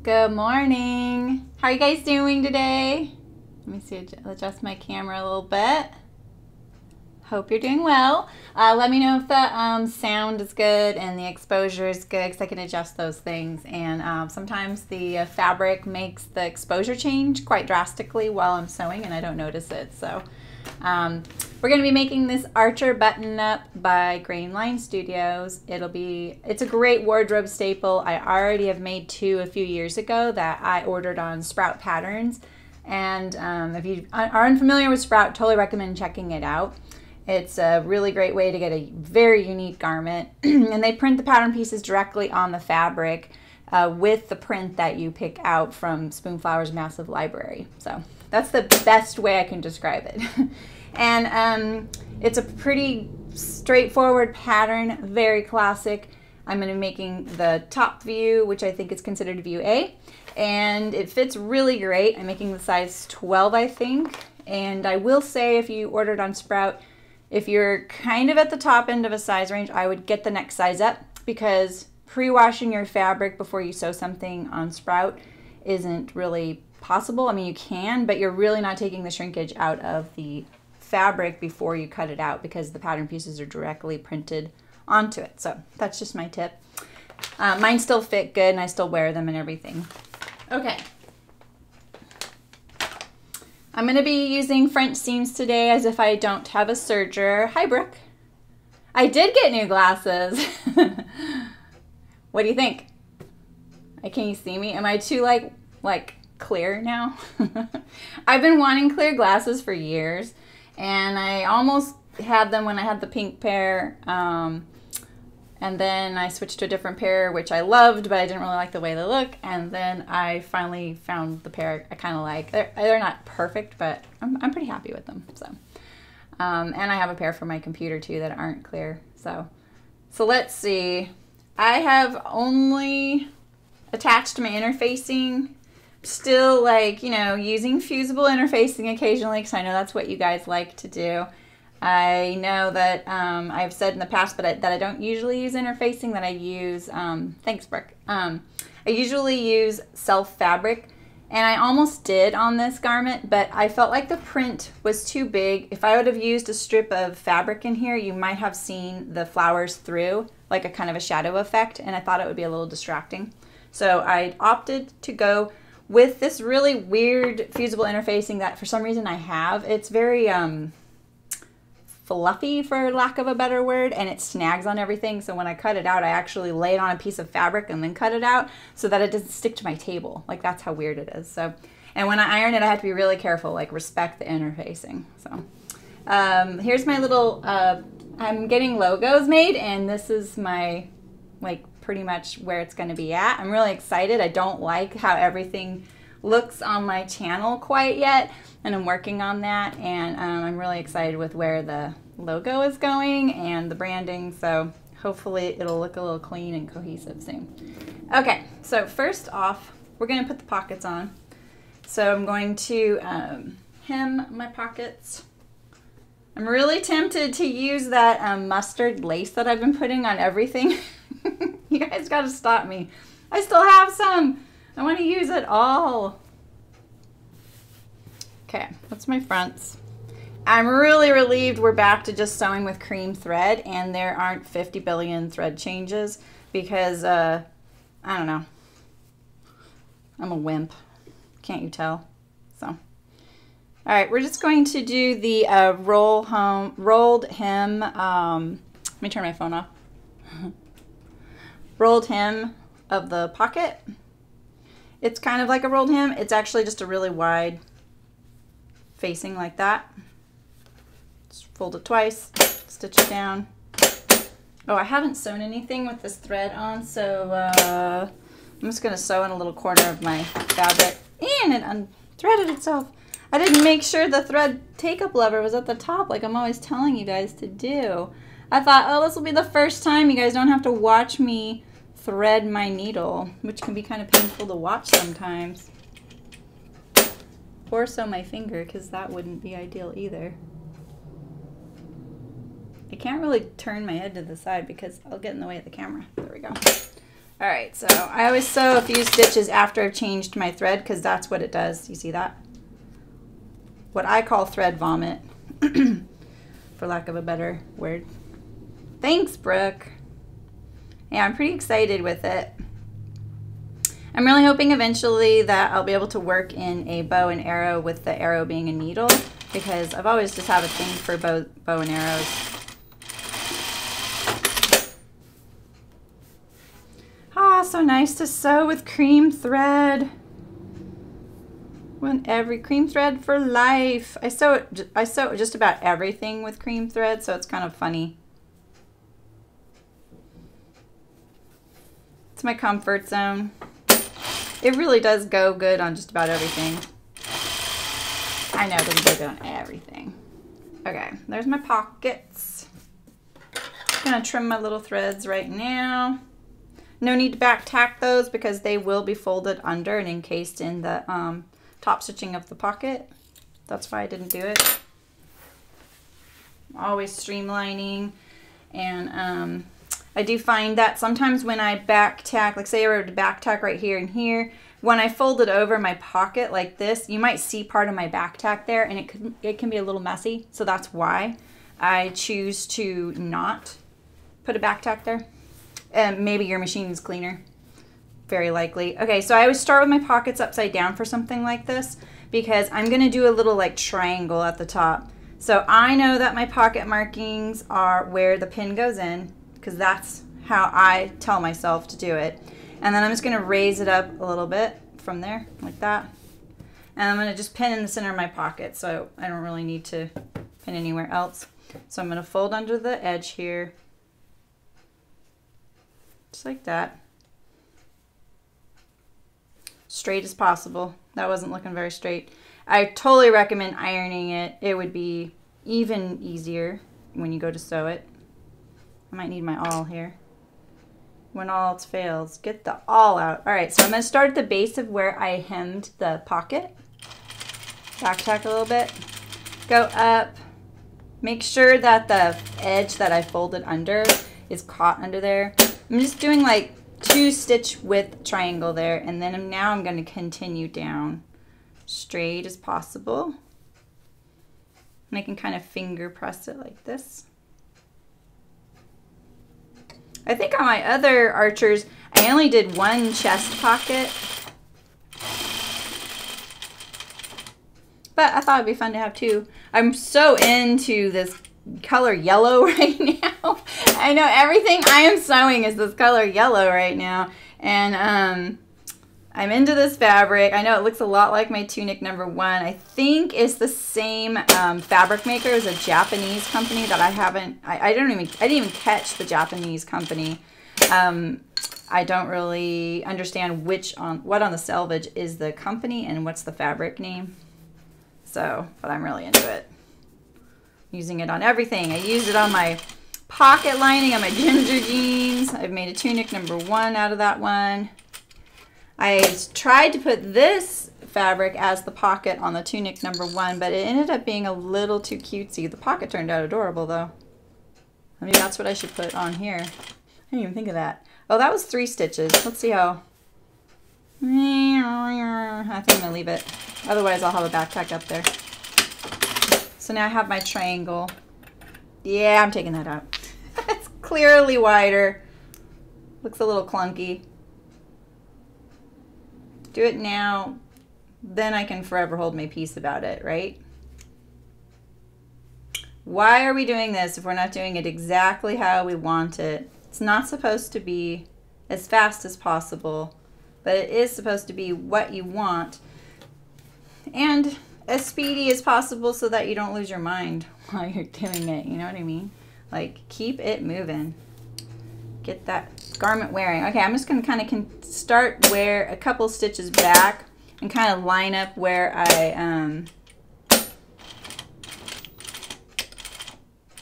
Good morning. How are you guys doing today? Let me see, adjust my camera a little bit. Hope you're doing well. Let me know if the sound is good and the exposure is good, because I can adjust those things. And sometimes the fabric makes the exposure change quite drastically while I'm sewing and I don't notice it. So we're going to be making this Archer button up by Grainline Studios. It's a great wardrobe staple. I already have made two a few years ago that I ordered on Sprout Patterns. And if you are unfamiliar with Sprout, totally recommend checking it out. It's a really great way to get a very unique garment. And they print the pattern pieces directly on the fabric with the print that you pick out from Spoonflower's massive library. So that's the best way I can describe it. And it's a pretty straightforward pattern, very classic. I'm going to be making the top view, which I think is considered view A. And it fits really great. I'm making the size 12, I think. And I will say, if you ordered on Sprout, if you're kind of at the top end of a size range, I would get the next size up, because pre-washing your fabric before you sew something on Sprout isn't really possible. I mean, you can, but you're really not taking the shrinkage out of the fabric before you cut it out, because the pattern pieces are directly printed onto it. So that's just my tip. Mine still fit good and I still wear them and everything. Okay. I'm going to be using French seams today as if I don't have a serger. Hi, Brooke. I did get new glasses. What do you think? Can you see me? Am I too like clear now? I've been wanting clear glasses for years, and I almost had them when I had the pink pair. And then I switched to a different pair, which I loved, but I didn't really like the way they look. And then I finally found the pair I kind of like. They're not perfect, but I'm pretty happy with them. So, and I have a pair for my computer too that aren't clear. So let's see. I have only attached my interfacing. Still, like, you know, using fusible interfacing occasionally, because I know that's what you guys like to do. I know that I've said in the past that I don't usually use interfacing, that I use, thanks Brooke, I usually use self fabric, and I almost did on this garment, but I felt like the print was too big. If I would have used a strip of fabric in here, you might have seen the flowers through, like a kind of a shadow effect, and I thought it would be a little distracting. So I opted to go with this really weird fusible interfacing that for some reason I have. It's very, fluffy, for lack of a better word, and it snags on everything. So when I cut it out, I actually lay it on a piece of fabric and then cut it out so that it doesn't stick to my table. Like, that's how weird it is. So, and when I iron it, I have to be really careful, like respect the interfacing. So here's my little, I'm getting logos made, and this is my, like, pretty much where it's going to be at. I'm really excited. I don't like how everything looks on my channel quite yet, and I'm working on that, and I'm really excited with where the logo is going and the branding, so hopefully it'll look a little clean and cohesive soon. Okay, so first off, we're going to put the pockets on. So I'm going to hem my pockets. I'm really tempted to use that mustard lace that I've been putting on everything. You guys got to stop me. I still have some. I want to use it all. Okay, that's my fronts. I'm really relieved we're back to just sewing with cream thread and there aren't 50 billion thread changes, because, I don't know. I'm a wimp. Can't you tell? So, all right, we're just going to do the rolled hem. Let me turn my phone off. Rolled hem of the pocket. It's kind of like a rolled hem. It's actually just a really wide facing like that. Just fold it twice, stitch it down. Oh, I haven't sewn anything with this thread on, so I'm just going to sew in a little corner of my fabric. And it unthreaded itself. I didn't make sure the thread take-up lever was at the top like I'm always telling you guys to do. I thought, oh, this will be the first time you guys don't have to watch me thread my needle, which can be kind of painful to watch sometimes. Or sew my finger, because that wouldn't be ideal either. I can't really turn my head to the side because I'll get in the way of the camera. There we go. All right, so I always sew a few stitches after I've changed my thread because that's what it does. You see that? What I call thread vomit, for lack of a better word. Thanks, Brooke. Yeah, I'm pretty excited with it. I'm really hoping eventually that I'll be able to work in a bow and arrow with the arrow being a needle, because I've always just had a thing for bow and arrows. Ah, so nice to sew with cream thread. Want every cream thread for life. I sew just about everything with cream thread, so it's kind of funny. It's my comfort zone. It really does go good on just about everything. I know it doesn't go good on everything. Okay, there's my pockets. I'm gonna trim my little threads right now. No need to back tack those because they will be folded under and encased in the top stitching of the pocket. That's why I didn't do it. I'm always streamlining, and I do find that sometimes when I back tack, like say I were to back tack right here and here, when I fold it over my pocket like this, you might see part of my back tack there, and it can be a little messy. So that's why I choose to not put a back tack there. And maybe your machine is cleaner. Very likely. Okay, so I always start with my pockets upside down for something like this because I'm going to do a little like triangle at the top. So I know that my pocket markings are where the pin goes in because that's how I tell myself to do it. And then I'm just going to raise it up a little bit from there, like that. And I'm going to just pin in the center of my pocket so I don't really need to pin anywhere else. So I'm going to fold under the edge here, just like that. Straight as possible. That wasn't looking very straight. I totally recommend ironing it. It would be even easier when you go to sew it. I might need my awl here. When all else fails, get the awl out. All right, so I'm going to start at the base of where I hemmed the pocket. Back tack a little bit. Go up. Make sure that the edge that I folded under is caught under there. I'm just doing like 2 stitch width triangle there, and then now I'm going to continue down straight as possible. And I can kind of finger press it like this. I think on my other archers, I only did 1 chest pocket. But I thought it'd be fun to have 2. I'm so into this color yellow right now. I know everything I am sewing is this color yellow right now. And I'm into this fabric. I know it looks a lot like my tunic number 1. I think it's the same fabric maker. It was a Japanese company that I didn't even catch the Japanese company. I don't really understand what on the selvage is the company and what's the fabric name. So, but I'm really into it. Using it on everything. I used it on my pocket lining on my ginger jeans. I've made a tunic number 1 out of that one. I tried to put this fabric as the pocket on the tunic number 1, but it ended up being a little too cutesy. The pocket turned out adorable though. Maybe that's what I should put on here. I didn't even think of that. Oh, that was 3 stitches. Let's see how. I think I'm gonna leave it. Otherwise I'll have a back tack up there. So now I have my triangle. Yeah, I'm taking that out. It's clearly wider. Looks a little clunky. Do it now, then I can forever hold my peace about it, right? Why are we doing this if we're not doing it exactly how we want it? It's not supposed to be as fast as possible, but it is supposed to be what you want. And as speedy as possible so that you don't lose your mind while you're doing it, you know what I mean? Like, keep it moving. Get that garment wearing. Okay, I'm just going to kind of start where a couple stitches back and kind of line up where I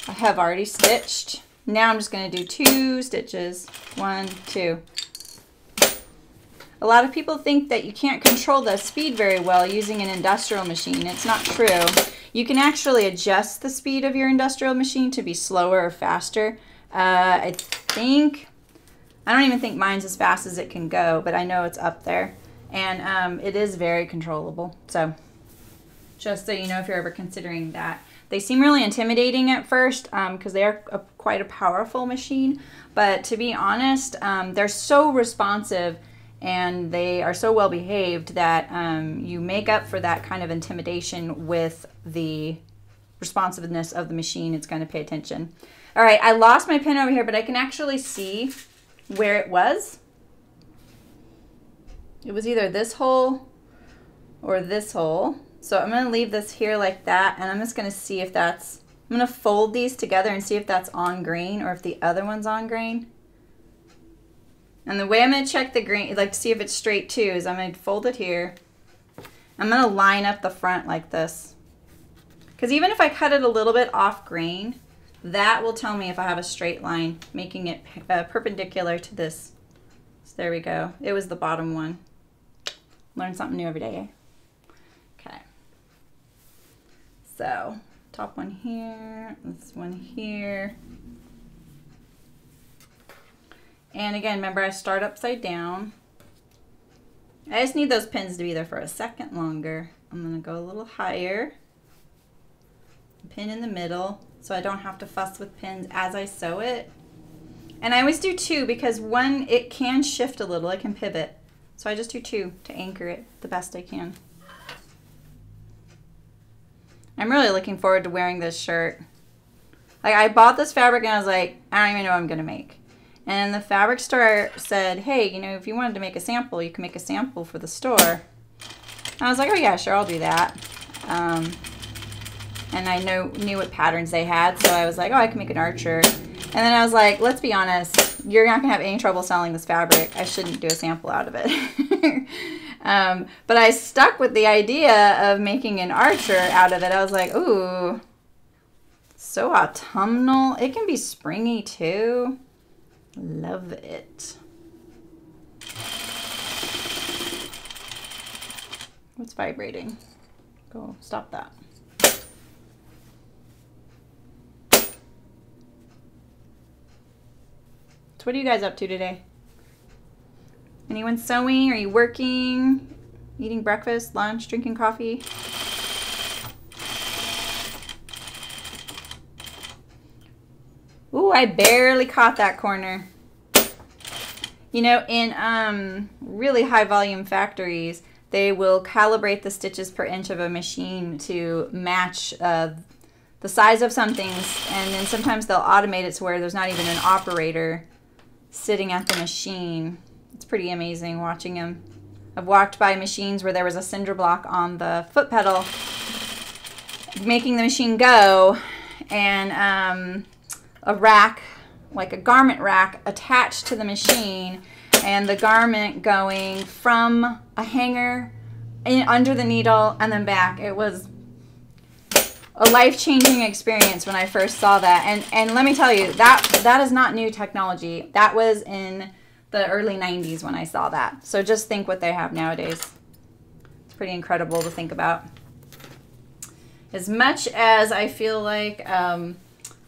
have already stitched. Now I'm just going to do 2 stitches. 1, 2. A lot of people think that you can't control the speed very well using an industrial machine. It's not true. You can actually adjust the speed of your industrial machine to be slower or faster. I think I don't even think mine's as fast as it can go, but I know it's up there. And it is very controllable. So just so you know, if you're ever considering that. They seem really intimidating at first because they are quite a powerful machine. But to be honest, they're so responsive and they are so well behaved that you make up for that kind of intimidation with the responsiveness of the machine. It's going to pay attention. All right, I lost my pin over here, but I can actually see where it was. It was either this hole or this hole. So I'm going to leave this here like that, and I'm just going to see if that's, I'm going to fold these together and see if that's on grain or if the other one's on grain. And the way I'm going to check the grain, like to see if it's straight too, is I'm going to fold it here. I'm going to line up the front like this. Because even if I cut it a little bit off grain, that will tell me if I have a straight line, making it perpendicular to this. So there we go. It was the bottom one. Learn something new every day, eh? Okay. So, top one here, this one here. And again, remember I start upside down. I just need those pins to be there for a second longer. I'm gonna go a little higher. Pin in the middle, so I don't have to fuss with pins as I sew it. And I always do two because one, it can shift a little, it can pivot. So I just do two to anchor it the best I can. I'm really looking forward to wearing this shirt. Like I bought this fabric and I was like, I don't even know what I'm gonna make. And the fabric store said, hey, you know, if you wanted to make a sample, you can make a sample for the store. And I was like, oh yeah, sure, I'll do that. And I knew what patterns they had, so I was like, oh, I can make an art shirt. And then I was like, let's be honest, you're not gonna have any trouble selling this fabric. I shouldn't do a sample out of it. But I stuck with the idea of making an art shirt out of it. I was like, ooh, so autumnal. It can be springy too. Love it. What's vibrating? Go, stop that. So what are you guys up to today? Anyone sewing? Are you working? Eating breakfast, lunch, drinking coffee? Ooh, I barely caught that corner. You know, in really high volume factories, they will calibrate the stitches per inch of a machine to match the size of some things, and then sometimes they'll automate it to where there's not even an operator sitting at the machine. It's pretty amazing watching them. I've walked by machines where there was a cinder block on the foot pedal making the machine go, and a rack, like a garment rack, attached to the machine, and the garment going from a hanger under the needle and then back. It was a life-changing experience when I first saw that. And let me tell you, that is not new technology. That was in the early 90s when I saw that. So just think what they have nowadays. It's pretty incredible to think about. As much as I feel like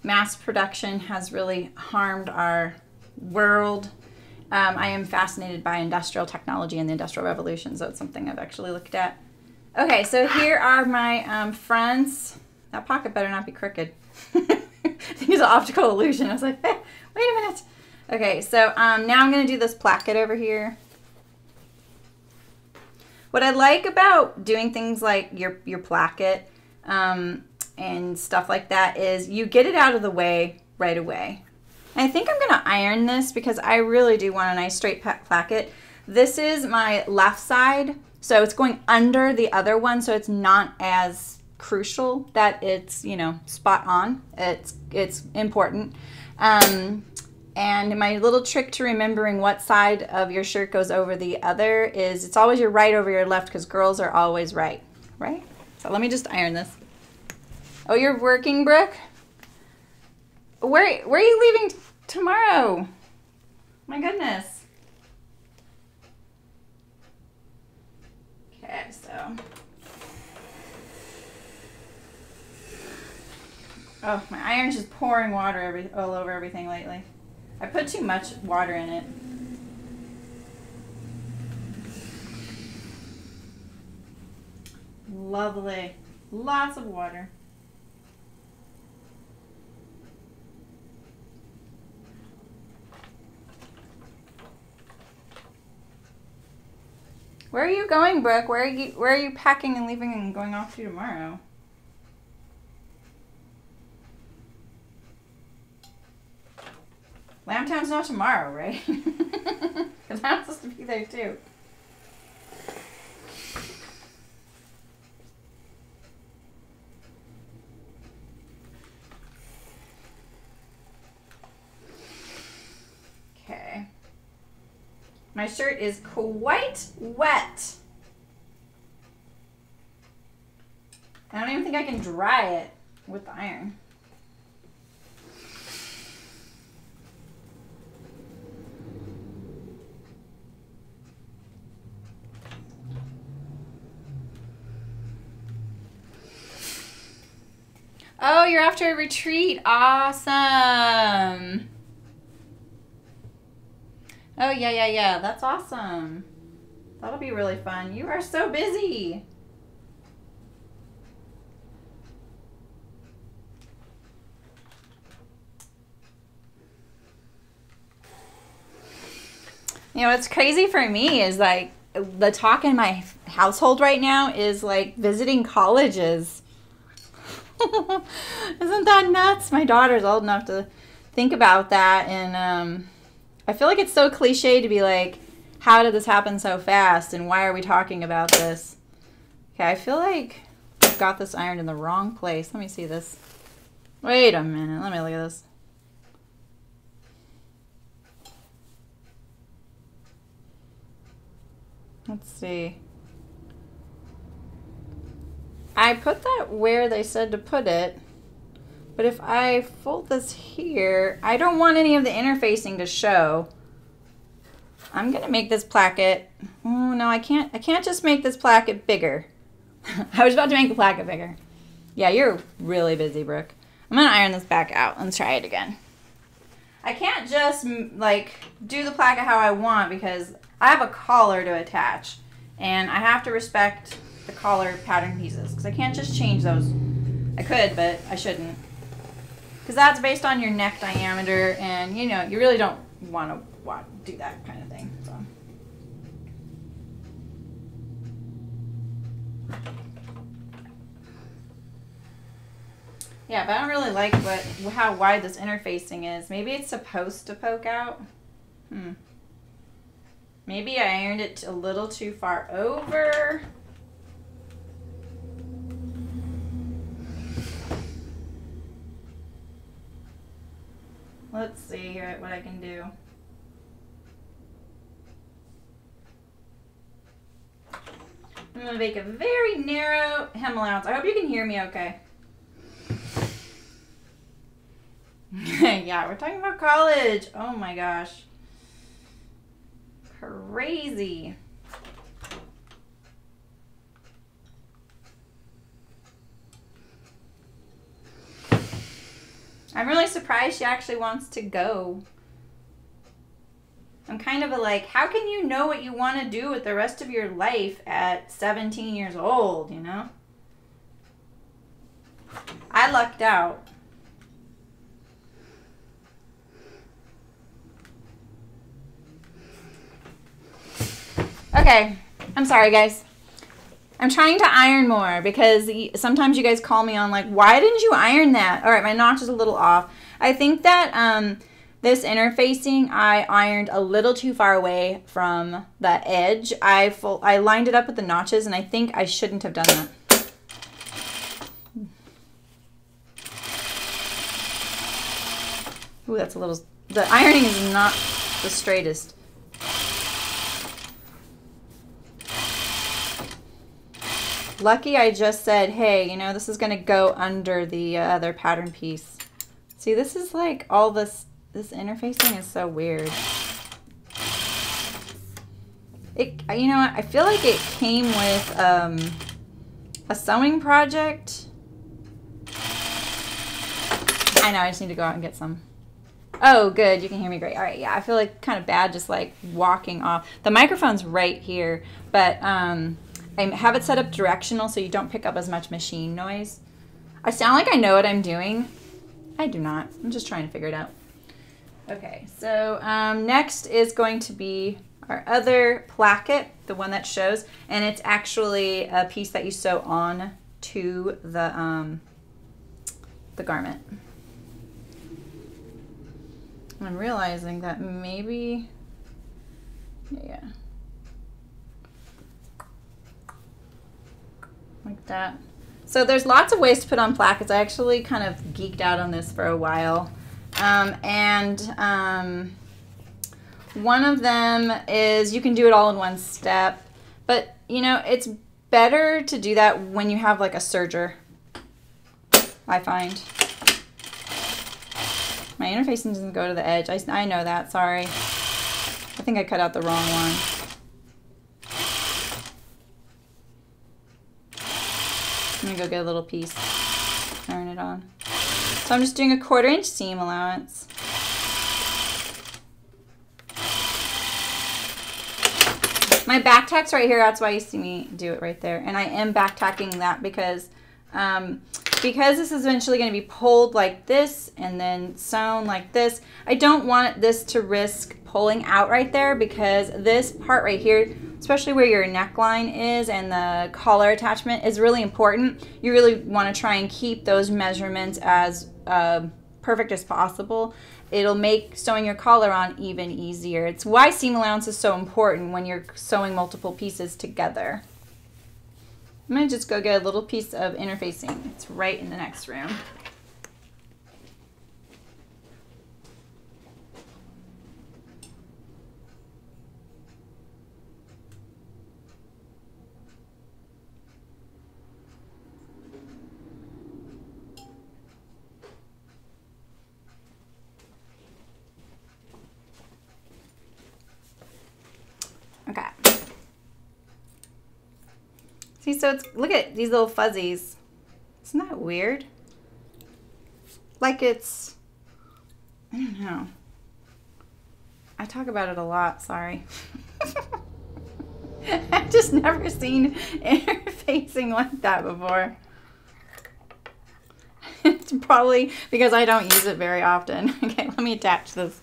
mass production has really harmed our world, I am fascinated by industrial technology and the Industrial Revolution, so it's something I've actually looked at. Okay, so here are my fronts. That pocket better not be crooked. Use an optical illusion. I was like, hey, wait a minute. Okay, so now I'm going to do this placket over here. What I like about doing things like your placket and stuff like that is you get it out of the way right away. And I think I'm going to iron this because I really do want a nice straight placket. This is my left side, so it's going under the other one, so it's not as crucial that it's, you know, spot on. It's important. And my little trick to remembering what side of your shirt goes over the other is it's always your right over your left, because girls are always right? So let me just iron this. Oh, you're working, Brooke? Where are you leaving tomorrow? My goodness. Okay, so. Oh, my iron's just pouring water all over everything lately. I put too much water in it. Lovely. Lots of water. Where are you going, Brooke? Where are you packing and leaving and going off to tomorrow? Lambtown's not tomorrow, right? Because I'm supposed to be there too. Okay. My shirt is quite wet. I don't even think I can dry it with the iron. Oh, you're after a retreat. Awesome. Oh, yeah. That's awesome. That'll be really fun. You are so busy. You know, what's crazy for me is like the talk in my household right now is like visiting colleges. Isn't that nuts? My daughter's old enough to think about that, and I feel like it's so cliche to be like, how did this happen so fast, and why are we talking about this? Okay, I feel like I've got this ironed in the wrong place. Let me see this. Wait a minute. Let me look at this. Let's see. I put that where they said to put it, but if I fold this here, I don't want any of the interfacing to show. I'm gonna make this placket. Oh no, I can't just make this placket bigger. I was about to make the placket bigger. Yeah, you're really busy, Brooke. I'm gonna iron this back out. Let's try it again. I can't just like do the placket how I want because I have a collar to attach, and I have to respect the collar pattern pieces because I can't just change those. I could, but I shouldn't, because that's based on your neck diameter, and you know you really don't want to do that kind of thing. So. Yeah, but I don't really like how wide this interfacing is. Maybe it's supposed to poke out. Maybe I ironed it a little too far over. Let's see here what I can do. I'm going to make a very narrow hem allowance. I hope you can hear me okay. Yeah, we're talking about college. Oh my gosh. Crazy. I'm really surprised she actually wants to go. I'm kind of like, how can you know what you want to do with the rest of your life at 17 years old, you know? I lucked out. Okay, I'm sorry guys. I'm trying to iron more because sometimes you guys call me on like, why didn't you iron that? All right, my notch is a little off. I think that this interfacing, I ironed a little too far away from the edge. I lined it up with the notches, and I think I shouldn't have done that. Ooh, that's a little, the ironing is not the straightest. Lucky I just said, hey, you know, this is going to go under the other pattern piece. See, this is like all this interfacing is so weird. You know what, I feel like it came with a sewing project. I know, I just need to go out and get some. Oh, good, you can hear me great. All right, yeah, I feel like kind of bad just like walking off. The microphone's right here, but I have it set up directional so you don't pick up as much machine noise. I sound like I know what I'm doing. I do not. I'm just trying to figure it out. Okay, so next is going to be our other placket, the one that shows, and it's actually a piece that you sew on to the garment. I'm realizing that maybe, yeah, like that. So there's lots of ways to put on plackets. I actually kind of geeked out on this for a while. One of them is you can do it all in one step, but you know, it's better to do that when you have like a serger, I find. My interfacing doesn't go to the edge. I know that, sorry. I think I cut out the wrong one. I'm gonna go get a little piece, iron it on. So I'm just doing a 1/4 inch seam allowance. My back tack's right here, that's why you see me do it right there. And I am back tacking that because this is eventually going to be pulled like this and then sewn like this. I don't want this to risk pulling out right there because this part right here, especially where your neckline is and the collar attachment, is really important. You really want to try and keep those measurements as perfect as possible. It'll make sewing your collar on even easier. It's why seam allowance is so important when you're sewing multiple pieces together. I'm going to just go get a little piece of interfacing. It's right in the next room. Okay. See, so it's, look at these little fuzzies. Isn't that weird? Like it's, I don't know. I talk about it a lot, sorry. I've just never seen interfacing like that before. It's probably because I don't use it very often. Okay, let me attach this.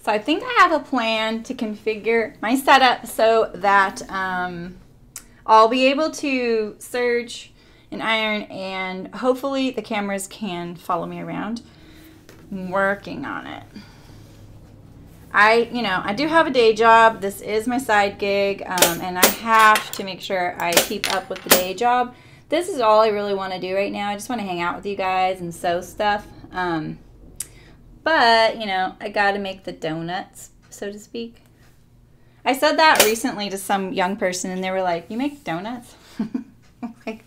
So I think I have a plan to configure my setup so that I'll be able to serge and iron, and hopefully the cameras can follow me around. I'm working on it. I do have a day job. This is my side gig, and I have to make sure I keep up with the day job. This is all I really want to do right now. I just want to hang out with you guys and sew stuff. But, you know, I gotta make the donuts, so to speak. I said that recently to some young person and they were like, "You make donuts?" Like,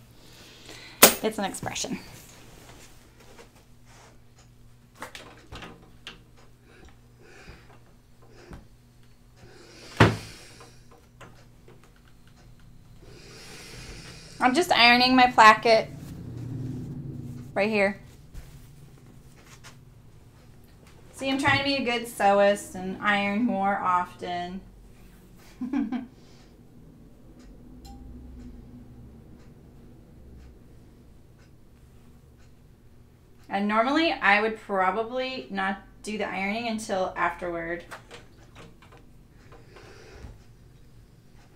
it's an expression. I'm just ironing my placket right here. See, I'm trying to be a good sewist and iron more often. And normally I would probably not do the ironing until afterward.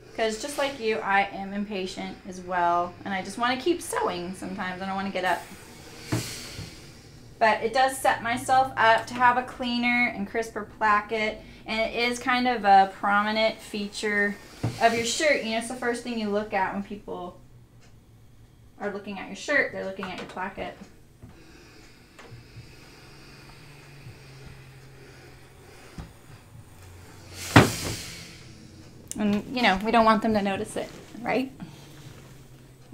Because just like you, I am impatient as well. And I just want to keep sewing sometimes. I don't want to get up. But it does set myself up to have a cleaner and crisper placket, and it is kind of a prominent feature of your shirt. You know, it's the first thing you look at when people are looking at your shirt. They're looking at your placket. And, you know, we don't want them to notice it, right?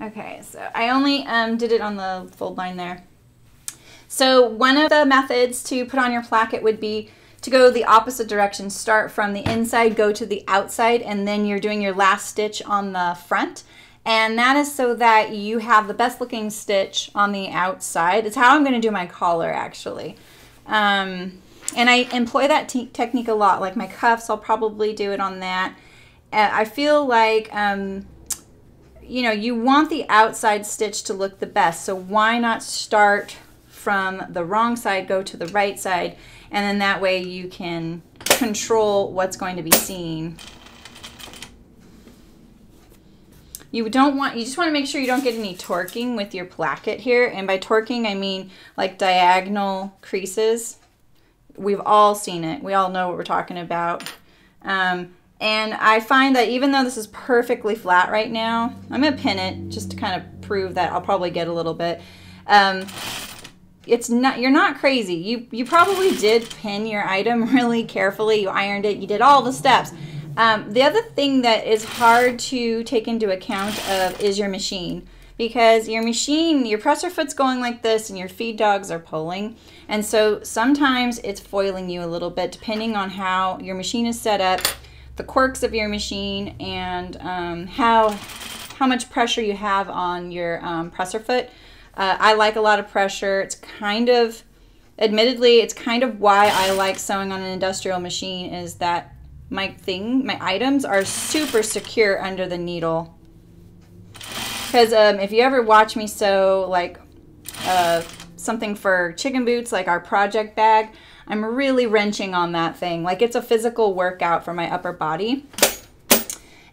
Okay, so I only did it on the fold line there. So one of the methods to put on your placket would be to go the opposite direction. Start from the inside, go to the outside, and then you're doing your last stitch on the front. And that is so that you have the best looking stitch on the outside. It's how I'm going to do my collar, actually. And I employ that technique a lot. Like my cuffs, I'll probably do it on that. I feel like, you know, you want the outside stitch to look the best. So why not start from the wrong side, go to the right side, and then that way you can control what's going to be seen. You just want to make sure you don't get any torquing with your placket here. And by torquing, I mean like diagonal creases. We've all seen it. We all know what we're talking about. And I find that even though this is perfectly flat right now, I'm going to pin it just to kind of prove that I'll probably get a little bit. It's not, you're not crazy. You probably did pin your item really carefully. You ironed it. You did all the steps. The other thing that is hard to take into account of is your machine, because your machine, your presser foot's going like this and your feed dogs are pulling. And so sometimes it's foiling you a little bit depending on how your machine is set up, the quirks of your machine, and how much pressure you have on your presser foot. I like a lot of pressure. It's kind of, admittedly, it's kind of why I like sewing on an industrial machine, is that my items are super secure under the needle. Because if you ever watch me sew like something for chicken boots, like our project bag, I'm really wrenching on that thing. Like it's a physical workout for my upper body.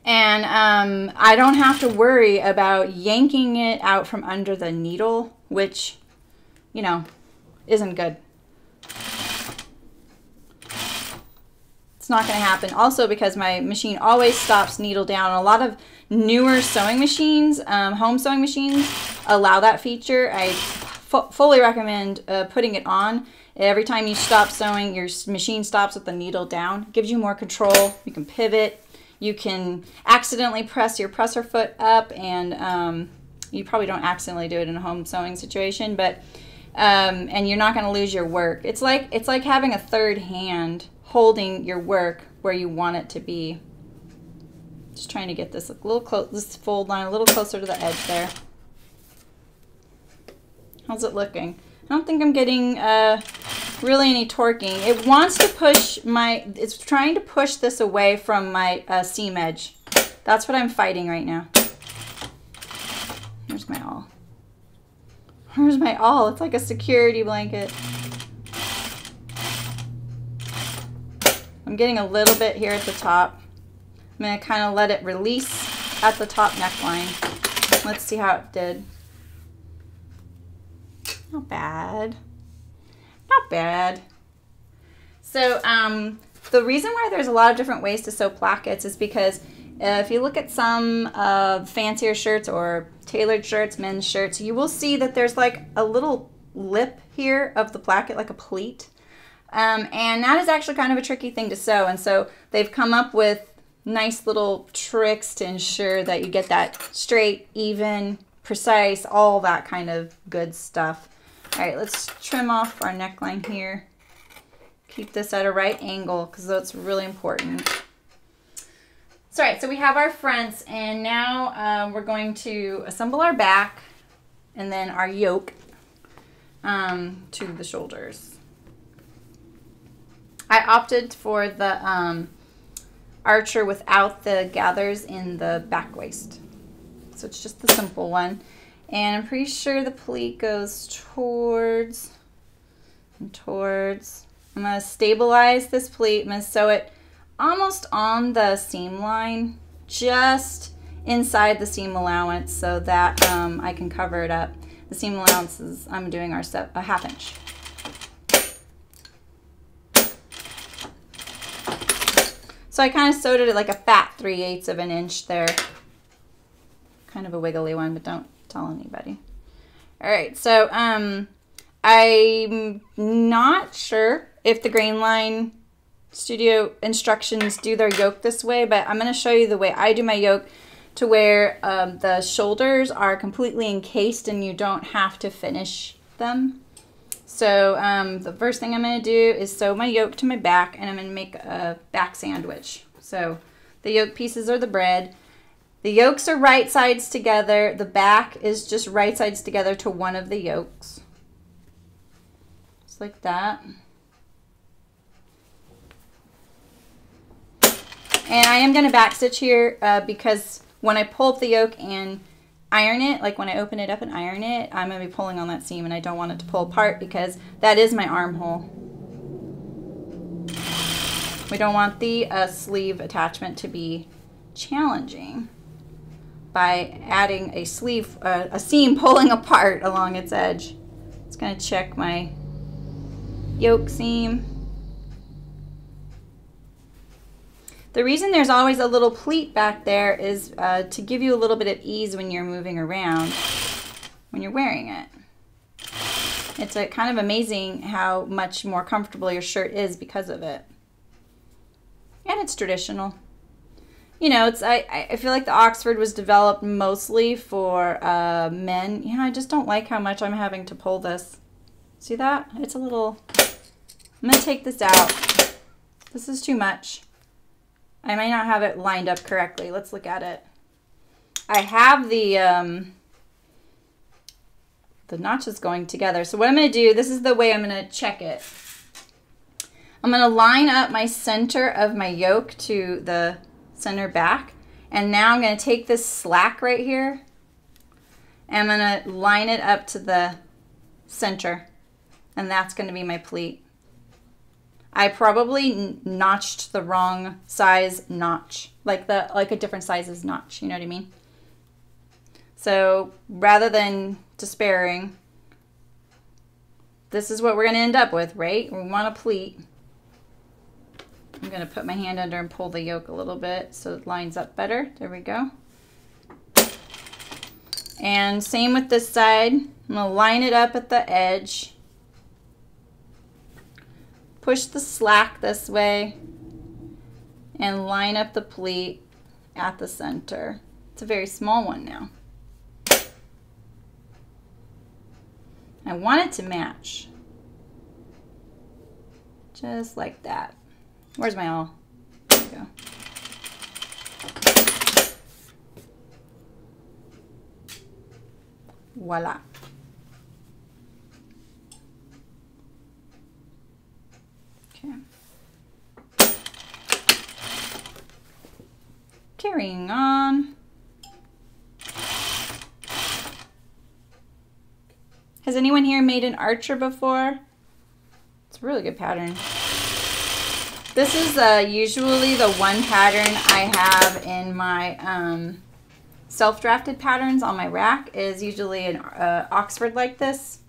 And I don't have to worry about yanking it out from under the needle, which, you know, isn't good. It's not going to happen. Also because my machine always stops needle down. A lot of newer sewing machines, home sewing machines, allow that feature. I fully recommend putting it on. Every time you stop sewing, your machine stops with the needle down. It gives you more control. You can pivot. You can accidentally press your presser foot up, and you probably don't accidentally do it in a home sewing situation, but and you're not going to lose your work. It's like having a third hand holding your work where you want it to be. Just trying to get this a little close, this fold line a little closer to the edge there. How's it looking? I don't think I'm getting really any torquing. It wants to push it's trying to push this away from my seam edge. That's what I'm fighting right now. Here's my awl. Where's my awl? It's like a security blanket. I'm getting a little bit here at the top. I'm going to kind of let it release at the top neckline. Let's see how it did. Not bad. Not bad. So the reason why there's a lot of different ways to sew plackets is because if you look at some fancier shirts or tailored shirts, men's shirts, you will see that there's like a little lip here of the placket, like a pleat. And that is actually kind of a tricky thing to sew. And so they've come up with nice little tricks to ensure that you get that straight, even, precise, all that kind of good stuff. All right, let's trim off our neckline here. Keep this at a right angle because that's really important. So, all right, so we have our fronts, and now we're going to assemble our back and then our yoke to the shoulders. I opted for the Archer without the gathers in the back waist. So it's just the simple one. And I'm pretty sure the pleat goes towards and towards. I'm going to stabilize this pleat. I'm going to sew it almost on the seam line, just inside the seam allowance so that I can cover it up. The seam allowance is, I'm doing a 1/2 inch. So I kind of sewed it at like a fat 3/8 of an inch there. Kind of a wiggly one, but don't tell anybody. All right, so I'm not sure if the Grainline Studio instructions do their yoke this way, but I'm going to show you the way I do my yoke to where the shoulders are completely encased and you don't have to finish them. So the first thing I'm going to do is sew my yoke to my back, and I'm going to make a back sandwich. So the yoke pieces are the bread. The yokes are right sides together. The back is just right sides together to one of the yokes. Just like that. And I am going to backstitch here because when I pull up the yoke and iron it, like when I open it up and iron it, I'm going to be pulling on that seam and I don't want it to pull apart because that is my armhole. We don't want the sleeve attachment to be challenging by adding a sleeve, a seam pulling apart along its edge. It's going to check my yoke seam. The reason there's always a little pleat back there is to give you a little bit of ease when you're moving around, when you're wearing it. It's kind of amazing how much more comfortable your shirt is because of it. And it's traditional. You know, I feel like the Oxford was developed mostly for men. You know, I just don't like how much I'm having to pull this. See that? It's a little... I'm going to take this out. This is too much. I might not have it lined up correctly. Let's look at it. I have the notches going together. So what I'm going to do, this is the way I'm going to check it. I'm going to line up my center of my yoke to the center back. And now I'm going to take this slack right here. And I'm going to line it up to the center. And that's going to be my pleat. I probably notched the wrong size notch, like a different size's notch, you know what I mean? So rather than despairing, this is what we're going to end up with, right? We want a pleat. I'm going to put my hand under and pull the yoke a little bit so it lines up better. There we go. And same with this side. I'm going to line it up at the edge. Push the slack this way and line up the pleat at the center. It's a very small one now. I want it to match. Just like that. Where's my awl? There we go. Voila. Okay. Carrying on. Has anyone here made an archer before? It's a really good pattern. This is usually the one pattern I have in my self-drafted patterns on my rack, is usually an Oxford like this.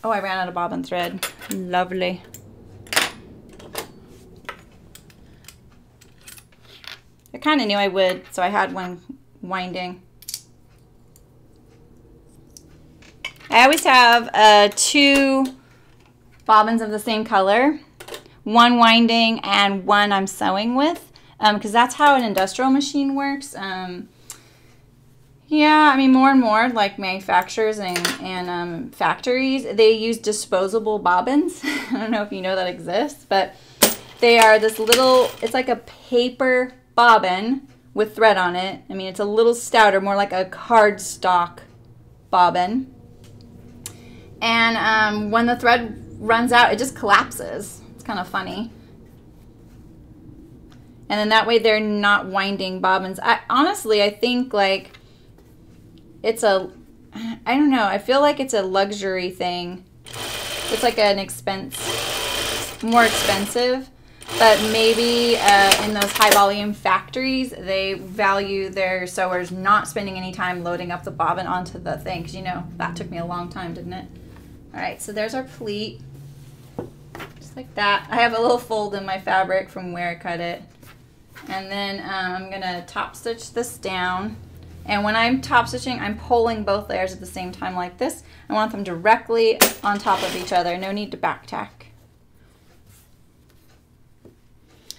Oh, I ran out of bobbin thread. Lovely. I kind of knew I would, so I had one winding. I always have 2 bobbins of the same color, one winding and one I'm sewing with, because that's how an industrial machine works. Yeah, I mean, more and more, like manufacturers and factories, they use disposable bobbins. I don't know if you know that exists, but they are this little, it's like a paper bobbin with thread on it. I mean, it's a little stouter, more like a cardstock bobbin. And when the thread runs out, it just collapses. It's kind of funny. And then that way they're not winding bobbins. Honestly, I think like it's I don't know, I feel like it's a luxury thing. It's like an more expensive. But maybe in those high volume factories, they value their sewers not spending any time loading up the bobbin onto the thing. Because, you know, that took me a long time, didn't it? All right, so there's our pleat. Just like that. I have a little fold in my fabric from where I cut it. And then I'm going to top stitch this down. And when I'm top stitching, I'm pulling both layers at the same time like this. I want them directly on top of each other. No need to back tack.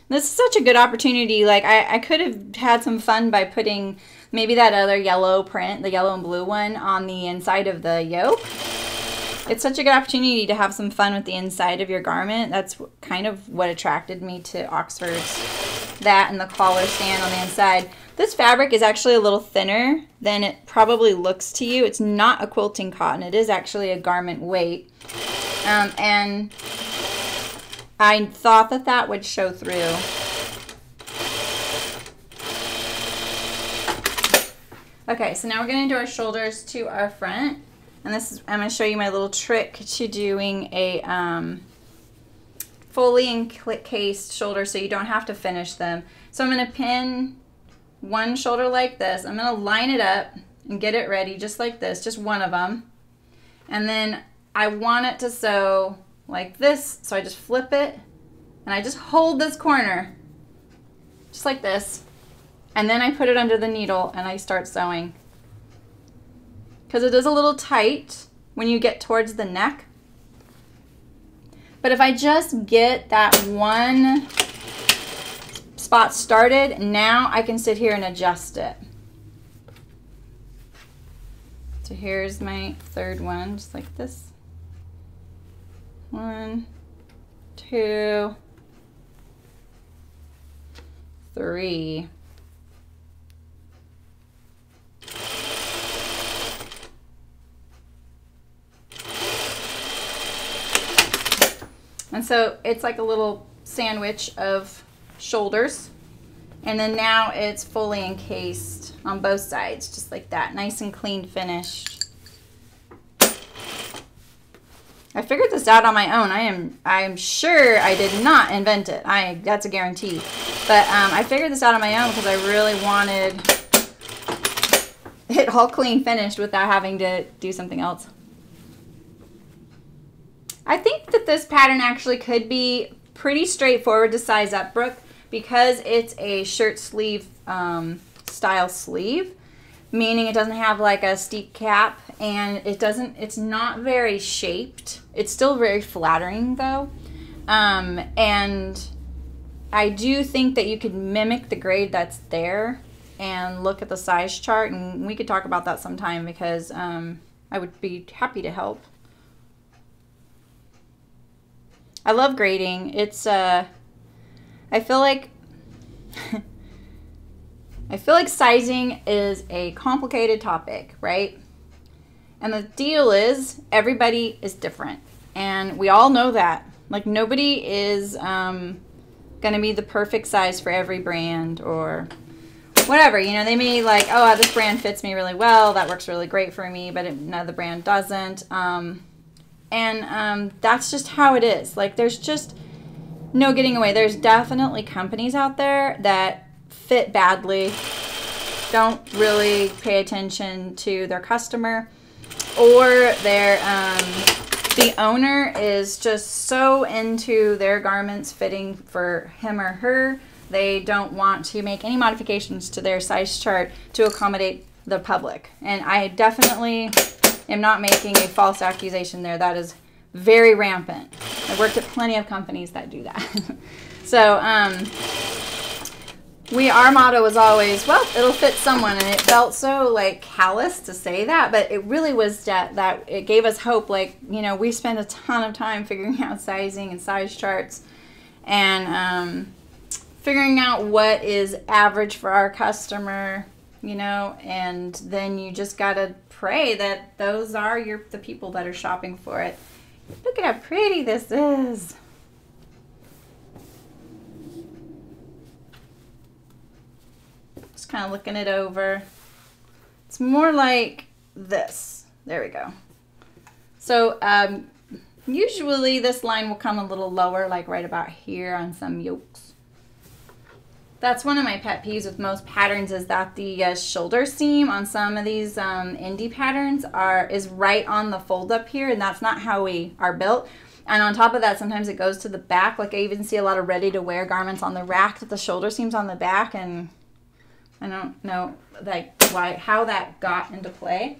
This is such a good opportunity. Like I could have had some fun by putting maybe that other yellow print, the yellow and blue one, on the inside of the yoke. It's such a good opportunity to have some fun with the inside of your garment. That's kind of what attracted me to Oxford's. That and the collar stand on the inside. This fabric is actually a little thinner than it probably looks to you. It's not a quilting cotton. It is actually a garment weight. And I thought that that would show through. Okay, so now we're going to do our shoulders to our front. And this is, I'm going to show you my little trick to doing a fully encased shoulder so you don't have to finish them. So I'm going to pin one shoulder like this. I'm going to line it up and get it ready just like this, just one of them. And then I want it to sew like this, so I just flip it and I just hold this corner just like this, and then I put it under the needle and I start sewing. Because it is a little tight when you get towards the neck. But if I just get that one spot started, now I can sit here and adjust it. So here's my third one, just like this. 1, 2, 3. And so it's like a little sandwich of shoulders. And then now it's fully encased on both sides, just like that. Nice and clean finished. I figured this out on my own. I am sure I did not invent it. That's a guarantee. But I figured this out on my own because I really wanted it all clean finished without having to do something else. I think that this pattern actually could be pretty straightforward to size up, Brooke, because it's a shirt sleeve style sleeve, meaning it doesn't have like a steep cap, and it's not very shaped. It's still very flattering though. And I do think that you could mimic the grade that's there and look at the size chart, and we could talk about that sometime because I would be happy to help. I love grading. It's I feel like sizing is a complicated topic, right? And the deal is everybody is different, and we all know that. Like, nobody is going to be the perfect size for every brand or whatever. You know, they may like, oh, this brand fits me really well. That works really great for me, but another brand doesn't. And that's just how it is. Like, there's just no getting away. There's definitely companies out there that fit badly, don't really pay attention to their customer, or the owner is just so into their garments fitting for him or her, they don't want to make any modifications to their size chart to accommodate the public. And I definitely am not making a false accusation there. That is very rampant. I've worked at plenty of companies that do that. So our motto was always, well, it'll fit someone, and it felt so like callous to say that, but it really was that it gave us hope. Like, you know, we spent a ton of time figuring out sizing and size charts and figuring out what is average for our customer, you know, and then you just gotta pray that those are the people that are shopping for it. Look at how pretty this is. Just kind of looking it over. It's more like this. There we go. So usually this line will come a little lower, like right about here on some yokes. That's one of my pet peeves with most patterns, is that the shoulder seam on some of these indie patterns is right on the fold up here, and that's not how we are built. And on top of that, sometimes it goes to the back. Like, I even see a lot of ready-to-wear garments on the rack that the shoulder seam's on the back, and I don't know like how that got into play.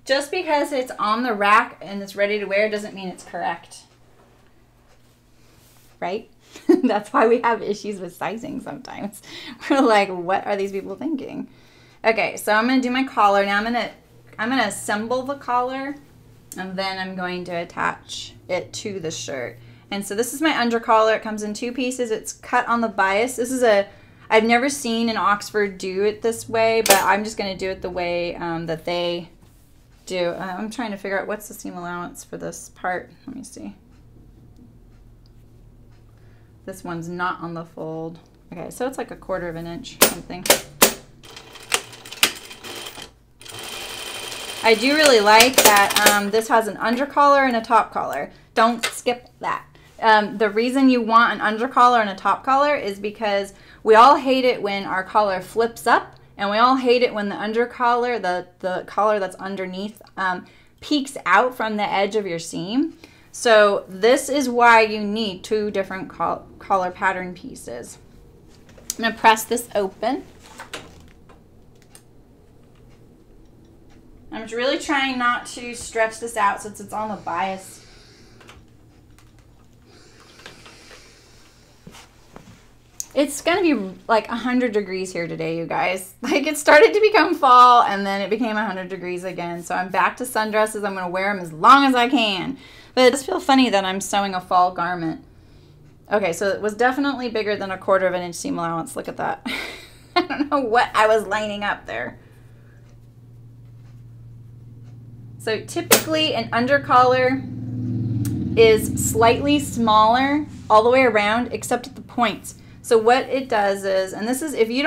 Just because it's on the rack and it's ready to wear doesn't mean it's correct, right? That's why we have issues with sizing sometimes. We're like, what are these people thinking? Okay, so I'm going to do my collar. Now I'm gonna assemble the collar, and then I'm going to attach it to the shirt. And so this is my under collar. It comes in 2 pieces. It's cut on the bias. This is I've never seen an Oxford do it this way, but I'm just going to do it the way that they do. I'm trying to figure out what's the seam allowance for this part. Let me see. This one's not on the fold. Okay, so it's like 1/4 of an inch something. I do really like that this has an under collar and a top collar. Don't skip that. The reason you want an under collar and a top collar is because we all hate it when our collar flips up, and we all hate it when the under collar, the collar that's underneath, peeks out from the edge of your seam. So this is why you need 2 different collar pattern pieces. I'm going to press this open. I'm really trying not to stretch this out since it's on the bias. It's going to be like 100 degrees here today, you guys. Like, it started to become fall, and then it became 100 degrees again. So I'm back to sundresses. I'm going to wear them as long as I can. But it does feel funny that I'm sewing a fall garment. Okay, so it was definitely bigger than 1/4 of an inch seam allowance. Look at that. I don't know what I was lining up there. So typically an under collar is slightly smaller all the way around except at the points. So what it does is, and this is if you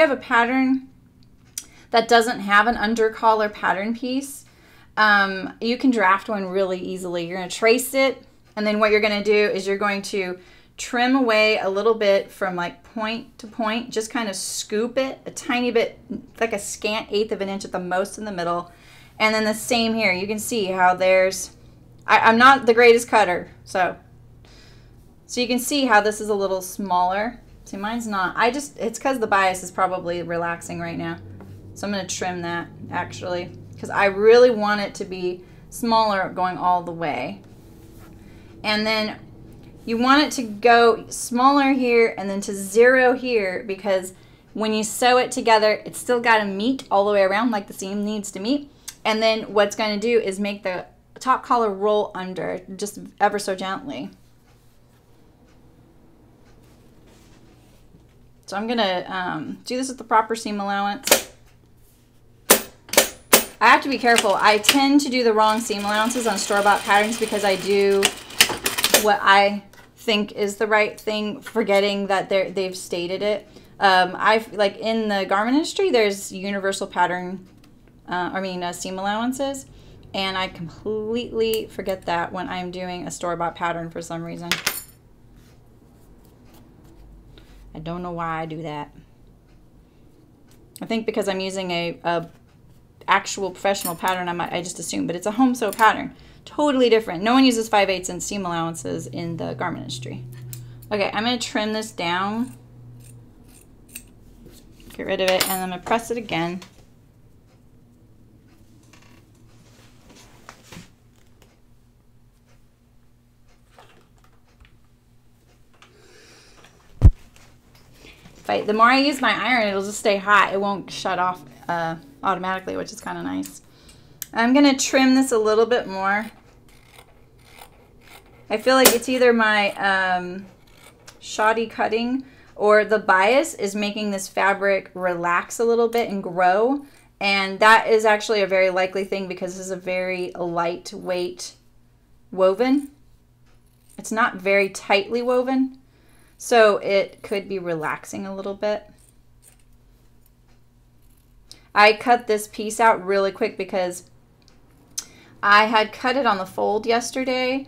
have a pattern that doesn't have an under collar pattern piece, you can draft one really easily. You're going to trace it, and then what you're going to do is you're going to trim away a little bit from like point to point, just kind of scoop it a tiny bit, like a scant 1/8 of an inch at the most in the middle. And then the same here. You can see how there's, I'm not the greatest cutter, so you can see how this is a little smaller. See, mine's not. It's because the bias is probably relaxing right now. So I'm going to trim that, actually, because I really want it to be smaller going all the way. And then you want it to go smaller here and then to 0 here, because when you sew it together, it's still got to meet all the way around like the seam needs to meet. And then what's going to do is make the top collar roll under just ever so gently. So I'm going to do this with the proper seam allowance. I have to be careful. I tend to do the wrong seam allowances on store-bought patterns because I do what I think is the right thing, forgetting that they've stated it. Like in the garment industry, there's universal pattern, seam allowances, and I completely forget that when I'm doing a store-bought pattern for some reason. I don't know why I do that. I think because I'm using a actual professional pattern, I just assume, but it's a home sew pattern. Totally different. No one uses 5/8 and seam allowances in the garment industry. Okay, I'm going to trim this down. Get rid of it, and I'm going to press it again. The more I use my iron, it'll just stay hot. It won't shut off automatically, which is kind of nice. I'm going to trim this a little bit more. I feel like it's either my shoddy cutting or the bias is making this fabric relax a little bit and grow. And that is actually a very likely thing because this is a very lightweight woven. It's not very tightly woven, so it could be relaxing a little bit. I cut this piece out really quick because I had cut it on the fold yesterday,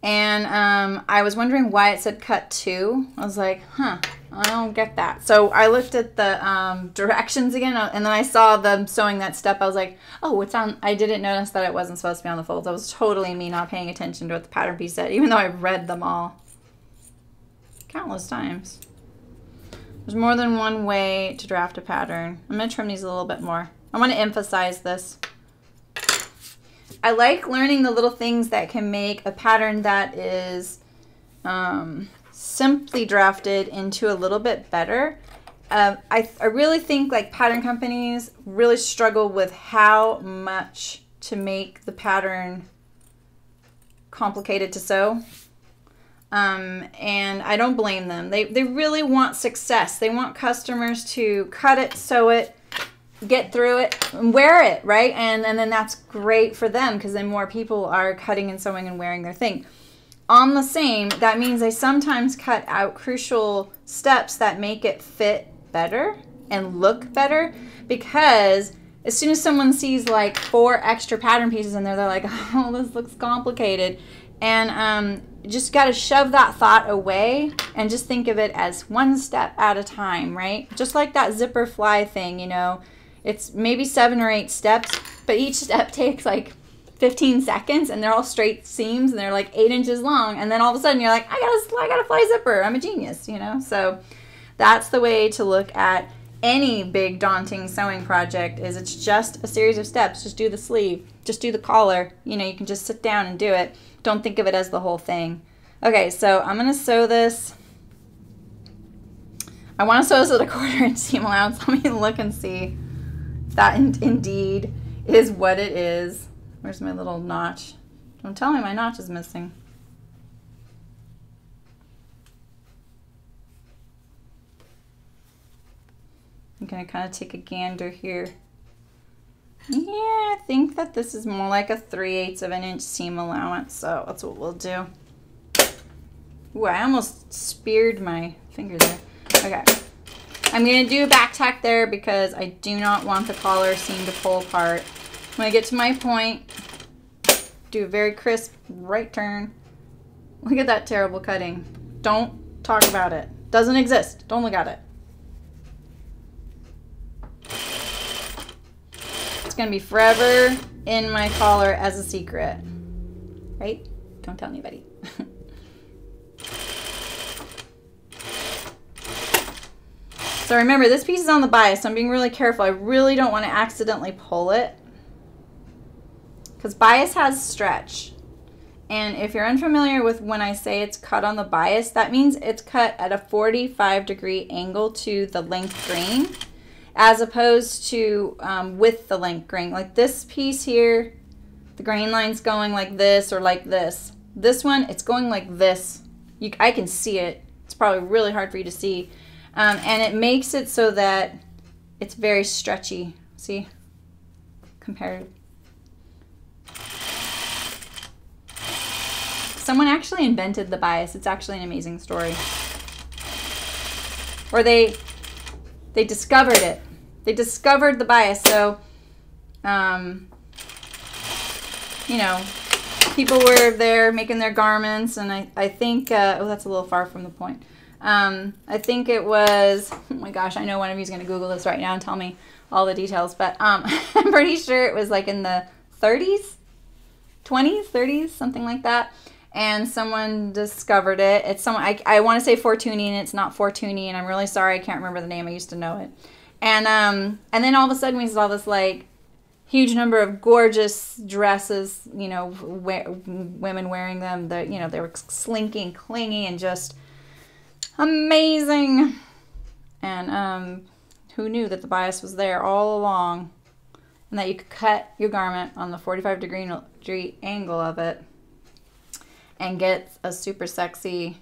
and I was wondering why it said cut 2. I was like, huh, I don't get that. So I looked at the directions again, and then I saw them sewing that step. I was like, oh, it's on. I didn't notice that it wasn't supposed to be on the folds. That was totally me not paying attention to what the pattern piece said, even though I've read them all countless times. There's more than one way to draft a pattern. I'm going to trim these a little bit more. I want to emphasize this. I like learning the little things that can make a pattern that is simply drafted into a little bit better. I really think like pattern companies really struggle with how much to make the pattern complicated to sew. And I don't blame them. They really want success. They want customers to cut it, sew it, get through it, and wear it, right? And then that's great for them because then more people are cutting and sewing and wearing their thing. On the same, that means I sometimes cut out crucial steps that make it fit better and look better, because as soon as someone sees like 4 extra pattern pieces in there, they're like, oh, this looks complicated. And just got to shove that thought away and just think of it as one step at a time, right? Just like that zipper fly thing, you know, it's maybe 7 or 8 steps, but each step takes like 15 seconds and they're all straight seams and they're like 8 inches long. And then all of a sudden you're like, I got a fly zipper. I'm a genius, you know? So that's the way to look at any big daunting sewing project, is it's just a series of steps. Just do the sleeve, just do the collar, you know, you can just sit down and do it. Don't think of it as the whole thing. Okay, so I'm gonna sew this. I want to sew this with a 1/4 inch seam allowance. Let me look and see if that indeed is what it is. Where's my little notch? Don't tell me my notch is missing. I'm gonna kind of take a gander here. Yeah, I think that this is more like a 3/8 of an inch seam allowance, so that's what we'll do. Ooh, I almost speared my finger there. Okay, I'm gonna do a back tack there because I do not want the collar seam to pull apart. When I get to my point, do a very crisp right turn. Look at that terrible cutting. Don't talk about it. Doesn't exist. Don't look at it. It's gonna be forever in my collar as a secret, right? Don't tell anybody. So remember, this piece is on the bias, so I'm being really careful. I really don't want to accidentally pull it, because bias has stretch. And if you're unfamiliar with when I say it's cut on the bias, that means it's cut at a 45-degree angle to the length grain, as opposed to with the length grain. Like this piece here, the grain line's going like this or like this. This one, it's going like this. I can see it. It's probably really hard for you to see. And it makes it so that it's very stretchy. See? Compared. Someone actually invented the bias. It's actually an amazing story. Or they discovered it. They discovered the bias. So, you know, people were there making their garments, and I think, oh, that's a little far from the point. I think it was, oh my gosh, I know one of you is going to Google this right now and tell me all the details, but I'm pretty sure it was like in the 30s, 20s, 30s, something like that. And someone discovered it. It's someone, I want to say Fortuny, and it's not Fortuny, and I'm really sorry, I can't remember the name. I used to know it. And then all of a sudden we saw this like huge number of gorgeous dresses, you know, women wearing them. You know, they were slinky and clingy and just amazing. And who knew that the bias was there all along, and that you could cut your garment on the 45-degree angle of it and get a super sexy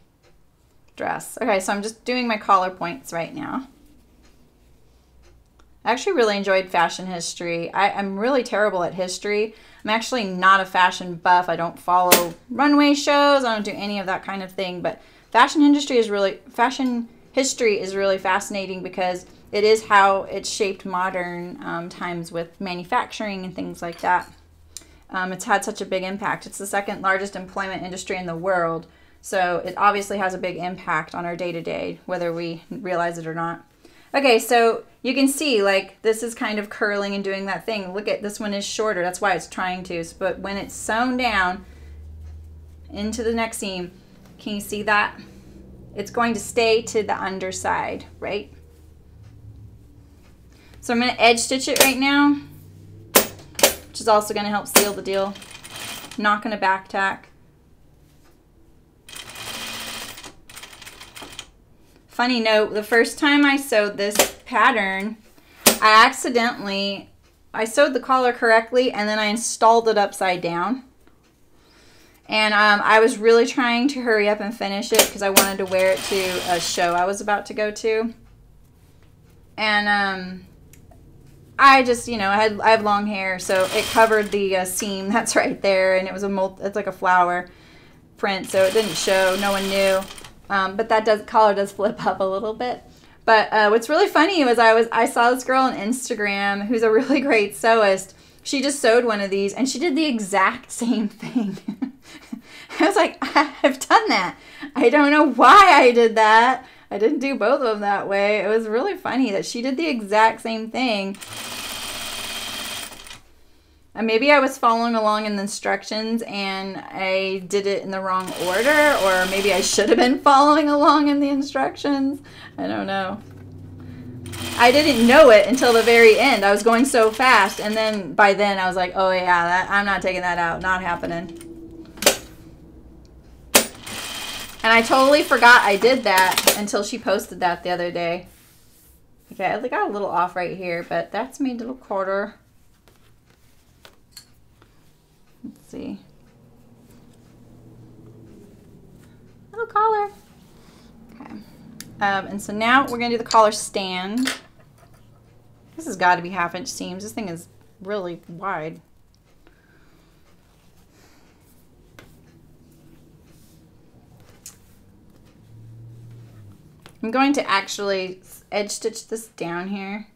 dress. Okay, so I'm just doing my collar points right now. I actually really enjoyed fashion history. I'm really terrible at history. I'm actually not a fashion buff. I don't follow runway shows. I don't do any of that kind of thing, but fashion history is really fascinating because it is how it's shaped modern times with manufacturing and things like that. It's had such a big impact. It's the 2nd largest employment industry in the world, so it obviously has a big impact on our day-to-day, whether we realize it or not. Okay, so you can see like this is kind of curling and doing that thing. Look at this one is shorter. That's why it's trying to, but when it's sewn down into the neck seam, can you see that? It's going to stay to the underside, right? So I'm going to edge stitch it right now, which is also going to help seal the deal. I'm not going to back tack. Funny note, the first time I sewed this pattern, I sewed the collar correctly and then I installed it upside down. And I was really trying to hurry up and finish it because I wanted to wear it to a show I was about to go to. And I just, you know, I have long hair, so it covered the seam that's right there, and it was it's like a flower print, so it didn't show. No one knew. But that collar does flip up a little bit. But what's really funny was I saw this girl on Instagram who's a really great sewist. She just sewed one of these, and she did the exact same thing. I was like, I've done that. I don't know why I did that. I didn't do both of them that way. It was really funny that she did the exact same thing. And maybe I was following along in the instructions and I did it in the wrong order, or maybe I should have been following along in the instructions. I don't know. I didn't know it until the very end. I was going so fast, and then by then I was like, oh yeah, I'm not taking that out. Not happening. And I totally forgot I did that until she posted that the other day. Okay, I got a little off right here, but that's made a little quarter. Let's see. Little collar. Okay. And so now we're going to do the collar stand. This has got to be 1/2-inch seams. This thing is really wide. I'm going to actually edge stitch this down here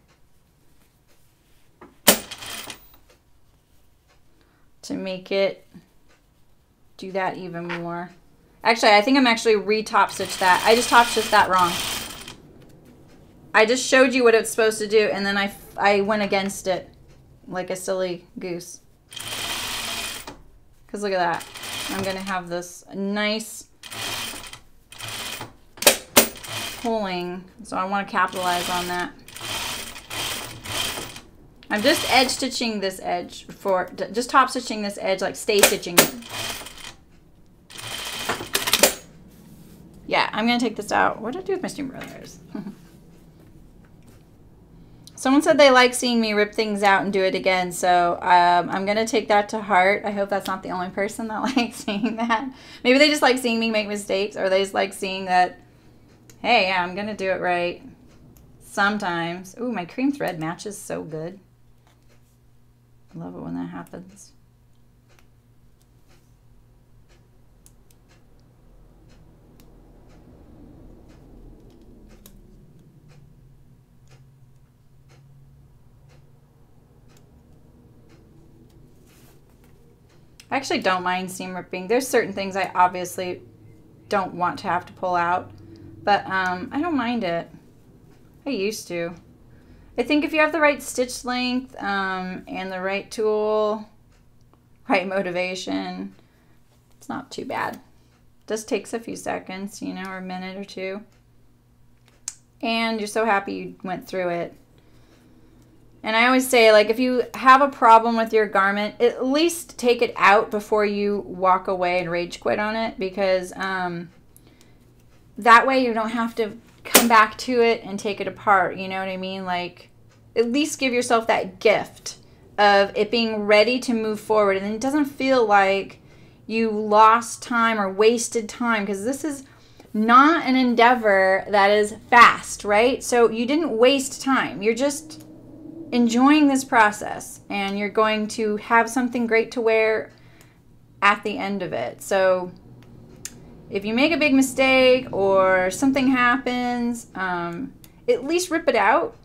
to make it do that even more. Actually, I think I'm actually re-top stitch that. I just top stitched that wrong. I just showed you what it's supposed to do, and then I went against it like a silly goose. Because look at that. I'm going to have this nice pulling, so I want to capitalize on that. I'm just edge stitching this edge just top stitching this edge, like stay stitching it. Yeah, I'm gonna take this out. What did I do with my Stream Brothers? Someone said they like seeing me rip things out and do it again, so I'm gonna take that to heart. I hope that's not the only person that likes seeing that. Maybe they just like seeing me make mistakes, or they just like seeing that, hey, yeah, I'm gonna do it right sometimes. Ooh, my cream thread matches so good. I love it when that happens. I actually don't mind seam ripping. There's certain things I obviously don't want to have to pull out, but I don't mind it. I used to. I think if you have the right stitch length and the right tool, right motivation, it's not too bad. Just takes a few seconds, you know, or a minute or two. And you're so happy you went through it. And I always say, like, if you have a problem with your garment, at least take it out before you walk away and rage quit on it, because that way you don't have to come back to it and take it apart, you know what I mean? Like, at least give yourself that gift of it being ready to move forward, and it doesn't feel like you lost time or wasted time, because this is not an endeavor that is fast, right? So you didn't waste time. You're just enjoying this process, and you're going to have something great to wear at the end of it. So if you make a big mistake or something happens, at least rip it out,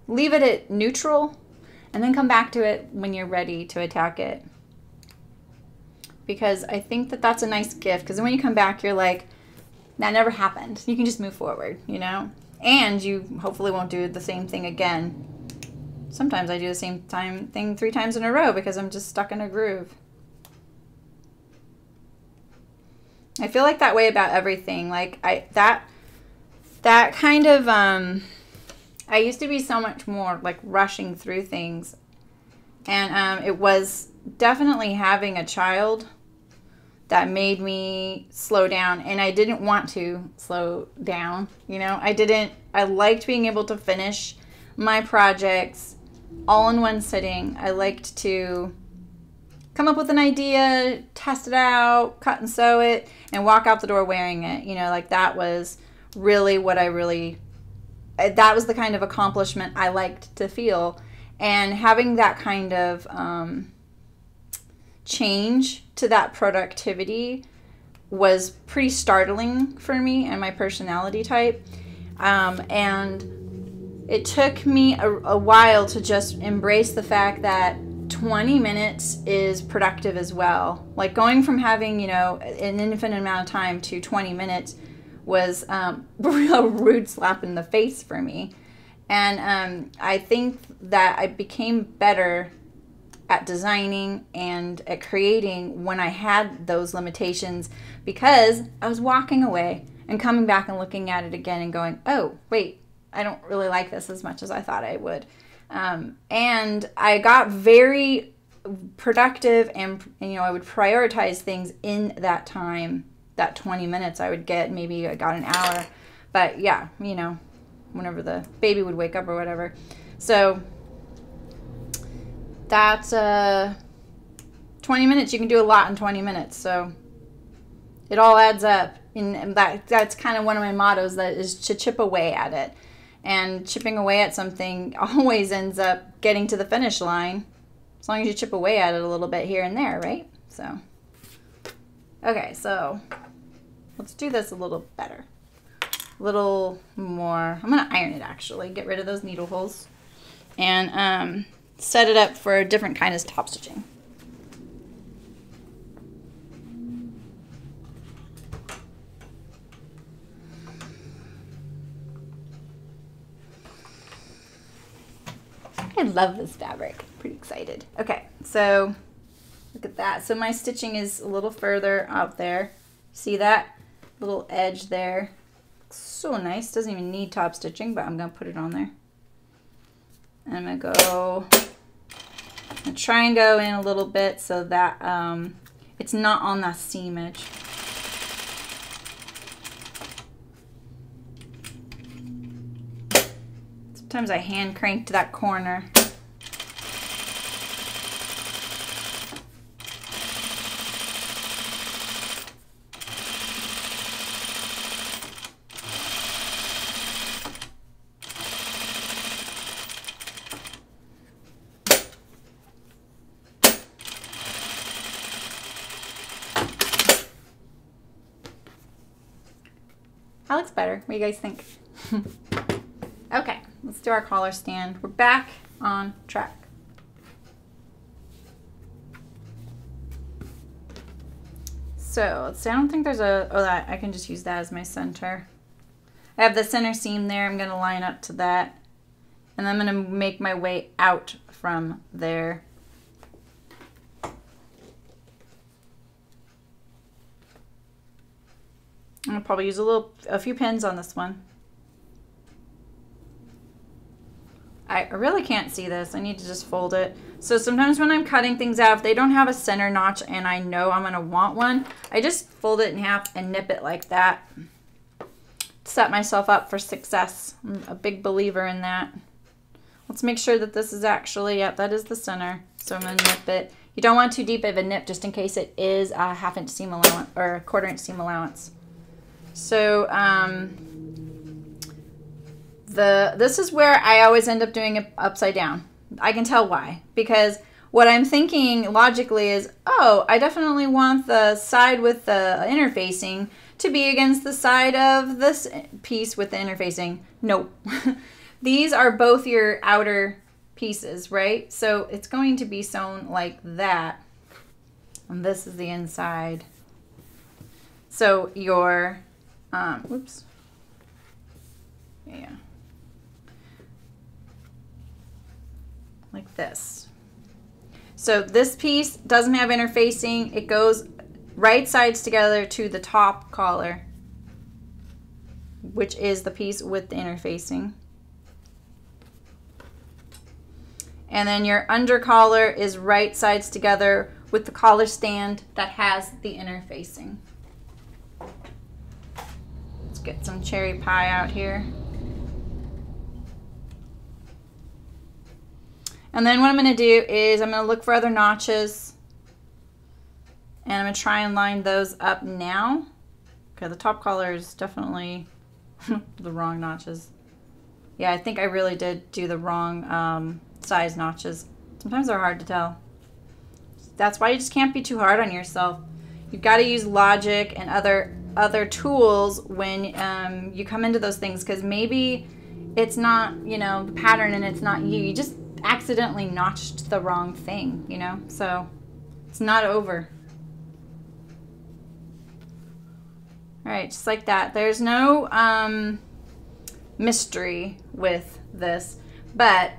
leave it at neutral, and then come back to it when you're ready to attack it. Because I think that that's a nice gift, because then when you come back, you're like, that never happened. You can just move forward, you know? And you hopefully won't do the same thing again. Sometimes I do the same thing 3 times in a row because I'm just stuck in a groove. I feel like that way about everything. Like that kind of I used to be so much more like rushing through things, and it was definitely having a child that made me slow down, and I didn't want to slow down. You know, I liked being able to finish my projects all in one sitting. I liked to come up with an idea, test it out, cut and sew it, and walk out the door wearing it. You know, like that was really what that was the kind of accomplishment I liked to feel. And having that kind of change to that productivity was pretty startling for me and my personality type. And it took me a while to just embrace the fact that 20 minutes is productive as well. Like going from having, you know, an infinite amount of time to 20 minutes was a real rude slap in the face for me. And I think that I became better at designing and at creating when I had those limitations, because I was walking away and coming back and looking at it again and going, oh, wait, I don't really like this as much as I thought I would. And I got very productive, and you know, I would prioritize things in that time. That 20 minutes I would get, maybe I got an hour, but yeah, you know, whenever the baby would wake up or whatever. So that's 20 minutes. You can do a lot in 20 minutes, so it all adds up. And that's kind of one of my mottos, that is to chip away at it. And chipping away at something always ends up getting to the finish line, as long as you chip away at it a little bit here and there, right? So okay, so let's do this a little better, a little more. I'm gonna iron it, actually, get rid of those needle holes, and set it up for a different kind of top stitching. I love this fabric. Pretty excited. Okay, so look at that. So my stitching is a little further out there. See that little edge there? Looks so nice. Doesn't even need top stitching, but I'm gonna put it on there. And I'm gonna try and go in a little bit so that it's not on that seam edge. Sometimes I hand cranked that corner. That looks better. What do you guys think? Okay, let's do our collar stand. We're back on track. So let's see, I don't think there's that I can just use that as my center. I have the center seam there. I'm going to line up to that. And I'm going to make my way out from there. I'll probably use a few pins on this one. I really can't see this. I need to just fold it. So sometimes when I'm cutting things out, if they don't have a center notch and I know I'm gonna want one, I just fold it in half and nip it like that. Set myself up for success. I'm a big believer in that. Let's make sure that this is actually, yep, that is the center. So I'm gonna nip it. You don't want too deep of a nip just in case it is a 1/2 inch seam allowance or a 1/4 inch seam allowance. So this is where I always end up doing it upside down. I can tell why. Because what I'm thinking logically is, oh, I definitely want the side with the interfacing to be against the side of this piece with the interfacing. Nope. These are both your outer pieces, right? So it's going to be sewn like that. And this is the inside. So your, oops. Yeah. Like this. So this piece doesn't have interfacing. It goes right sides together to the top collar, which is the piece with the interfacing. And then your under collar is right sides together with the collar stand that has the interfacing. Let's get some cherry pie out here. And then what I'm going to do is I'm going to look for other notches And I'm going to try and line those up now. Okay, the top collar is definitely the wrong notches. Yeah, I think I really did do the wrong size notches. Sometimes they're hard to tell. That's why you just can't be too hard on yourself. You've got to use logic and other tools when you come into those things, because maybe it's not, you know, the pattern and it's not you. You just accidentally notched the wrong thing, you know? So it's not over. All right, just like that. There's no mystery with this, but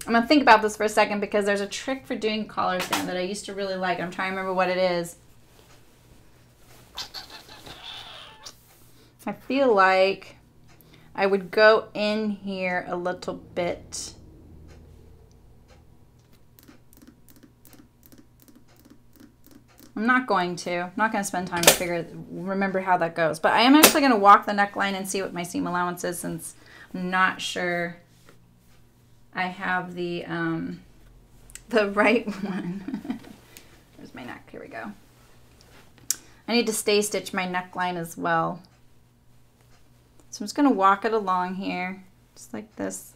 I'm gonna think about this for a second because there's a trick for doing collar stand that I used to really like. I'm trying to remember what it is. I feel like I would go in here a little bit. I'm not going to spend time to remember how that goes, but I am actually going to walk the neckline and see what my seam allowance is, since I'm not sure I have the right one. There's my neck. Here we go. I need to stay stitch my neckline as well. So I'm just going to walk it along here, just like this.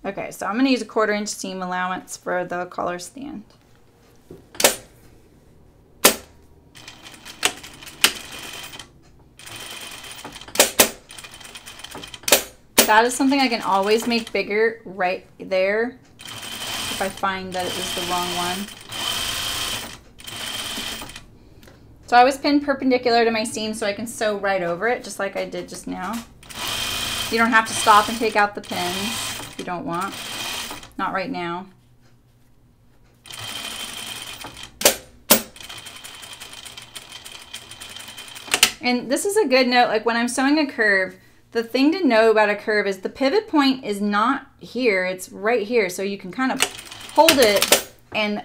Okay, so I'm going to use a 1/4 inch seam allowance for the collar stand. That is something I can always make bigger right there if I find that it was the wrong one. So I always pin perpendicular to my seam so I can sew right over it, just like I did just now. You don't have to stop and take out the pins if you don't want. Not right now. And this is a good note, like when I'm sewing a curve, the thing to know about a curve is the pivot point is not here, it's right here. So you can kind of hold it and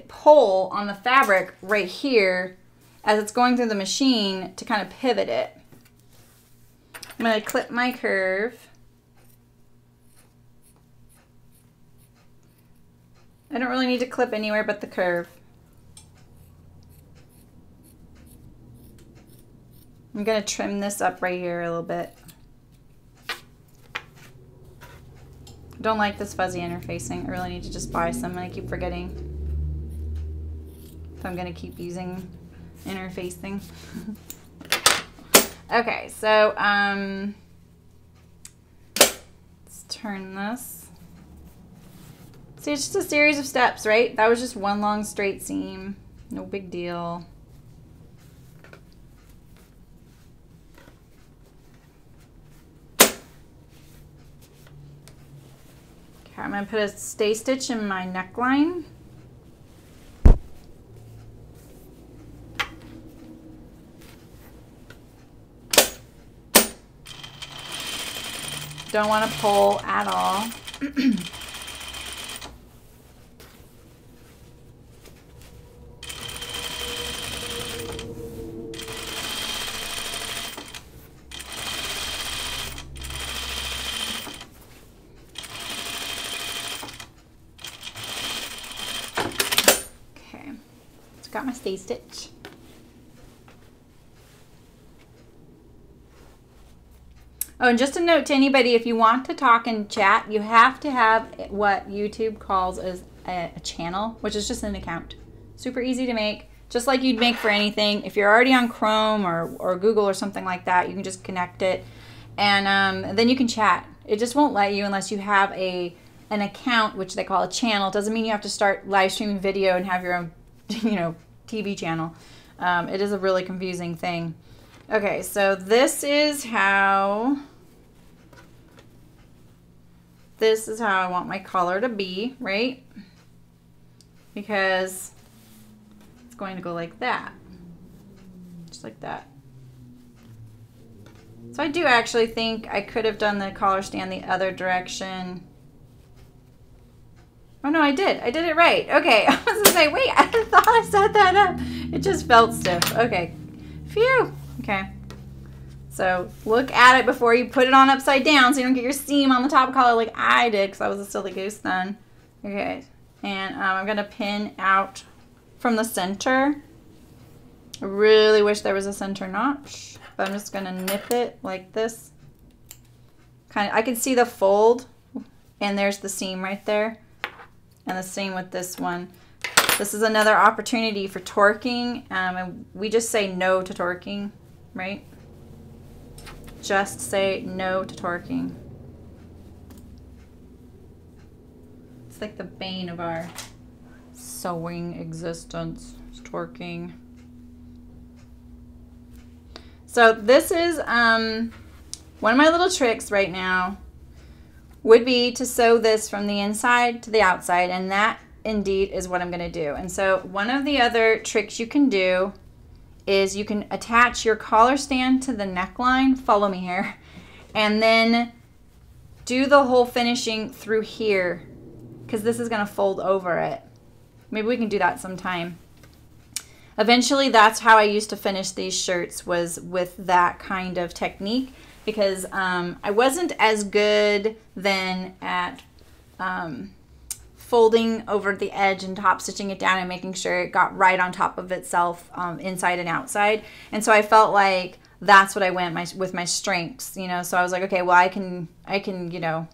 pull on the fabric right here as it's going through the machine to kind of pivot it. I'm going to clip my curve. I don't really need to clip anywhere but the curve. I'm going to trim this up right here a little bit. I don't like this fuzzy interfacing. I really need to just buy some, and I keep forgetting if I'm going to keep using interfacing. Okay, so let's turn this. See, it's just a series of steps, right? That was just one long straight seam. No big deal. Okay, I'm going to put a stay stitch in my neckline. Don't want to pull at all. Got my stay stitch. Oh, and just a note to anybody, if you want to talk and chat, you have to have what YouTube calls as a channel, which is just an account. Super easy to make, just like you'd make for anything. If you're already on Chrome or Google or something like that, you can just connect it, and then you can chat. It just won't let you unless you have an account, which they call a channel. It doesn't mean you have to start live streaming video and have your own, you know, TV channel. It is a really confusing thing. Okay, so this is how I want my collar to be, right? Because it's going to go like that, just like that. So I do actually think I could have done the collar stand the other direction. Oh no, I did it right. Okay, I was gonna say, wait, I thought I set that up. It just felt stiff. Okay, phew. Okay, So look at it before you put it on upside down so you don't get your seam on the top collar like I did because I was a silly goose then. Okay, and I'm going to pin out from the center. I really wish there was a center notch, but I'm just going to nip it like this. Kind of, I can see the fold, and there's the seam right there. And the same with this one. This is another opportunity for torquing, and we just say no to torquing, right? Just say no to torquing. It's like the bane of our sewing existence, is torquing. So this is one of my little tricks right now would be to sew this from the inside to the outside, and that indeed is what I'm going to do. And so one of the other tricks you can do is you can attach your collar stand to the neckline, follow me here, and then do the whole finishing through here because this is going to fold over it. Maybe we can do that sometime. Eventually, that's how I used to finish these shirts, was with that kind of technique, because I wasn't as good then at folding over the edge and top stitching it down and making sure it got right on top of itself, inside and outside. And so I felt like that's what I went with my strengths, you know. So I was like, okay, well, I can, you know,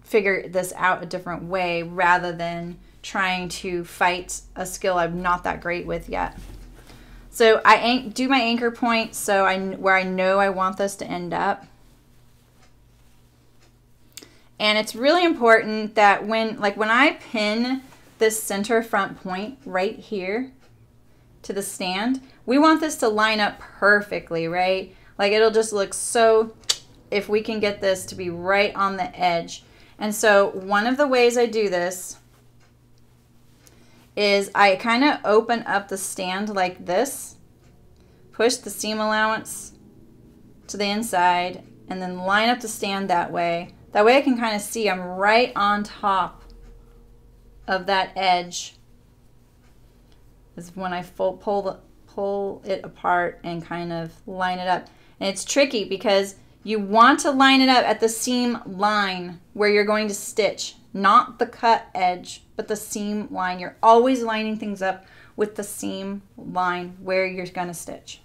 figure this out a different way rather than trying to fight a skill I'm not that great with yet. So I do my anchor point so where I know I want this to end up. And it's really important that when I pin this center front point right here to the stand, we want this to line up perfectly, right? Like it'll just look so, if we can get this to be right on the edge. And so one of the ways I do this is I kind of open up the stand like this, push the seam allowance to the inside, and then line up the stand that way. That way I can kind of see I'm right on top of that edge. This is when I pull it apart and kind of line it up. And it's tricky because you want to line it up at the seam line where you're going to stitch, not the cut edge, but the seam line. You're always lining things up with the seam line where you're going to stitch.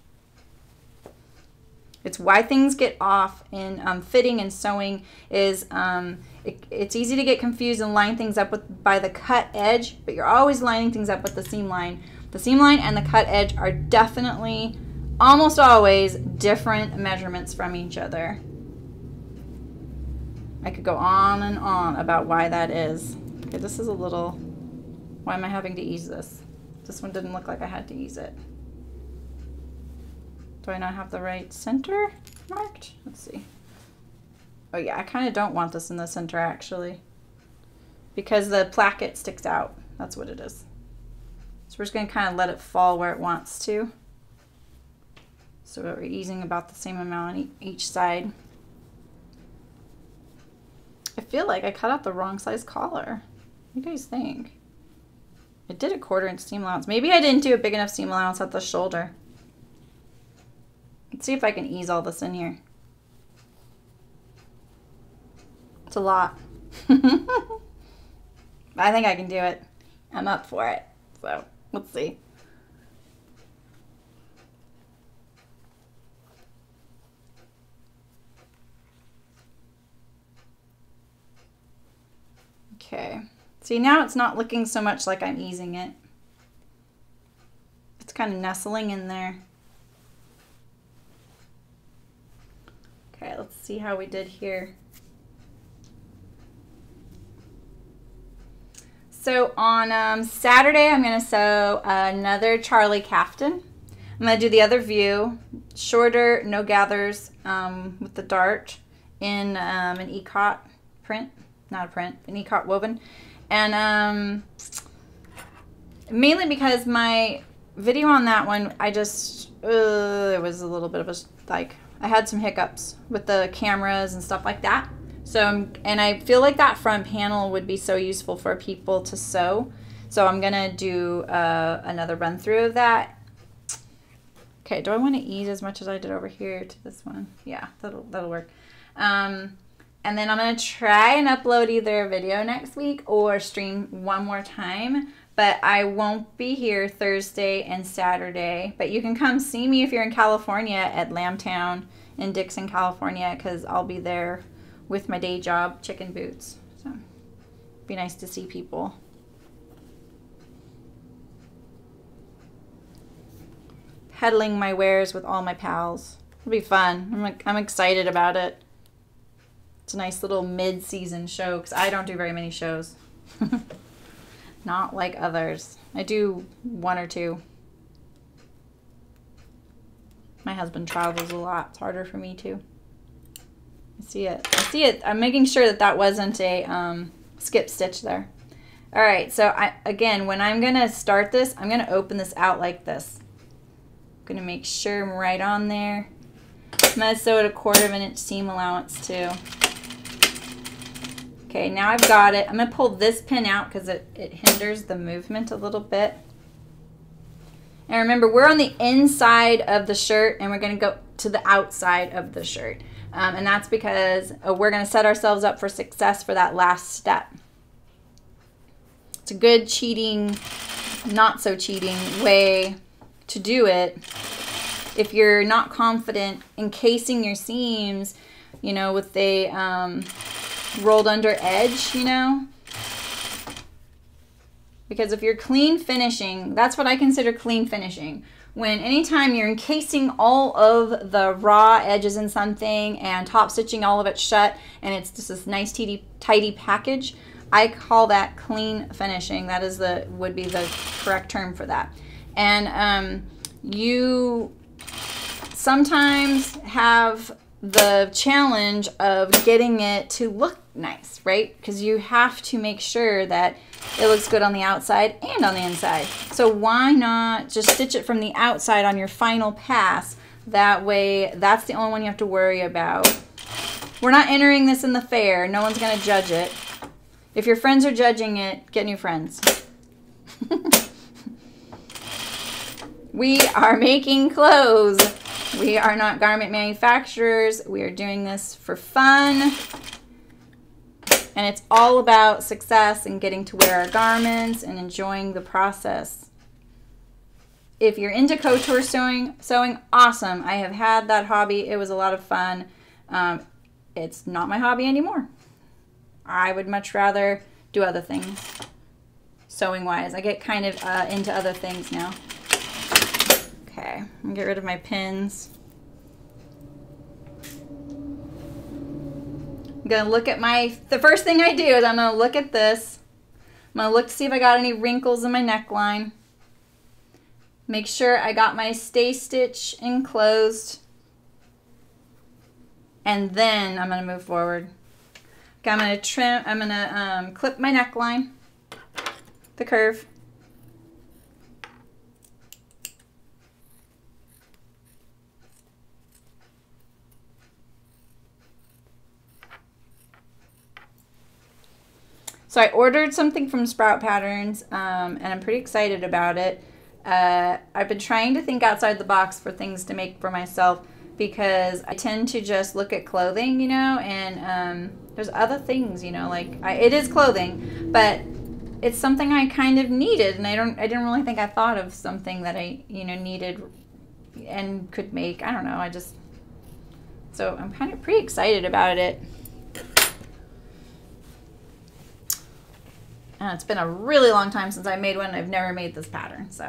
It's why things get off in fitting and sewing is it's easy to get confused and line things up by the cut edge, but you're always lining things up with the seam line. The seam line and the cut edge are definitely, almost always, different measurements from each other. I could go on and on about why that is. Okay, this is a little, why am I having to ease this? This one didn't look like I had to ease it. Do I not have the right center marked? Let's see. Oh yeah, I kind of don't want this in the center actually, because the placket sticks out. That's what it is. So we're just going to kind of let it fall where it wants to. So we're easing about the same amount on each side. I feel like I cut out the wrong size collar. What do you guys think? I did a 1/4 inch seam allowance. Maybe I didn't do a big enough seam allowance at the shoulder. Let's see if I can ease all this in here. It's a lot. I think I can do it. I'm up for it. So let's see. Okay. See, now it's not looking so much like I'm easing it. It's kind of nestling in there. Okay, let's see how we did here. So on Saturday, I'm going to sew another Charlie caftan. I'm going to do the other view, shorter, no gathers, with the dart in an ikat print, not a print, an ikat woven. And mainly because my video on that one, I just, it was a little bit of a, like, I had some hiccups with the cameras and stuff like that. So, and I feel like that front panel would be so useful for people to sew. So I'm going to do another run through of that. Okay, do I want to ease as much as I did over here to this one? Yeah, that'll work. And then I'm going to try and upload either a video next week or stream one more time. But I won't be here Thursday and Saturday. But you can come see me if you're in California at Lambtown in Dixon, California, because I'll be there with my day job, Chicken Boots. So be nice to see people. Peddling my wares with all my pals. It'll be fun. I'm excited about it. It's a nice little mid-season show because I don't do very many shows. Not like others. I do one or two. My husband travels a lot. It's harder for me too. I see it. I see it. I'm making sure that that wasn't a skip stitch there. All right. So again, when I'm going to start this, I'm going to open this out like this. I'm going to make sure I'm right on there. I'm going to sew it 1/4 inch seam allowance too. Okay, now I've got it. I'm going to pull this pin out because it hinders the movement a little bit. And remember, we're on the inside of the shirt and we're going to go to the outside of the shirt. And that's because we're going to set ourselves up for success for that last step. It's a good cheating, not so cheating way to do it. If you're not confident encasing your seams, you know, with a rolled under edge, you know, because if you're clean finishing, that's what I consider clean finishing. When anytime you're encasing all of the raw edges in something and top stitching all of it shut and it's just this nice tidy package, I call that clean finishing. That is would be the correct term for that. And you sometimes have the challenge of getting it to look nice, right? Because you have to make sure that it looks good on the outside and on the inside. So why not just stitch it from the outside on your final pass? That way, that's the only one you have to worry about. We're not entering this in the fair. No one's going to judge it. If your friends are judging it, get new friends. We are making clothes. We are not garment manufacturers. We are doing this for fun. And it's all about success and getting to wear our garments and enjoying the process. If you're into couture sewing, awesome. I have had that hobby. It was a lot of fun. It's not my hobby anymore. I would much rather do other things, sewing-wise. I get kind of into other things now. Okay, I'm gonna get rid of my pins. I'm gonna look at the first thing I do is I'm gonna look at this. I'm gonna look to see if I got any wrinkles in my neckline. Make sure I got my stay stitch enclosed. And then I'm gonna move forward. Okay, I'm gonna clip my neckline, the curve. So I ordered something from Sprout Patterns, and I'm pretty excited about it. I've been trying to think outside the box for things to make for myself because I tend to just look at clothing, you know, and there's other things, you know, like it is clothing, but it's something I kind of needed, and I didn't really think I thought of something that I, you know, needed and could make. I don't know. So I'm kind of pretty excited about it. It's been a really long time since I made one. I've never made this pattern. So,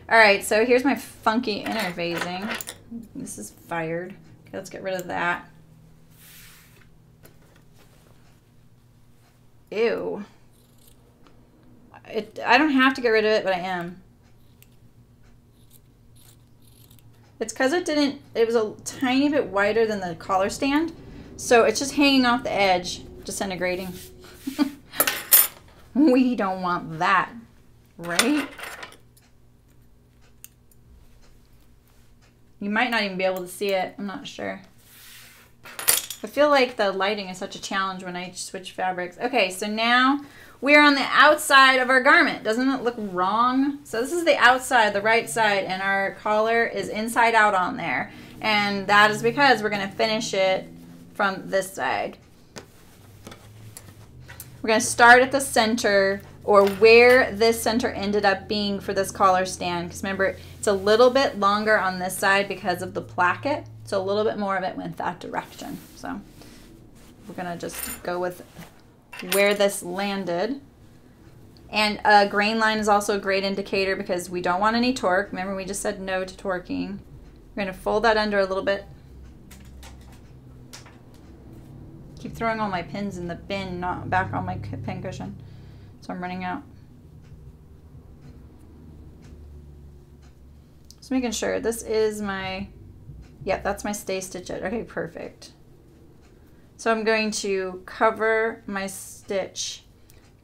all right, so here's my funky interfacing. This is fired. Okay, let's get rid of that. Ew. I don't have to get rid of it, but I am. It's because it was a tiny bit wider than the collar stand. So it's just hanging off the edge, disintegrating. We don't want that, right? You might not even be able to see it. I'm not sure. I feel like the lighting is such a challenge when I switch fabrics. Okay, so now we're on the outside of our garment. Doesn't it look wrong? So this is the outside, the right side, and our collar is inside out on there. And that is because we're gonna finish it from this side. We're gonna start at the center, or where this center ended up being for this collar stand. Because remember, it's a little bit longer on this side because of the placket. So a little bit more of it went that direction. So we're gonna just go with where this landed. And grain line is also a great indicator because we don't want any torque. Remember, we just said no to torquing. We're gonna fold that under a little bit. Keep throwing all my pins in the bin, not back on my pin cushion. So I'm running out. Just making sure this is my, yep, that's my stay stitch. Okay, perfect. So I'm going to cover my stitch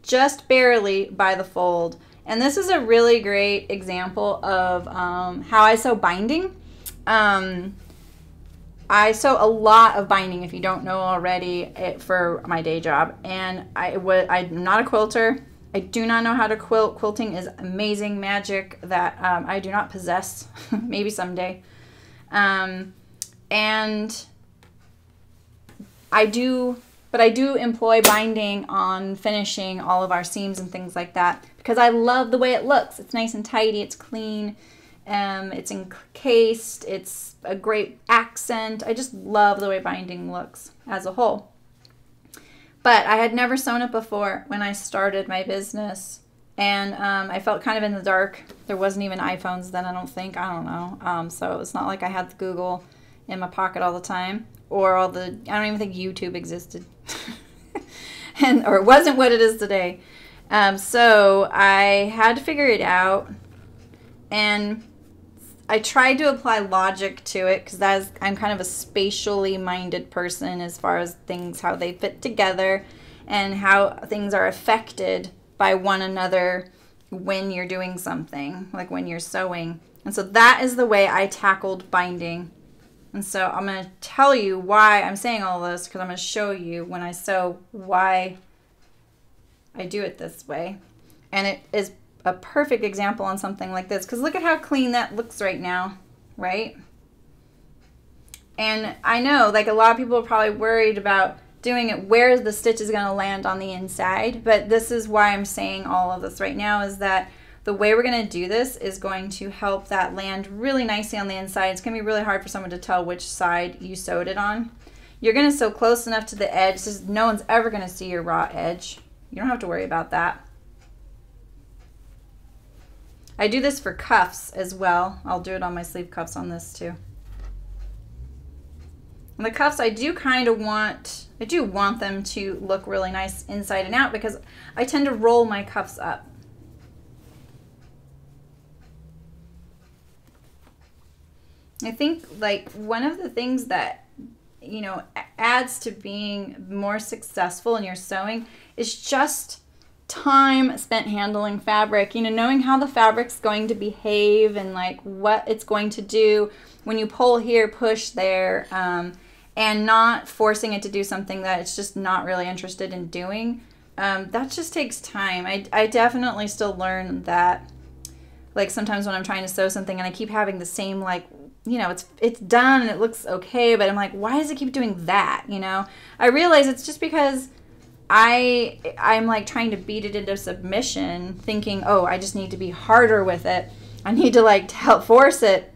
just barely by the fold. And this is a really great example of how I sew binding. I sew a lot of binding, if you don't know already, for my day job. And I'm not a quilter. I do not know how to quilt. Quilting is amazing magic that I do not possess. Maybe someday. And I do employ binding on finishing all of our seams and things like that because I love the way it looks. It's nice and tidy. It's clean. It's encased. It's a great accent. I just love the way binding looks as a whole. But I had never sewn it before when I started my business. And I felt kind of in the dark. There wasn't even iPhones then, I don't think. I don't know. So it's not like I had the Google in my pocket all the time. Or I don't even think YouTube existed. Or it wasn't what it is today. So I had to figure it out. And I tried to apply logic to it because I'm kind of a spatially minded person as far as things, how they fit together and how things are affected by one another when you're doing something, like when you're sewing. And so that is the way I tackled binding. And so I'm going to tell you why I'm saying all this because I'm going to show you when I sew why I do it this way. And it is a perfect example on something like this because look at how clean that looks right now, right? And I know like a lot of people are probably worried about doing it where the stitch is going to land on the inside, but this is why I'm saying all of this right now is that the way we're going to do this is going to help that land really nicely on the inside. It's going to be really hard for someone to tell which side you sewed it on. You're going to sew close enough to the edge so no one's ever going to see your raw edge. You don't have to worry about that. I do this for cuffs as well. I'll do it on my sleeve cuffs on this too. And the cuffs I do want them to look really nice inside and out because I tend to roll my cuffs up. I think like one of the things that, you know, adds to being more successful in your sewing is just time spent handling fabric, you know, knowing how the fabric's going to behave and like what it's going to do when you pull here, push there, and not forcing it to do something that it's just not really interested in doing. That just takes time. I definitely still learn that, like sometimes when I'm trying to sew something and I keep having the same, like, you know, it's done and it looks okay, but I'm like, why does it keep doing that? You know, I realize it's just because I'm like trying to beat it into submission, thinking, oh, I just need to be harder with it. I need to like help force it.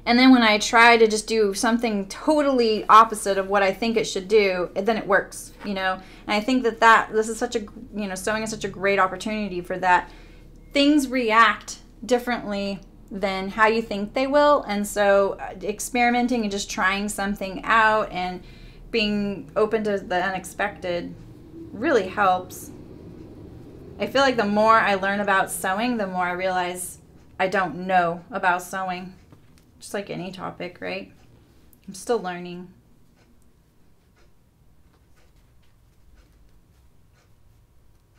And then when I try to just do something totally opposite of what I think it should do, then it works, you know. And I think that this is such a, you know, sewing is such a great opportunity for that. Things react differently than how you think they will. And so experimenting and just trying something out and being open to the unexpected really helps. I feel like the more I learn about sewing, the more I realize I don't know about sewing. Just like any topic, right? I'm still learning.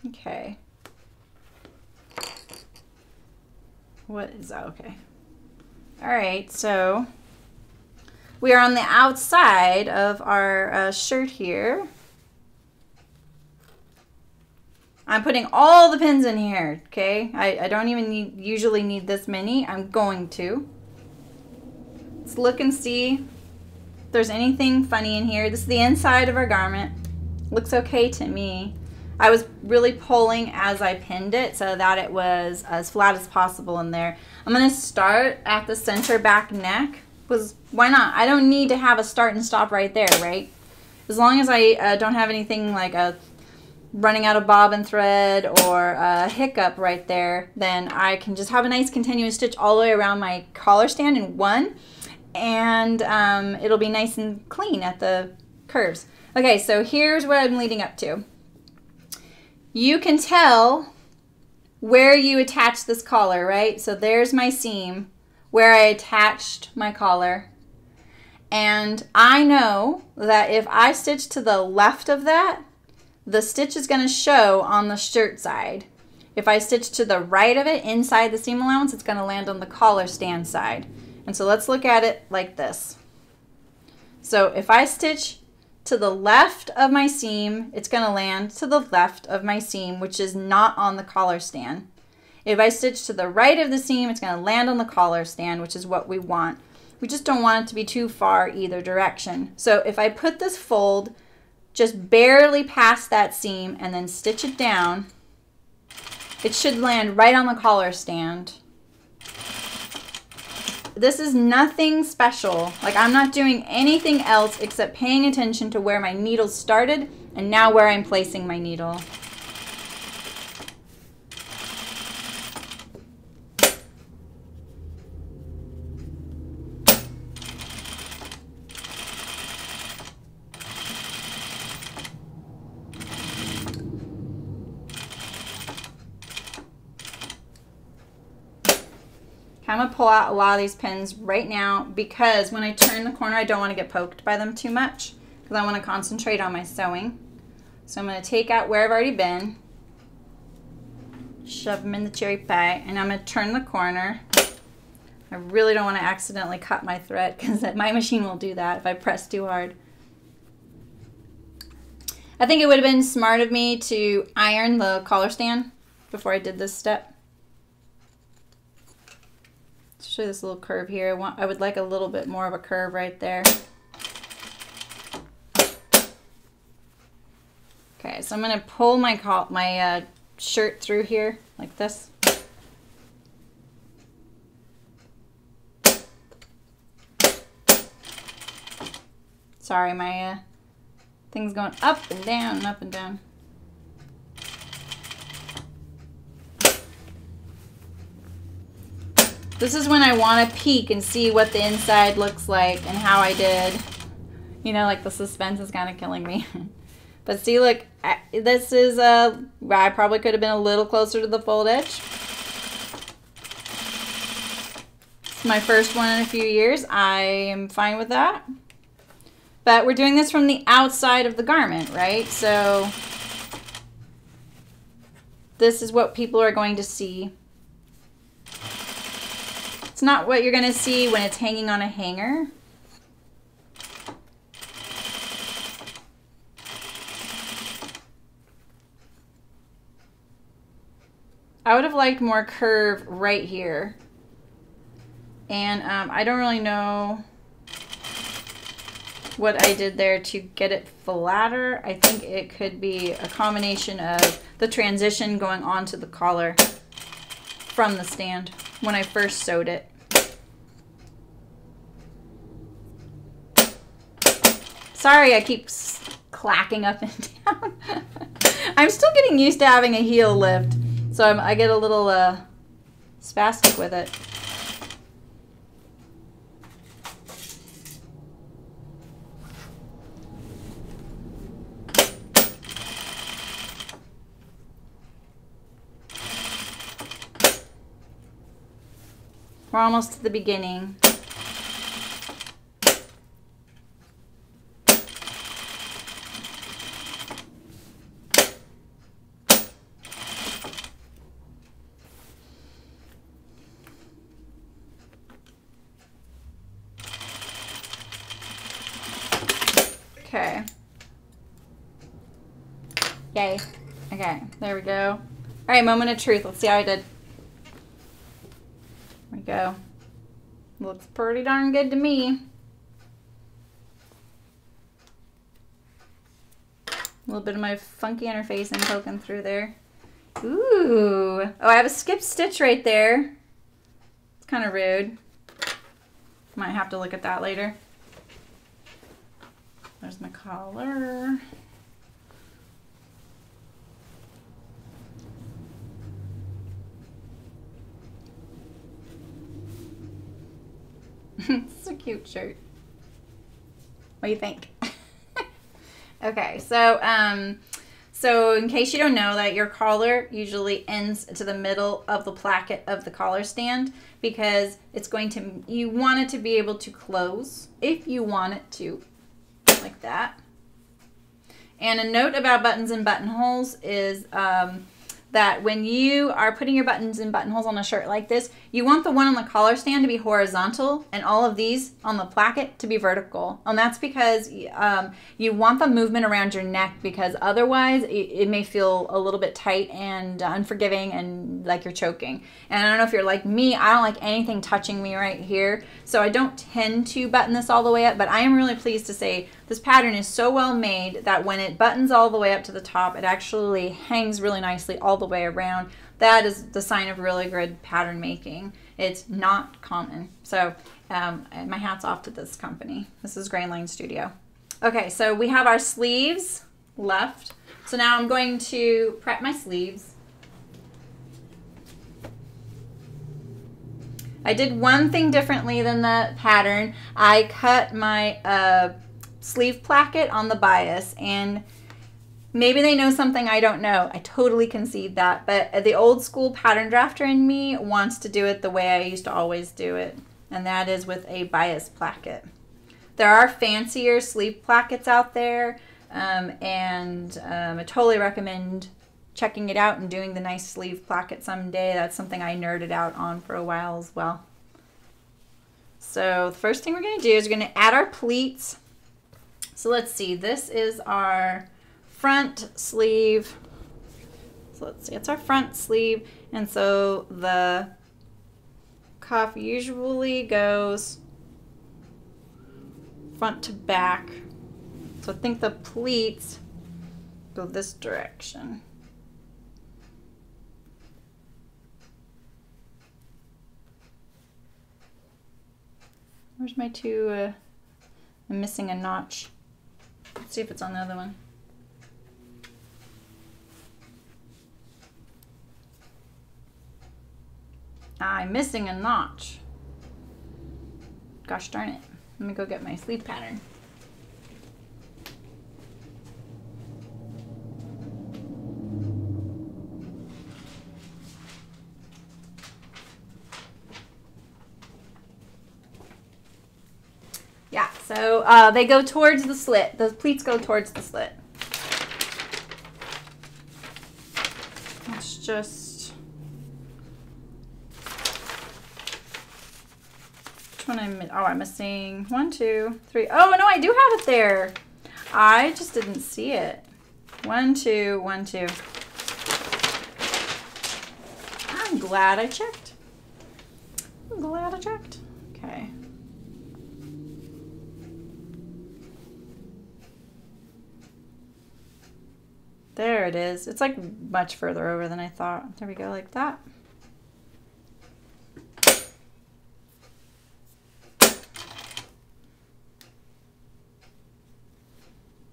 Okay. What is that? Okay. All right, so we are on the outside of our shirt here. I'm putting all the pins in here, okay? I don't even usually need this many. I'm going to. Let's look and see if there's anything funny in here. This is the inside of our garment. Looks okay to me. I was really pulling as I pinned it so that it was as flat as possible in there. I'm going to start at the center back neck, because why not? I don't need to have a start and stop right there, right? As long as I don't have anything like a running out of bobbin thread or a hiccup right there, then I can just have a nice continuous stitch all the way around my collar stand in one, and it'll be nice and clean at the curves. Okay, so here's what I'm leading up to. You can tell where you attach this collar, right? So there's my seam where I attached my collar. And I know that if I stitch to the left of that, the stitch is going to show on the shirt side. If I stitch to the right of it inside the seam allowance, it's going to land on the collar stand side. And so let's look at it like this. So if I stitch to the left of my seam, it's going to land to the left of my seam, which is not on the collar stand. If I stitch to the right of the seam, it's going to land on the collar stand, which is what we want. We just don't want it to be too far either direction. So if I put this fold just barely past that seam and then stitch it down, it should land right on the collar stand. This is nothing special. Like, I'm not doing anything else except paying attention to where my needle started and now where I'm placing my needle. I'm going to pull out a lot of these pins right now because when I turn the corner, I don't want to get poked by them too much because I want to concentrate on my sewing. So I'm going to take out where I've already been, shove them in the cherry pie, and I'm going to turn the corner. I really don't want to accidentally cut my thread because my machine will do that if I press too hard. I think it would have been smart of me to iron the collar stand before I did this step. Show this little curve here. I would like a little bit more of a curve right there. Okay, so I'm going to pull my shirt through here like this. Sorry, my thing's going up and down and up and down. This is when I want to peek and see what the inside looks like and how I did. You know, like the suspense is kind of killing me. But see, look, this is, I probably could have been a little closer to the fold edge. It's my first one in a few years. I am fine with that. But we're doing this from the outside of the garment, right? So this is what people are going to see. It's not what you're going to see when it's hanging on a hanger. I would have liked more curve right here. And I don't really know what I did there to get it flatter. I think it could be a combination of the transition going onto the collar from the stand when I first sewed it. Sorry, I keep clacking up and down. I'm still getting used to having a heel lift, so I get a little spastic with it. We're almost to the beginning. Yay. Okay, there we go. All right, moment of truth. Let's see how I did. There we go. Looks pretty darn good to me. A little bit of my funky interfacing poking through there. Ooh. Oh, I have a skipped stitch right there. It's kind of rude. Might have to look at that later. There's my collar. It's a cute shirt. What do you think? Okay, so in case you don't know that your collar usually ends to the middle of the placket of the collar stand because it's going to, you want it to be able to close if you want it to, like that. And a note about buttons and buttonholes is that when you are putting your buttons and buttonholes on a shirt like this, you want the one on the collar stand to be horizontal and all of these on the placket to be vertical. And that's because you want the movement around your neck, because otherwise it may feel a little bit tight and unforgiving and like you're choking. And I don't know if you're like me, I don't like anything touching me right here. So I don't tend to button this all the way up, but I am really pleased to say this pattern is so well made that when it buttons all the way up to the top, it actually hangs really nicely all the way around. That is the sign of really good pattern making. It's not common. So my hat's off to this company. This is Grainline Studio. Okay, so we have our sleeves left. So now I'm going to prep my sleeves. I did one thing differently than the pattern. I cut my sleeve placket on the bias, and maybe they know something I don't know. I totally concede that, but the old school pattern drafter in me wants to do it the way I used to always do it, and that is with a bias placket. There are fancier sleeve plackets out there, and I totally recommend checking it out and doing the nice sleeve placket someday. That's something I nerded out on for a while as well. So the first thing we're going to do is we're going to add our pleats. So let's see, this is our front sleeve. So let's see, it's our front sleeve, and so the cuff usually goes front to back. So I think the pleats go this direction. Where's my two? I'm missing a notch. Let's see if it's on the other one. I'm missing a notch. Gosh darn it. Let me go get my sleeve pattern. Yeah, so they go towards the slit. Those pleats go towards the slit. Let's just... Which one I'm missing? 1, 2, 3. Oh, no, I do have it there. I just didn't see it. 1, 2, 1, 2. I'm glad I checked. I'm glad I checked. Okay. There it is. It's like much further over than I thought. There we go, like that.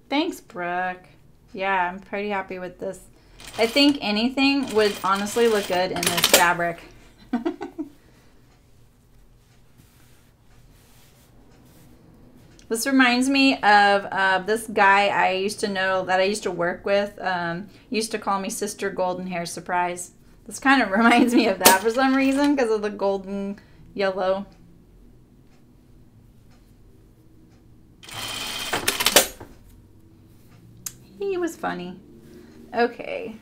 Thanks, Brooke. Yeah, I'm pretty happy with this. I think anything would honestly look good in this fabric. This reminds me of this guy I used to know that I used to work with. Used to call me Sister Golden Hair Surprise. This kind of reminds me of that for some reason because of the golden yellow. He was funny. Okay.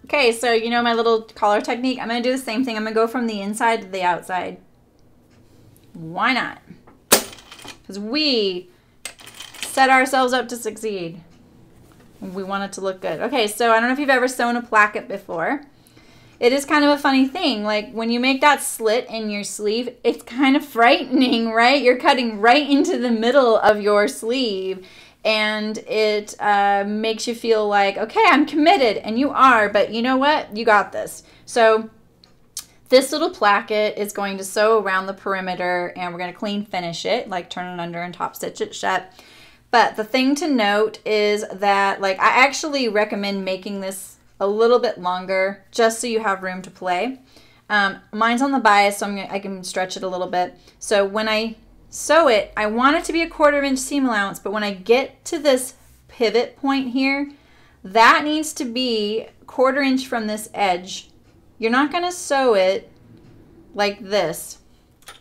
Okay, so you know my little collar technique? I'm going to do the same thing. I'm going to go from the inside to the outside. Why not? Because we set ourselves up to succeed. We want it to look good. Okay, so I don't know if you've ever sewn a placket before. It is kind of a funny thing. Like when you make that slit in your sleeve, it's kind of frightening, right? You're cutting right into the middle of your sleeve, and it makes you feel like, okay, I'm committed, and you are, but you know what? You got this. So this little placket is going to sew around the perimeter, and we're going to clean finish it, like turn it under and top stitch it shut. But the thing to note is that, like, I actually recommend making this a little bit longer just so you have room to play. Mine's on the bias, so I can stretch it a little bit. So when I sew it, I want it to be a 1/4 inch seam allowance, but when I get to this pivot point here, that needs to be 1/4 inch from this edge. You're not going to sew it like this.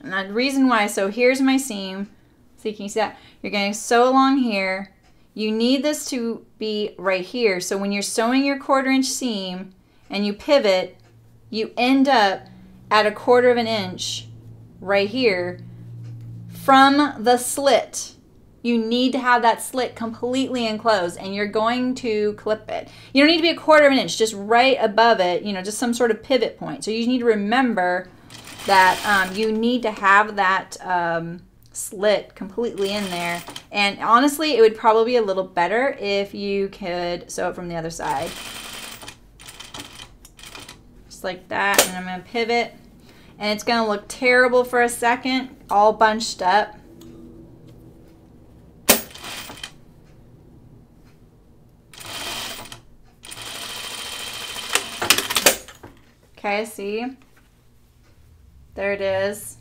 And the reason why, so here's my seam. So you can see that. You're going to sew along here. You need this to be right here. So when you're sewing your 1/4 inch seam and you pivot, you end up at a 1/4 inch right here from the slit. You need to have that slit completely enclosed, and you're going to clip it. You don't need to be a 1/4 inch, just right above it, you know, just some sort of pivot point. So you need to remember that you need to have that slit completely in there. And honestly, it would probably be a little better if you could sew it from the other side. Just like that, and I'm going to pivot. And it's going to look terrible for a second, all bunched up. Okay, see? There it is.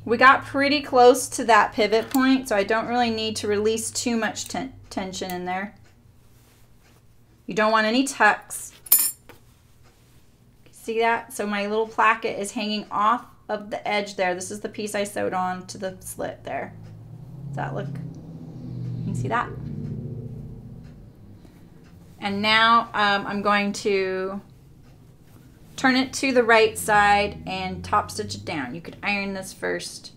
We got pretty close to that pivot point, so I don't really need to release too much tension in there. You don't want any tucks. See that? So my little placket is hanging off of the edge there. This is the piece I sewed on to the slit there. Does that look? You can see that? And now I'm going to turn it to the right side and top stitch it down. You could iron this first.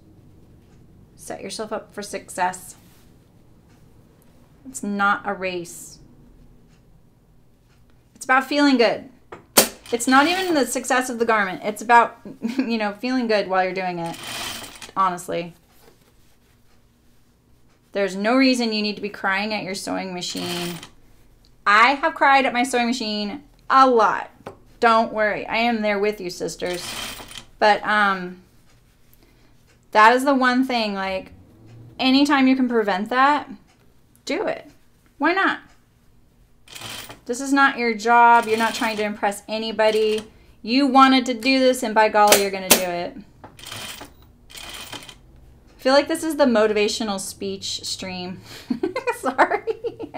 Set yourself up for success. It's not a race. It's about feeling good. It's not even the success of the garment. It's about, you know, feeling good while you're doing it, honestly. There's no reason you need to be crying at your sewing machine. I have cried at my sewing machine a lot. Don't worry, I am there with you, sisters. But that is the one thing, like, anytime you can prevent that, do it. Why not? This is not your job. You're not trying to impress anybody. You wanted to do this, and by golly, you're going to do it. I feel like this is the motivational speech stream. Sorry.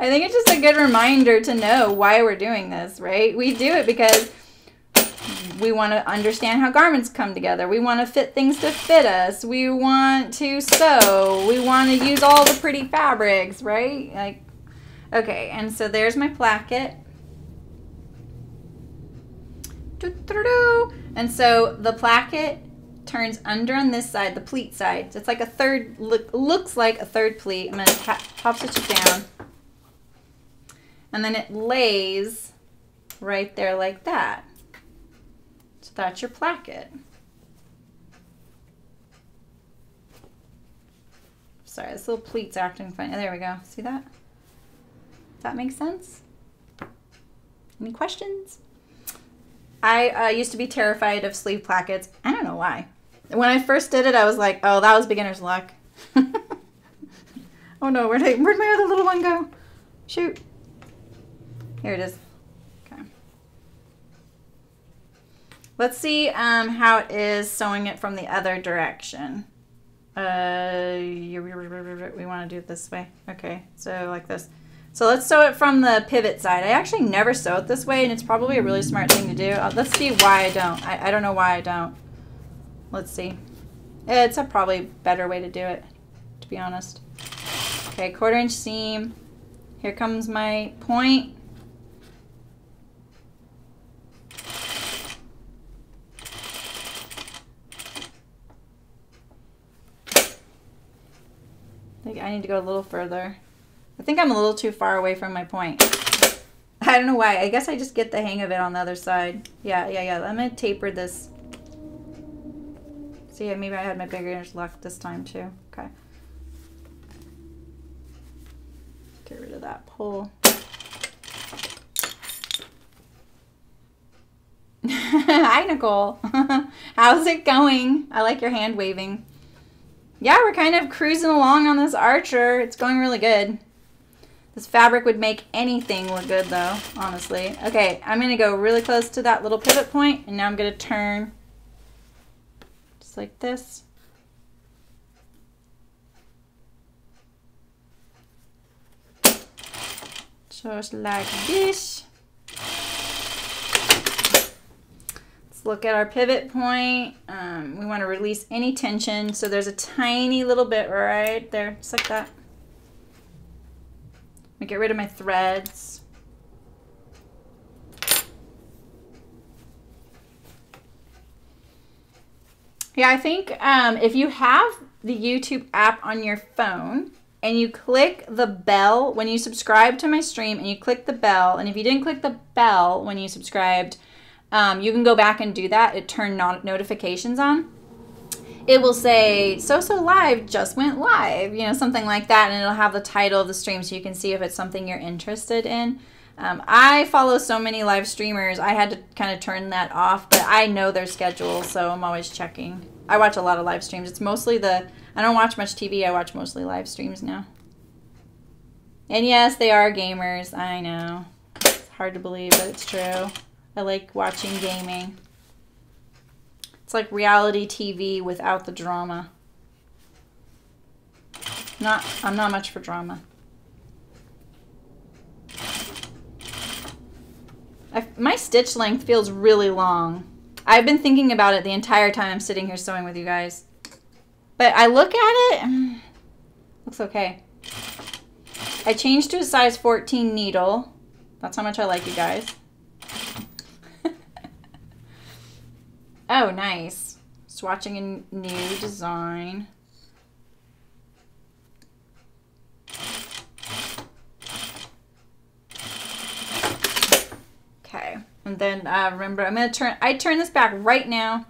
I think it's just a good reminder to know why we're doing this, right? We do it because we want to understand how garments come together. We want to fit things to fit us. We want to sew. We want to use all the pretty fabrics, right? Like, okay, and so there's my placket. And so the placket turns under on this side, the pleat side. So it's like a third, looks like a third pleat. I'm going to top stitch it down. And then it lays right there like that. So that's your placket. Sorry, this little pleat's acting funny. There we go. See that? Does that make sense? Any questions? I used to be terrified of sleeve plackets. I don't know why. When I first did it, I was like, oh, that was beginner's luck. Oh no, where'd my other little one go? Shoot. Here it is. Okay. Let's see how it is sewing it from the other direction. We want to do it this way. Okay, so like this. So let's sew it from the pivot side. I actually never sew it this way, and it's probably a really smart thing to do. Let's see why I don't. I don't know why I don't. Let's see. It's a probably better way to do it, to be honest. Okay, 1/4 inch seam. Here comes my point. I think I need to go a little further. I think I'm a little too far away from my point. I don't know why. I guess I just get the hang of it on the other side. Yeah. I'm going to taper this. See, maybe I had my beginner's luck this time too. Okay. Get rid of that pull. Hi, Nicole. How's it going? I like your hand waving. Yeah, we're kind of cruising along on this Archer. It's going really good. This fabric would make anything look good though, honestly. Okay, I'm going to go really close to that little pivot point, and now I'm going to turn just like this. Just like this. Let's look at our pivot point. We want to release any tension. So there's a tiny little bit right there, just like that. I'm gonna get rid of my threads. Yeah, I think if you have the YouTube app on your phone and you click the bell when you subscribe to my stream, and you click the bell, and if you didn't click the bell when you subscribed, you can go back and do that. It turned notifications on. It will say, so live just went live, you know, something like that, and it'll have the title of the stream so you can see if it's something you're interested in. I follow so many live streamers, I had to kind of turn that off, but I know their schedule, so I'm always checking. I watch a lot of live streams. It's mostly I don't watch much TV, I watch mostly live streams now. And yes, they are gamers, I know. It's hard to believe, but it's true. I like watching gaming. It's like reality TV without the drama. I'm not much for drama. My stitch length feels really long. I've been thinking about it the entire time I'm sitting here sewing with you guys. But I look at it, looks okay. I changed to a size 14 needle. That's how much I like you guys. Oh, nice. Swatching a new design. Okay, and then remember, I turn this back right now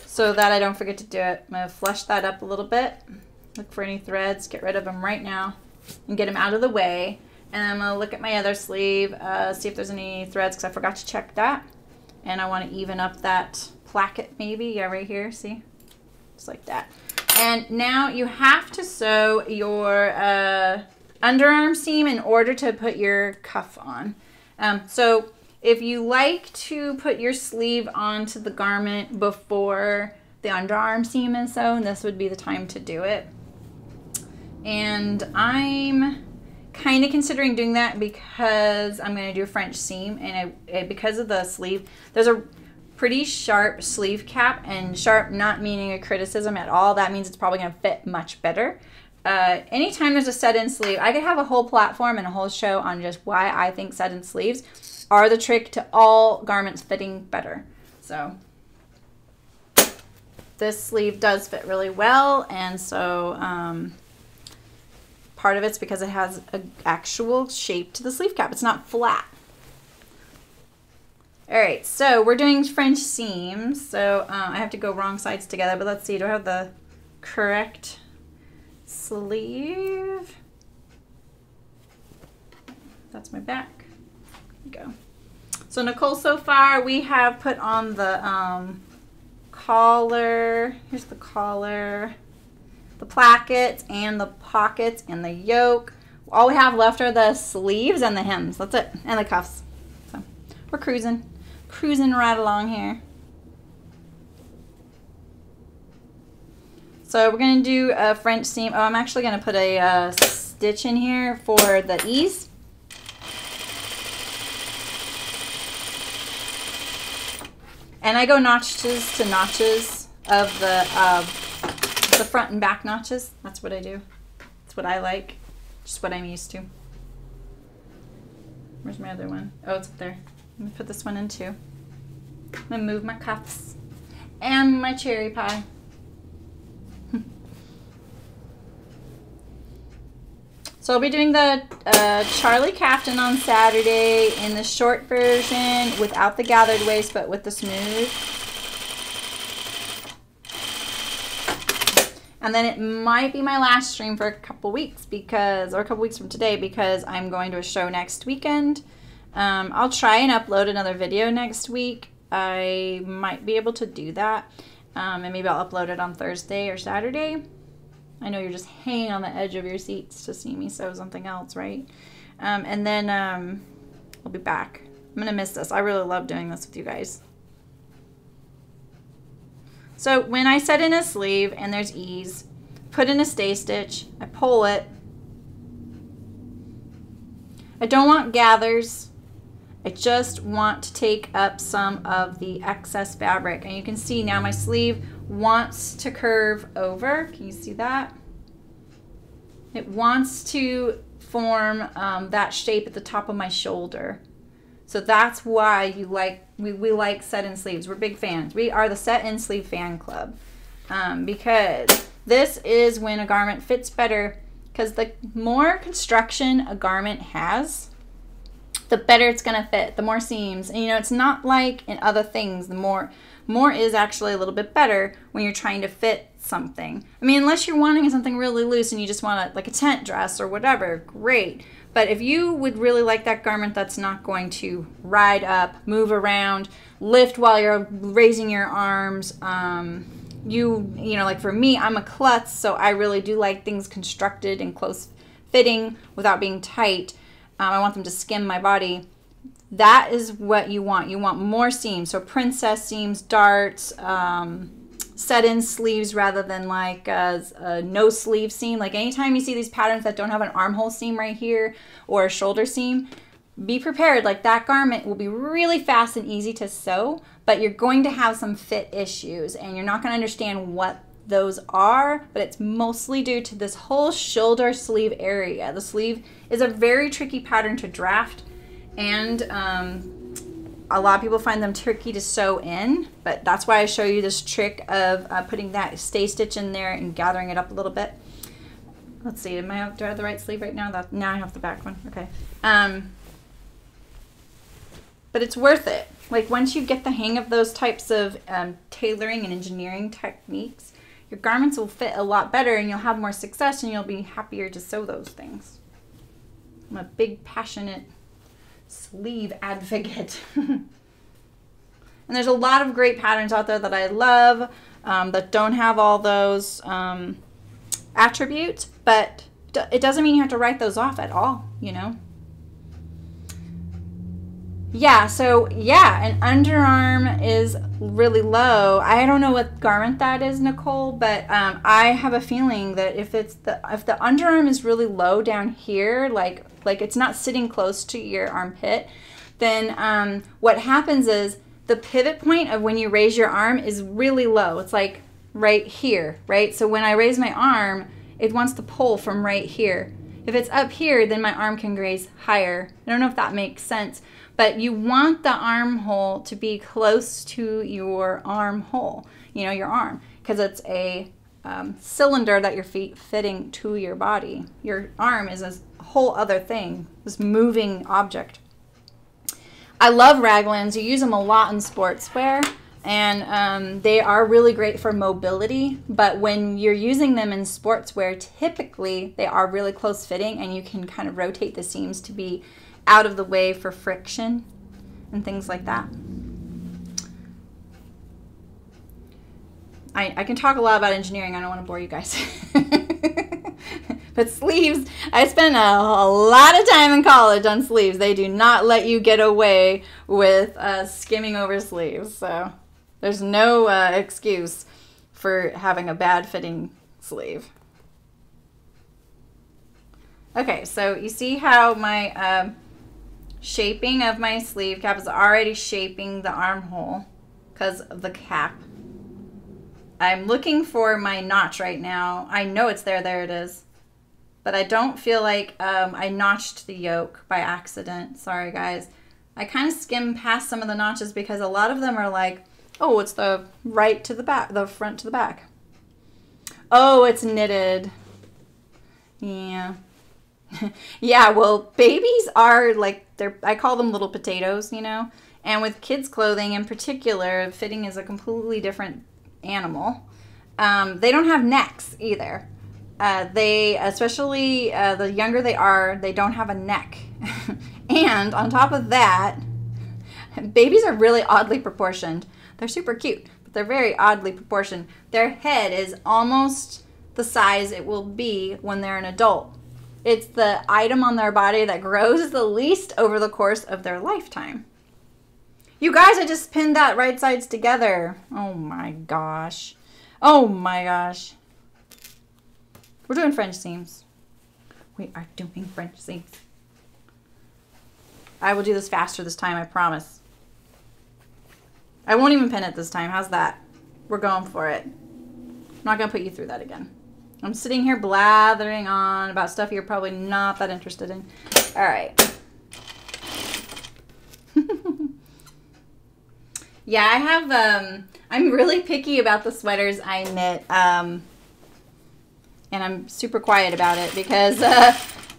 so that I don't forget to do it. I'm gonna flush that up a little bit. Look for any threads, get rid of them right now and get them out of the way. And I'm gonna look at my other sleeve, see if there's any threads, because I forgot to check that. And I want to even up that placket maybe. Yeah, right here, see? Just like that. And now you have to sew your underarm seam in order to put your cuff on. So if you like to put your sleeve onto the garment before the underarm seam is sewn, this would be the time to do it. And I'm kind of considering doing that because I'm going to do a French seam, and because of the sleeve, there's a pretty sharp sleeve cap, and sharp not meaning a criticism at all. That means it's probably going to fit much better. Anytime there's a set-in sleeve, I could have a whole platform and a whole show on just why I think set-in sleeves are the trick to all garments fitting better. So this sleeve does fit really well, and so part of it's because it has an actual shape to the sleeve cap. It's not flat. All right, so we're doing French seams. So I have to go wrong sides together, but let's see. Do I have the correct sleeve? That's my back. There we go. So Nicole, so far we have put on the collar. Here's the collar, the plackets and the pockets and the yoke. All we have left are the sleeves and the hems. That's it. And the cuffs. So we're cruising right along here. So we're going to do a French seam. Oh, I'm actually going to put a stitch in here for the ease. And I go notches to notches of the front and back notches. That's what I do. That's what I like. Just what I'm used to. Where's my other one? Oh, it's up there. Let me put this one in too. I'm gonna move my cuffs and my cherry pie. So I'll be doing the Charlie Captain on Saturday in the short version without the gathered waist, but with the smooth. And then it might be my last stream for a couple weeks because, or a couple weeks from today, because I'm going to a show next weekend. I'll try and upload another video next week. I might be able to do that. And maybe I'll upload it on Thursday or Saturday. I know you're just hanging on the edge of your seats to see me sew something else, right? And then I'll be back. I'm going to miss this. I really love doing this with you guys. So when I set in a sleeve and there's ease, put in a stay stitch, I pull it. I don't want gathers. I just want to take up some of the excess fabric. And you can see now my sleeve wants to curve over. Can you see that? It wants to form that shape at the top of my shoulder. So that's why you like we like set-in sleeves. We're big fans. We are the set-in sleeve fan club because this is when a garment fits better, because the more construction a garment has, the better it's going to fit, the more seams. And you know, it's not like in other things, the more is actually a little bit better when you're trying to fit something. I mean, unless you're wanting something really loose and you just want like a tent dress or whatever, great. But if you would really like that garment that's not going to ride up, move around, lift while you're raising your arms, you know, like for me, I'm a klutz, so I really do like things constructed and close fitting without being tight. I want them to skim my body. That is what you want. You want more seams. So princess seams, darts, set-in sleeves rather than like a no sleeve seam. Like anytime you see these patterns that don't have an armhole seam right here or a shoulder seam, be prepared. Like that garment will be really fast and easy to sew, but you're going to have some fit issues and you're not going to understand what those are, but it's mostly due to this whole shoulder sleeve area. The sleeve is a very tricky pattern to draft, and a lot of people find them tricky to sew in, but that's why I show you this trick of putting that stay stitch in there and gathering it up a little bit. Let's see, do I have the right sleeve right now? Now I have the back one, okay. But it's worth it. Like once you get the hang of those types of tailoring and engineering techniques, your garments will fit a lot better and you'll have more success and you'll be happier to sew those things. I'm a big, passionate sleeve advocate. And there's a lot of great patterns out there that I love that don't have all those attributes, but it doesn't mean you have to write those off at all, you know? Yeah, so yeah, an underarm is really low. I don't know what garment that is, Nicole, but I have a feeling that if the underarm is really low down here, like it's not sitting close to your armpit, then what happens is the pivot point of when you raise your arm is really low. It's like right here, right? So when I raise my arm, it wants to pull from right here. If it's up here, then my arm can raise higher. I don't know if that makes sense. But you want the armhole to be close to your armhole, you know, your arm, because it's a cylinder that you're fitting to your body. Your arm is a whole other thing, this moving object. I love raglans. You use them a lot in sportswear, and they are really great for mobility. But when you're using them in sportswear, typically they are really close fitting, and you can kind of rotate the seams to be out of the way for friction and things like that. I can talk a lot about engineering. I don't want to bore you guys. But sleeves, I spent a lot of time in college on sleeves. They do not let you get away with skimming over sleeves. So there's no excuse for having a bad fitting sleeve. Okay, so you see how my shaping of my sleeve cap is already shaping the armhole because of the cap. I'm looking for my notch right now. I know it's there. There it is. But I don't feel like I notched the yoke by accident. Sorry, guys. I kind of skimmed past some of the notches because a lot of them are like, oh, it's the right to the back, the front to the back. Oh, it's knitted. Yeah. Yeah, well, babies are like, I call them little potatoes, you know? And with kids' clothing in particular, fitting is a completely different animal. They don't have necks either. They, especially the younger they are, they don't have a neck. And on top of that, babies are really oddly proportioned. They're super cute, but they're very oddly proportioned. Their head is almost the size it will be when they're an adult. It's the item on their body that grows the least over the course of their lifetime. You guys, I just pinned that right sides together. Oh my gosh. Oh my gosh. We're doing French seams. We are doing French seams. I will do this faster this time, I promise. I won't even pin it this time. How's that? We're going for it. I'm not going to put you through that again. I'm sitting here blathering on about stuff you're probably not that interested in. All right. Yeah, I have, I'm really picky about the sweaters I knit. And I'm super quiet about it because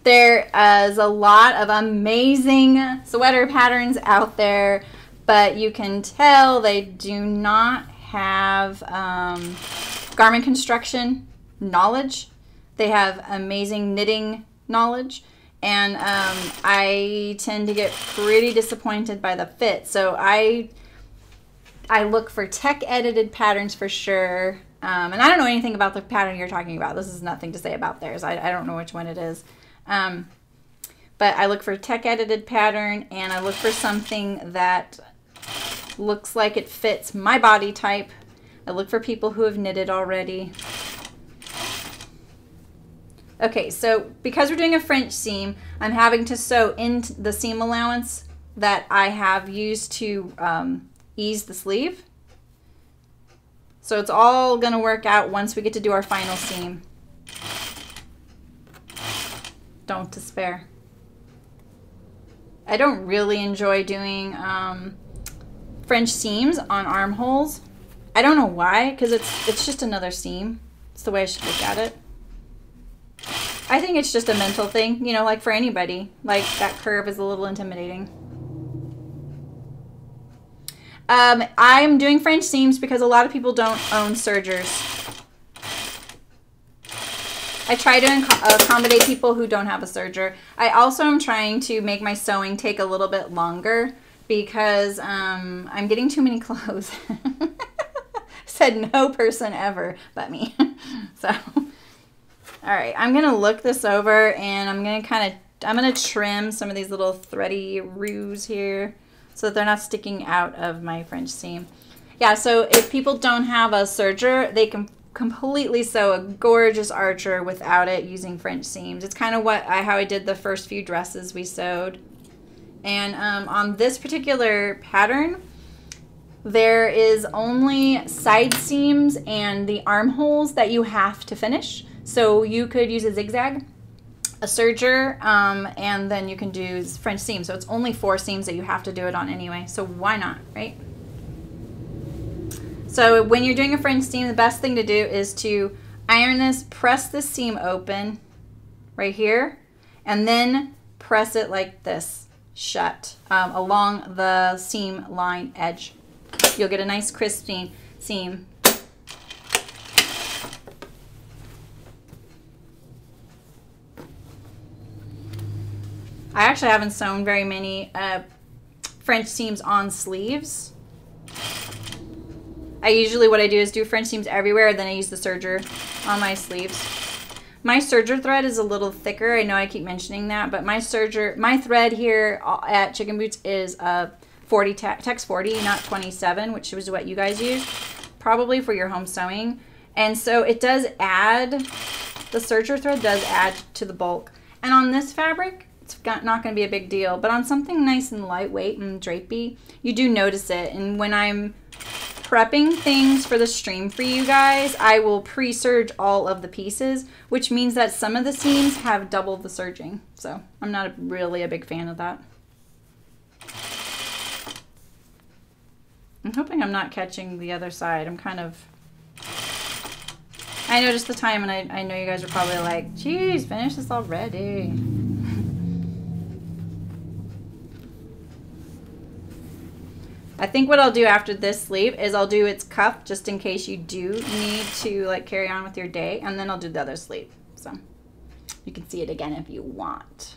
there is a lot of amazing sweater patterns out there, but you can tell they do not have garment construction knowledge. They have amazing knitting knowledge, and I tend to get pretty disappointed by the fit. So I look for tech edited patterns for sure. And I don't know anything about the pattern you're talking about. This is nothing to say about theirs. I don't know which one it is. But I look for tech edited pattern, and I look for something that looks like it fits my body type. I look for people who have knitted already. Okay, so because we're doing a French seam, I'm having to sew in the seam allowance that I have used to ease the sleeve. So it's all gonna work out once we get to do our final seam. Don't despair. I don't really enjoy doing French seams on armholes. I don't know why, because it's just another seam. It's the way I should look at it. I think it's just a mental thing, you know, like for anybody. Like that curve is a little intimidating. I'm doing French seams because a lot of people don't own sergers. I try to accommodate people who don't have a serger. I also am trying to make my sewing take a little bit longer because I'm getting too many clothes. Said no person ever but me. So, all right, I'm gonna look this over, and I'm gonna trim some of these little thready roos here so that they're not sticking out of my French seam. Yeah, so if people don't have a serger, they can completely sew a gorgeous archer without it using French seams. It's kind of how I did the first few dresses we sewed. And on this particular pattern, there is only side seams and the armholes that you have to finish. So you could use a zigzag, a serger, and then you can do French seam. So it's only 4 seams that you have to do it on anyway. So why not, right? So when you're doing a French seam, the best thing to do is to iron this, press the seam open right here, and then press it like this shut along the seam line edge. You'll get a nice crisp seam. I actually haven't sewn very many French seams on sleeves. What I do is do French seams everywhere, then I use the serger on my sleeves. My serger thread is a little thicker. I know I keep mentioning that, but my thread here at Chicken Boots is 40 Tex 40, not 27, which was what you guys use, probably for your home sewing. And so it does add, the serger thread does add to the bulk. And on this fabric, it's not going to be a big deal, but on something nice and lightweight and drapey, you do notice it. And when I'm prepping things for the stream for you guys, I will pre-serge all of the pieces, which means that some of the seams have double the serging. So I'm not really a big fan of that. I'm hoping I'm not catching the other side. I noticed the time, and I know you guys are probably like, geez, finish this already. I think what I'll do after this sleeve is I'll do its cuff just in case you do need to like carry on with your day, and then I'll do the other sleeve. So you can see it again if you want.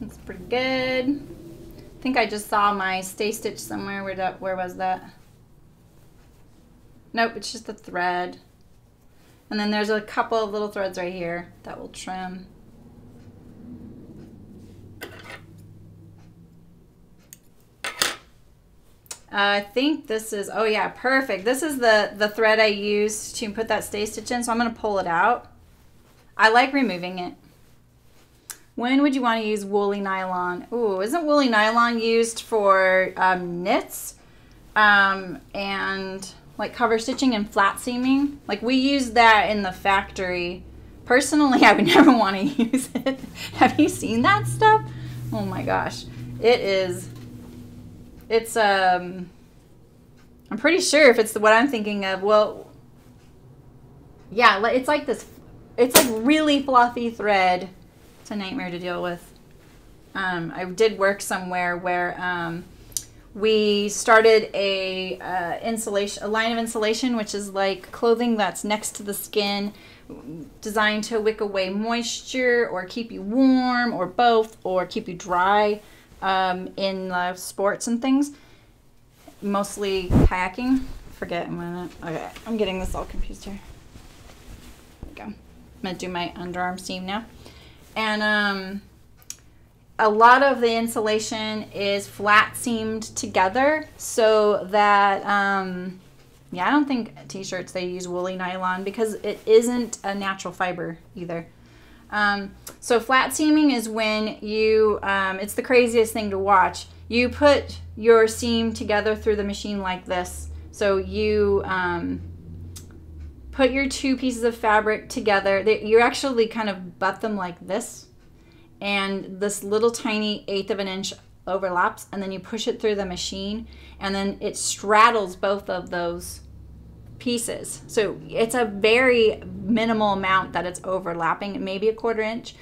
It's pretty good. I think I just saw my stay stitch somewhere. Where was that? Nope, it's just a thread. And then there's a couple of little threads right here that will trim. I think this is, oh yeah, perfect. This is the thread I used to put that stay stitch in, so I'm gonna pull it out. I like removing it. When would you want to use woolly nylon? Ooh, isn't woolly nylon used for knits and like cover stitching and flat seaming? Like we use that in the factory. Personally, I would never want to use it. Have you seen that stuff? Oh my gosh. It's I'm pretty sure if it's what I'm thinking of, well, yeah, it's like this, it's like really fluffy thread. It's a nightmare to deal with. I did work somewhere where we started a line of insulation, which is like clothing that's next to the skin, designed to wick away moisture or keep you warm or both, or keep you dry in sports and things, mostly kayaking. Forget a minute. Okay, I'm getting this all confused here. There we go. I'm gonna do my underarm seam now. And a lot of the insulation is flat seamed together so that, yeah, I don't think t-shirts they use woolly nylon because it isn't a natural fiber either. So flat seaming is when you, it's the craziest thing to watch. You put your seam together through the machine like this. So you put your two pieces of fabric together. You actually kind of butt them like this, and this little tiny 1/8 of an inch overlaps, and then you push it through the machine, and then it straddles both of those pieces. So it's a very minimal amount that it's overlapping, maybe 1/4 inch,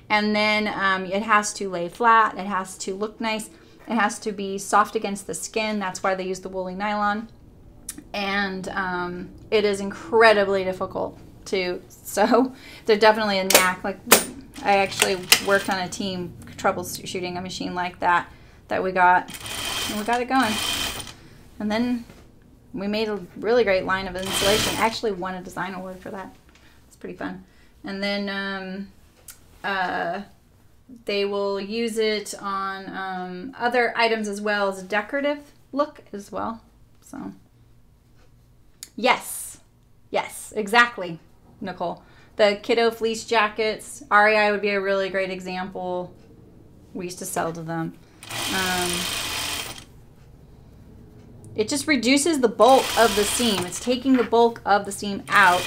and then it has to lay flat, it has to look nice, it has to be soft against the skin. That's why they use the woolly nylon. And it is incredibly difficult to sew. There's definitely a knack. Like I actually worked on a team troubleshooting a machine like that we got, and we got it going. And then we made a really great line of insulation. Actually won a design award for that. It's pretty fun. And then they will use it on other items as well as a decorative look as well. So yes, exactly, Nicole. The kiddo fleece jackets, REI would be a really great example. We used to sell to them. It just reduces the bulk of the seam. It's taking the bulk of the seam out.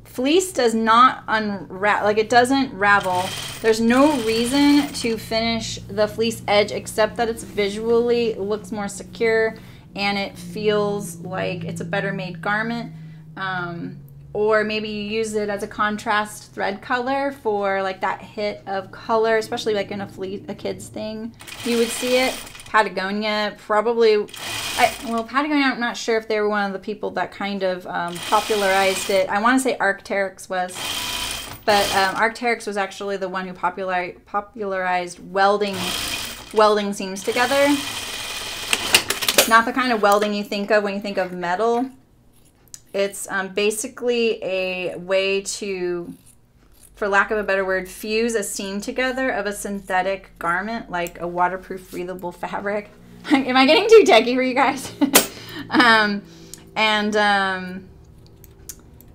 Fleece does not unravel, like it doesn't ravel. There's no reason to finish the fleece edge except that it's visually, it looks more secure and it feels like it's a better made garment. Or maybe you use it as a contrast thread color for like that hit of color, especially like in a kid's thing. You would see it. Patagonia, probably, well, Patagonia, I'm not sure if they were one of the people that kind of popularized it. I want to say Arc'teryx was, but Arc'teryx was actually the one who popularized welding seams together. Not the kind of welding you think of when you think of metal. It's basically a way to, for lack of a better word, fuse a seam together of a synthetic garment, like a waterproof breathable fabric. Am I getting too techy for you guys?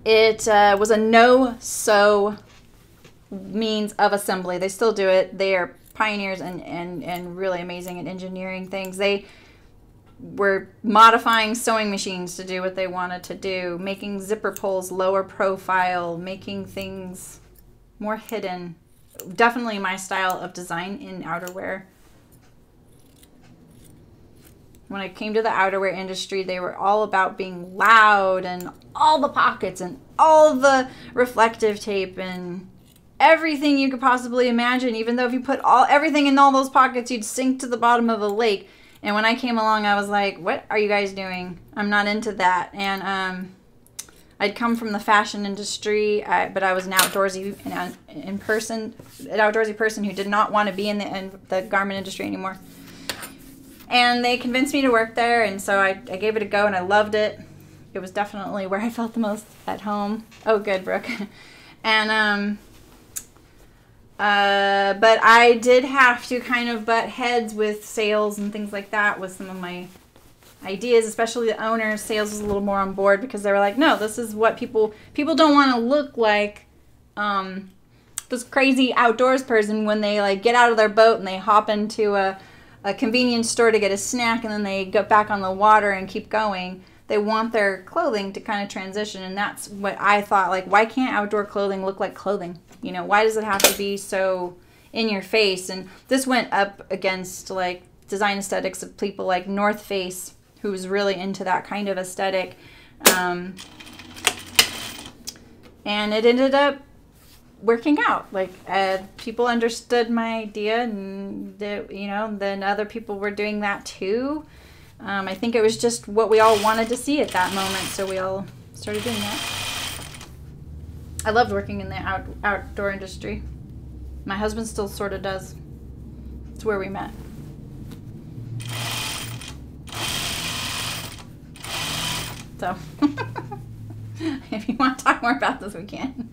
It was a no-sew means of assembly. They still do it. They are pioneers and really amazing at engineering things. They were modifying sewing machines to do what they wanted to do, making zipper pulls lower profile, making things more hidden. Definitely my style of design in outerwear. when I came to the outerwear industry, they were all about being loud and all the pockets and all the reflective tape and everything you could possibly imagine. Even though if you put everything in all those pockets, you'd sink to the bottom of a lake. And when I came along, I was like, what are you guys doing? I'm not into that. And I'd come from the fashion industry, but I was an outdoorsy person who did not want to be in the garment industry anymore. And they convinced me to work there, and so I gave it a go, and I loved it. It was definitely where I felt the most at home. Oh, good, Brooke. And but I did have to kind of butt heads with sales and things like that with some of my ideas, especially the owners. Sales was a little more on board because they were like, no, this is what people don't want to look like this crazy outdoors person when they like get out of their boat and they hop into a convenience store to get a snack and then they go back on the water and keep going. They want their clothing to kind of transition, and that's what I thought, like, why can't outdoor clothing look like clothing? You know, why does it have to be so in your face? And this went up against like design aesthetics of people like North Face, who was really into that kind of aesthetic. And it ended up working out. Like people understood my idea, and you know, then other people were doing that too. I think it was just what we all wanted to see at that moment, so we all started doing that. I loved working in the outdoor industry. My husband still sort of does. It's where we met. So, if you want to talk more about this, we can.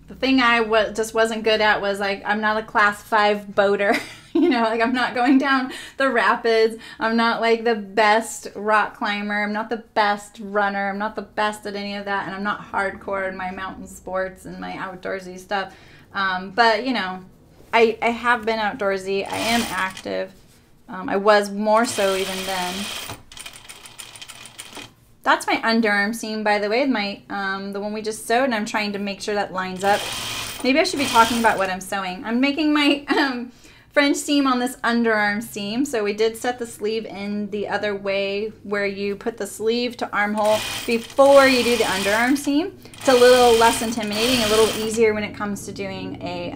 The thing I just wasn't good at was, like, I'm not a class 5 boater. You know, like, I'm not going down the rapids. I'm not, like, the best rock climber. I'm not the best runner. I'm not the best at any of that. And I'm not hardcore in my mountain sports and my outdoorsy stuff. But, you know, I have been outdoorsy. I am active. I was more so even then. That's my underarm seam, by the way, my the one we just sewed, and I'm trying to make sure that lines up. Maybe I should be talking about what I'm sewing. I'm making my French seam on this underarm seam. So we did set the sleeve in the other way, where you put the sleeve to armhole before you do the underarm seam. It's a little less intimidating, a little easier when it comes to doing a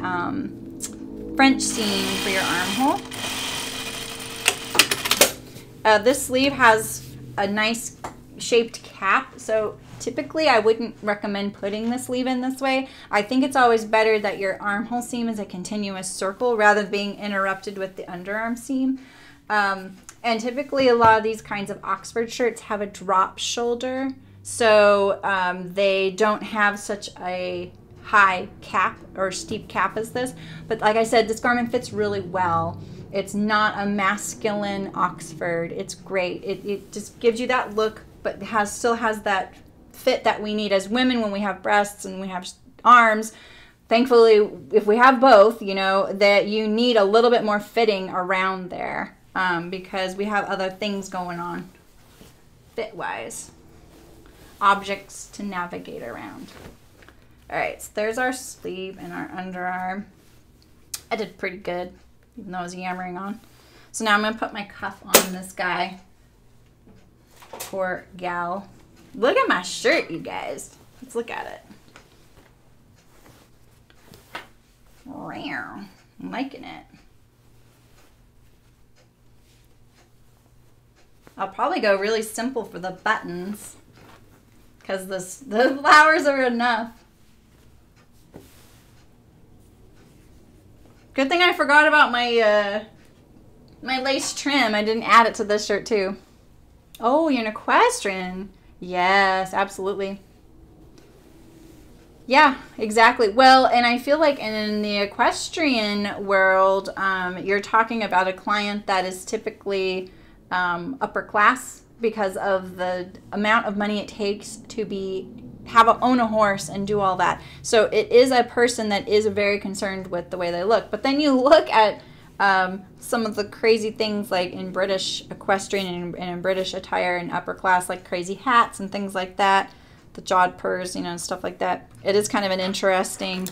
French seam for your armhole. This sleeve has a nice shaped cap, so typically I wouldn't recommend putting the sleeve in this way. I think it's always better that your armhole seam is a continuous circle rather than being interrupted with the underarm seam. And typically a lot of these kinds of Oxford shirts have a drop shoulder, so they don't have such a high cap or steep cap as this. But like I said, this garment fits really well. It's not a masculine Oxford. It's great. It just gives you that look, but still has that fit that we need as women when we have breasts and we have arms. Thankfully, if we have both, you know, that you need a little bit more fitting around there because we have other things going on fit-wise. Objects to navigate around. All right, so there's our sleeve and our underarm. I did pretty good, even though I was yammering on. So now I'm going to put my cuff on this guy. Poor gal. Look at my shirt, you guys. Let's look at it. I'm liking it. I'll probably go really simple for the buttons because the flowers are enough. Good thing I forgot about my my lace trim. I didn't add it to this shirt too. Oh, you're an equestrian. Yes, absolutely. Yeah, exactly. Well, and I feel like in the equestrian world, you're talking about a client that is typically upper class because of the amount of money it takes to own a horse and do all that. So it is a person that is very concerned with the way they look. But then you look at some of the crazy things like in British equestrian and in British attire and upper class, like crazy hats and things like that, the jodhpurs, you know, stuff like that. It is kind of an interesting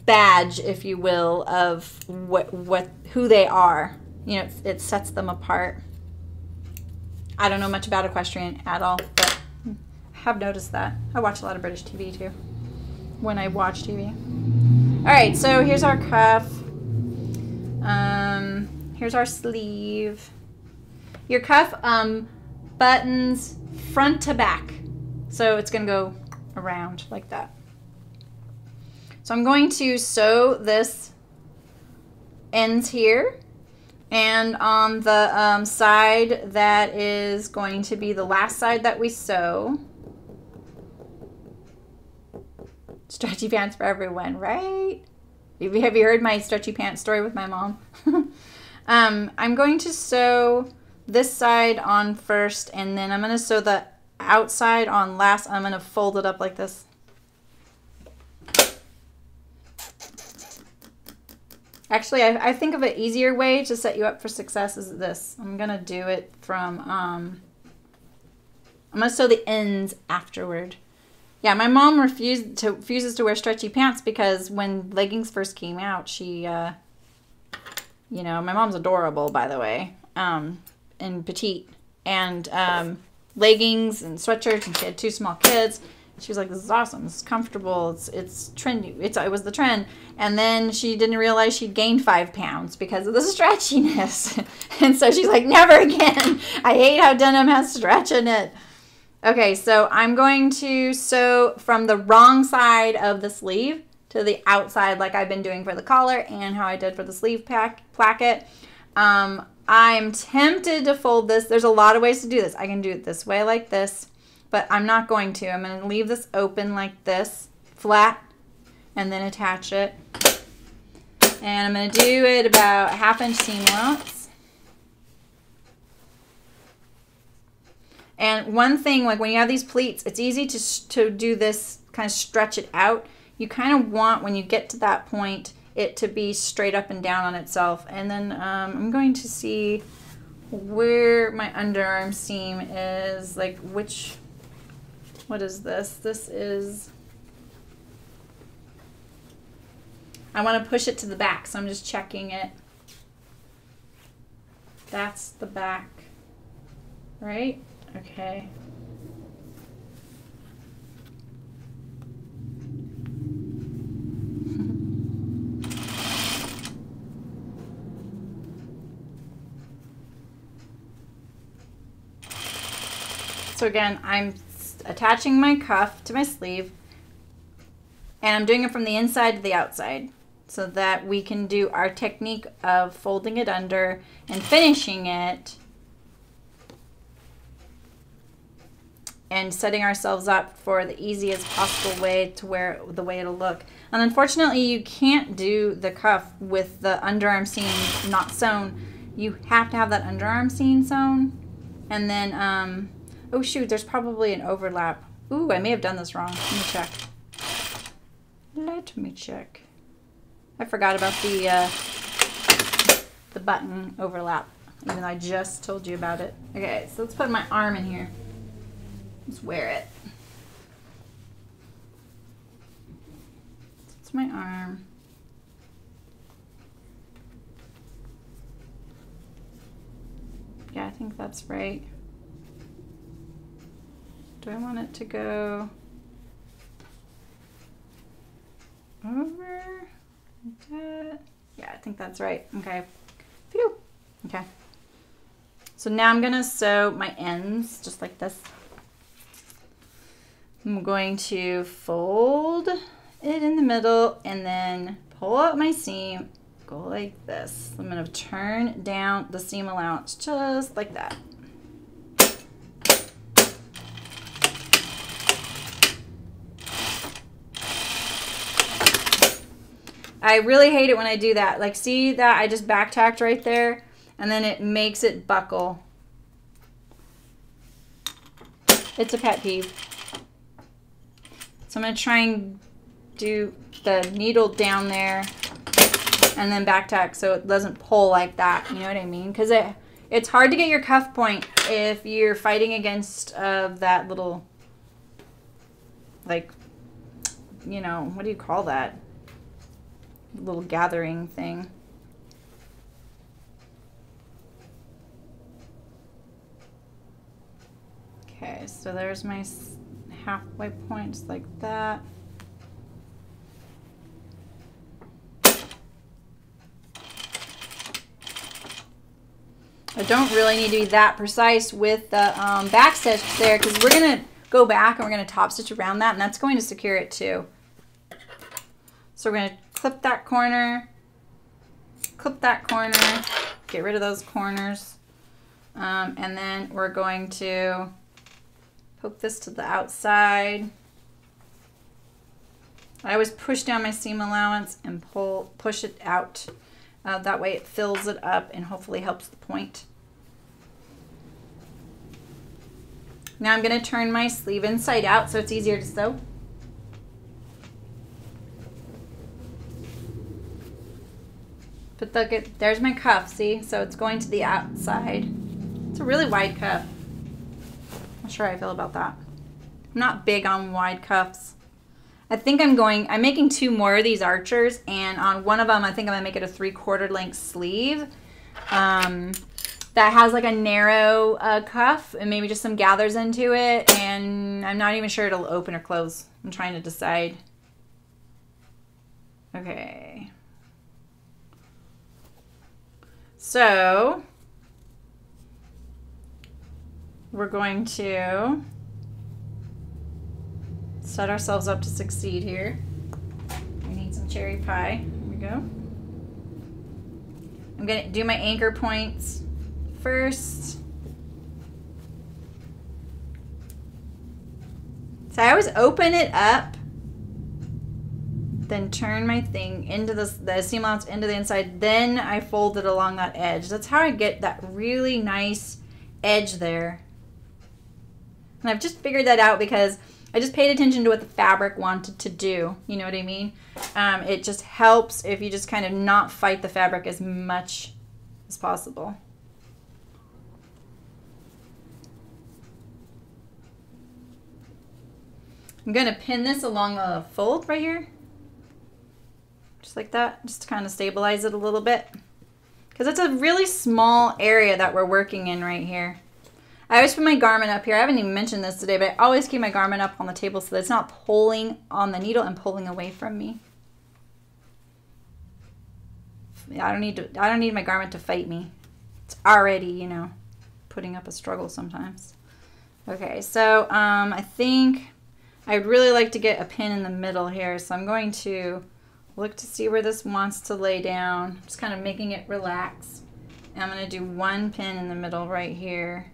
badge, if you will, of who they are. You know, it sets them apart. I don't know much about equestrian at all, but I have noticed that. I watch a lot of British TV too, when I watch TV. All right, so here's our cuff. Here's our sleeve. Your cuff buttons front to back. So it's gonna go around like that. So I'm going to sew this ends here, and on the side that is going to be the last side that we sew. Stretchy pants for everyone, right? Have you heard my stretchy pants story with my mom? I'm going to sew this side on first, and then I'm going to sew the outside on last. I'm going to fold it up like this. Actually, I think of an easier way to set you up for success is this. I'm going to do it from, I'm going to sew the ends afterward. Yeah, my mom refuses to wear stretchy pants because when leggings first came out, she, you know, my mom's adorable, by the way, and petite, and leggings and sweatshirts, and she had 2 small kids. She was like, this is awesome, it's comfortable, it's trendy, it was the trend. And then she didn't realize she'd gained 5 pounds because of the stretchiness. And so she's like, never again. I hate how denim has stretch in it. Okay, so I'm going to sew from the wrong side of the sleeve to the outside like I've been doing for the collar and how I did for the sleeve placket. I'm tempted to fold this. There's a lot of ways to do this. I can do it this way like this, but I'm not going to. I'm going to leave this open like this, flat, and then attach it. And I'm going to do it about 1/2 inch seam allowance. And one thing, like when you have these pleats, it's easy to do this, kind of stretch it out. You kind of want, when you get to that point, it to be straight up and down on itself. And then I'm going to see where my underarm seam is, like what is this? This is, I want to push it to the back, so I'm just checking it. That's the back, right? Okay. So again, I'm attaching my cuff to my sleeve, and I'm doing it from the inside to the outside so that we can do our technique of folding it under and finishing it and setting ourselves up for the easiest possible way to wear the way it'll look. And unfortunately, you can't do the cuff with the underarm seam not sewn. You have to have that underarm seam sewn. And then, oh shoot, there's probably an overlap. Ooh, I may have done this wrong. Let me check. Let me check. I forgot about the button overlap, even though I just told you about it. Okay, so let's put my arm in here. Let's wear it. It's my arm. Yeah, I think that's right. Do I want it to go over like that? Yeah, I think that's right. Okay. Phew. Okay. So now I'm gonna sew my ends just like this. I'm going to fold it in the middle and then pull out my seam, go like this. I'm going to turn down the seam allowance just like that. I really hate it when I do that. Like, see that I just back tacked right there and then it makes it buckle. It's a pet peeve. So I'm going to try and do the needle down there and then back tack so it doesn't pull like that. You know what I mean? Because it's hard to get your cuff point if you're fighting against that little, like, you know, what do you call that? little gathering thing. Okay, so there's my halfway points like that. I don't really need to be that precise with the back stitch there, because we're going to go back and we're going to top stitch around that, and that's going to secure it too. So we're going to clip that corner, get rid of those corners, and then we're going to poke this to the outside. I always push down my seam allowance and push it out. That way it fills it up and hopefully helps the point. Now I'm going to turn my sleeve inside out so it's easier to sew. But look, there's my cuff, see? So it's going to the outside. It's a really wide cuff. Not sure how I feel about that. I'm not big on wide cuffs. I think I'm making 2 more of these archers, and on one of them I think I'm gonna make it a 3/4 length sleeve that has like a narrow cuff and maybe just some gathers into it, and I'm not even sure it'll open or close. I'm trying to decide. Okay, so we're going to set ourselves up to succeed here. We need some cherry pie. Here we go. I'm going to do my anchor points first. So I always open it up, then turn my thing into the seam allowance into the inside, then I fold it along that edge. That's how I get that really nice edge there. And I've just figured that out because I just paid attention to what the fabric wanted to do. You know what I mean? It just helps if you just kind of not fight the fabric as much as possible. I'm going to pin this along the fold right here. Just like that. Just to kind of stabilize it a little bit. Because it's a really small area that we're working in right here. I always put my garment up here. I haven't even mentioned this today, but I always keep my garment up on the table so that it's not pulling on the needle and pulling away from me. I don't need my garment to fight me. It's already, you know, putting up a struggle sometimes. Okay, so I think I'd really like to get a pin in the middle here, so I'm going to look to see where this wants to lay down. Just kind of making it relax. And I'm going to do 1 pin in the middle right here.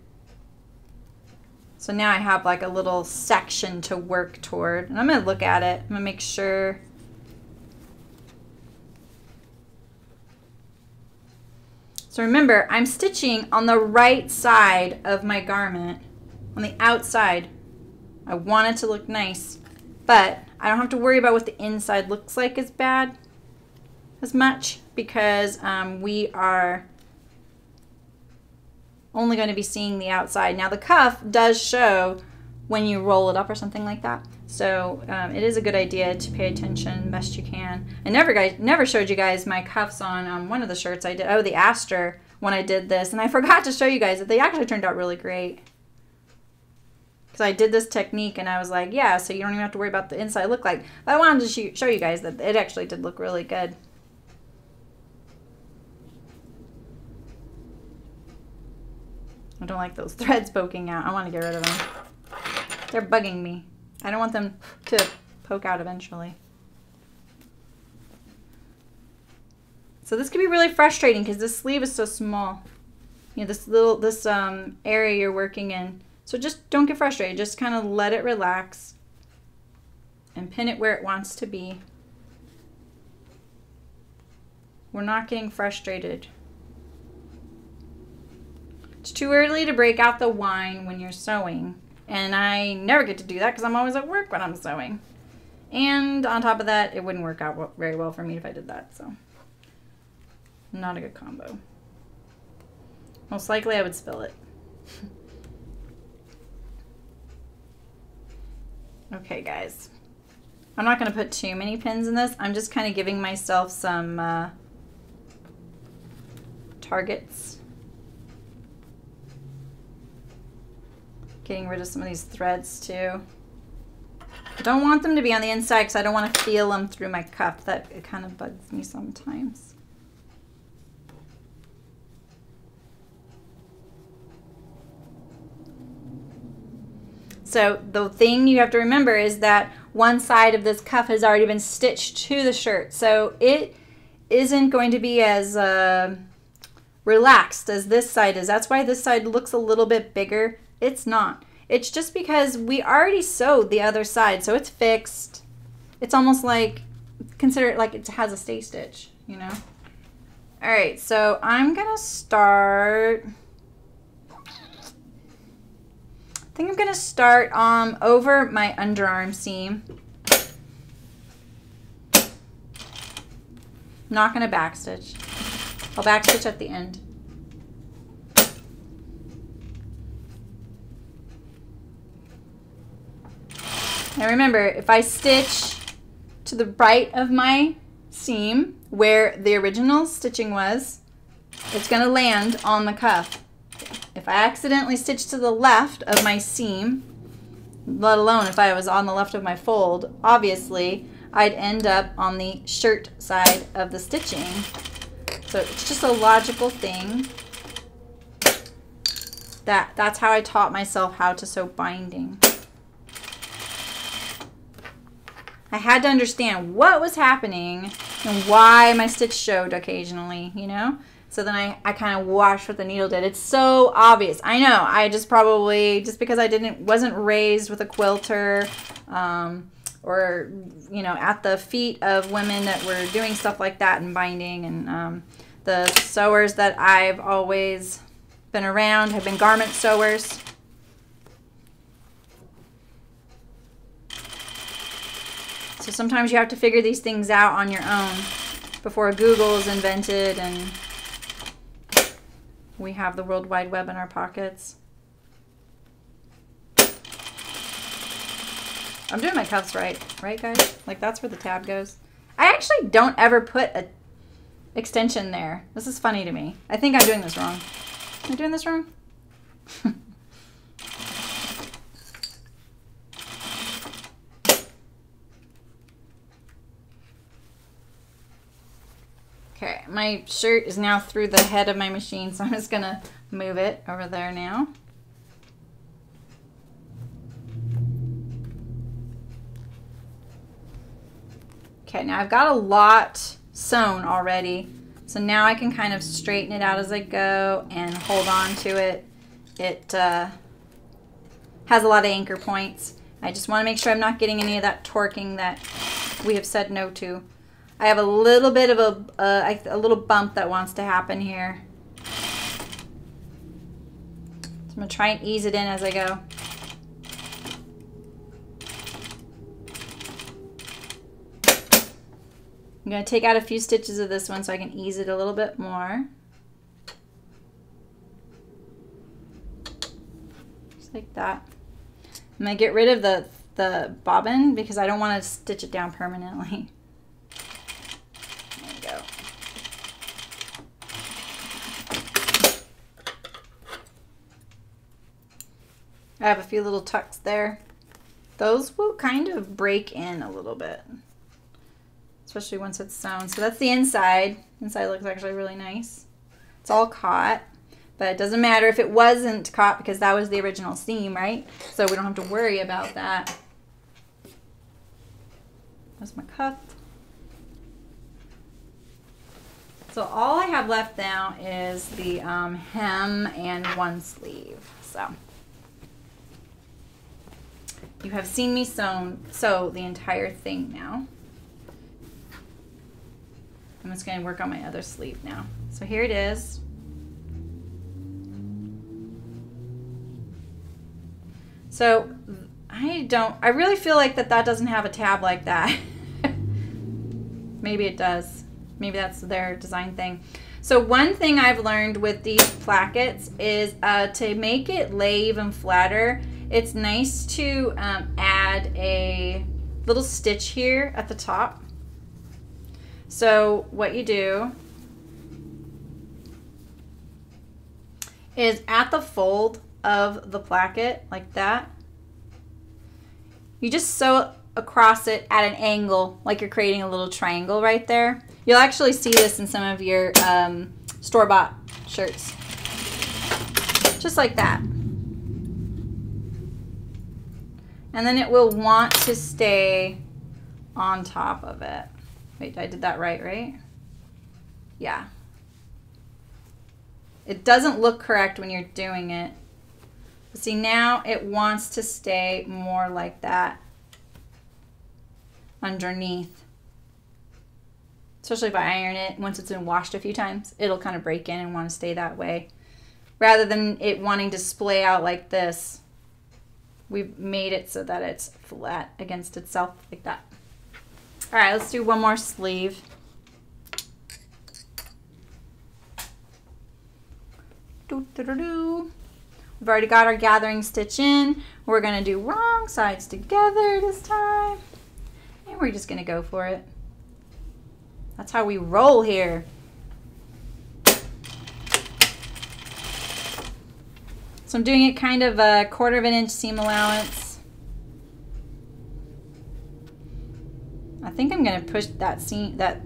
So now I have like a little section to work toward. And I'm going to look at it. I'm going to make sure. So remember, I'm stitching on the right side of my garment, on the outside. I want it to look nice, but I don't have to worry about what the inside looks like as much because we are only going to be seeing the outside. Now the cuff does show when you roll it up or something like that. So it is a good idea to pay attention best you can. I never showed you guys my cuffs on one of the shirts I did. Oh, the Aster when I did this. And I forgot to show you guys that they actually turned out really great. Because I did this technique and I was like, yeah, so you don't even have to worry about the inside look like. But I wanted to show you guys that it actually did look really good. I don't like those threads poking out. I want to get rid of them. They're bugging me. I don't want them to poke out eventually. So this could be really frustrating because this sleeve is so small. You know, this area you're working in. So just don't get frustrated. Just kind of let it relax and pin it where it wants to be. We're not getting frustrated. It's too early to break out the wine when you're sewing. And I never get to do that because I'm always at work when I'm sewing. And on top of that, it wouldn't work out very well for me if I did that. So, not a good combo. Most likely I would spill it. Okay, guys. I'm not going to put too many pins in this. I'm just kind of giving myself some targets. Getting rid of some of these threads too. I don't want them to be on the inside because I don't want to feel them through my cuff. It kind of bugs me sometimes. So the thing you have to remember is that one side of this cuff has already been stitched to the shirt. So it isn't going to be as relaxed as this side is. That's why this side looks a little bit bigger. It's not. It's just because we already sewed the other side. So it's fixed. It's almost like, consider it like it has a stay stitch, you know? All right, so I'm gonna start, I think I'm gonna start over my underarm seam. Not gonna backstitch. I'll backstitch at the end. Now remember, if I stitch to the right of my seam where the original stitching was, it's gonna land on the cuff. If I accidentally stitch to the left of my seam, let alone if I was on the left of my fold, obviously I'd end up on the shirt side of the stitching. So it's just a logical thing. That's how I taught myself how to sew binding. I had to understand what was happening and why my stitch showed occasionally, you know? So then I kind of watched what the needle did. It's so obvious. I know. I just probably, just because I wasn't raised with a quilter or, you know, at the feet of women that were doing stuff like that and binding. And the sewers that I've always been around have been garment sewers. So sometimes you have to figure these things out on your own before Google is invented and we have the World Wide Web in our pockets. I'm doing my cuffs right guys? Like that's where the tab goes. I actually don't ever put a extension there. This is funny to me. I think I'm doing this wrong. Am I doing this wrong? Okay, my shirt is now through the head of my machine, so I'm just gonna move it over there now. Okay, now I've got a lot sewn already, so now I can kind of straighten it out as I go and hold on to it. It has a lot of anchor points. I just want to make sure I'm not getting any of that torquing that we have said no to. I have a little bit of a little bump that wants to happen here. So I'm going to try and ease it in as I go. I'm going to take out a few stitches of this one so I can ease it a little bit more. Just like that. I'm going to get rid of the bobbin because I don't want to stitch it down permanently. I have a few little tucks there. Those will kind of break in a little bit, especially once it's sewn. So that's the inside. Inside looks actually really nice. It's all caught, but it doesn't matter if it wasn't caught because that was the original seam, right? So we don't have to worry about that. That's my cuff. So all I have left now is the hem and one sleeve. So you have seen me sew the entire thing now. I'm just going to work on my other sleeve now. So here it is. So I really feel like that doesn't have a tab like that. Maybe it does. Maybe that's their design thing. So one thing I've learned with these plackets is to make it lay even flatter, it's nice to add a little stitch here at the top. So what you do is at the fold of the placket, like that, you just sew across it at an angle, like you're creating a little triangle right there. You'll actually see this in some of your store-bought shirts. Just like that. And then it will want to stay on top of it. Wait, I did that right? Yeah. It doesn't look correct when you're doing it. But see, now it wants to stay more like that underneath. Especially if I iron it, once it's been washed a few times, it'll kind of break in and want to stay that way. Rather than it wanting to splay out like this, we've made it so that it's flat against itself like that. All right, let's do one more sleeve. We've already got our gathering stitch in. We're gonna do wrong sides together this time. And we're just gonna go for it. That's how we roll here. So I'm doing it kind of a 1/4 of an inch seam allowance. I think I'm gonna push that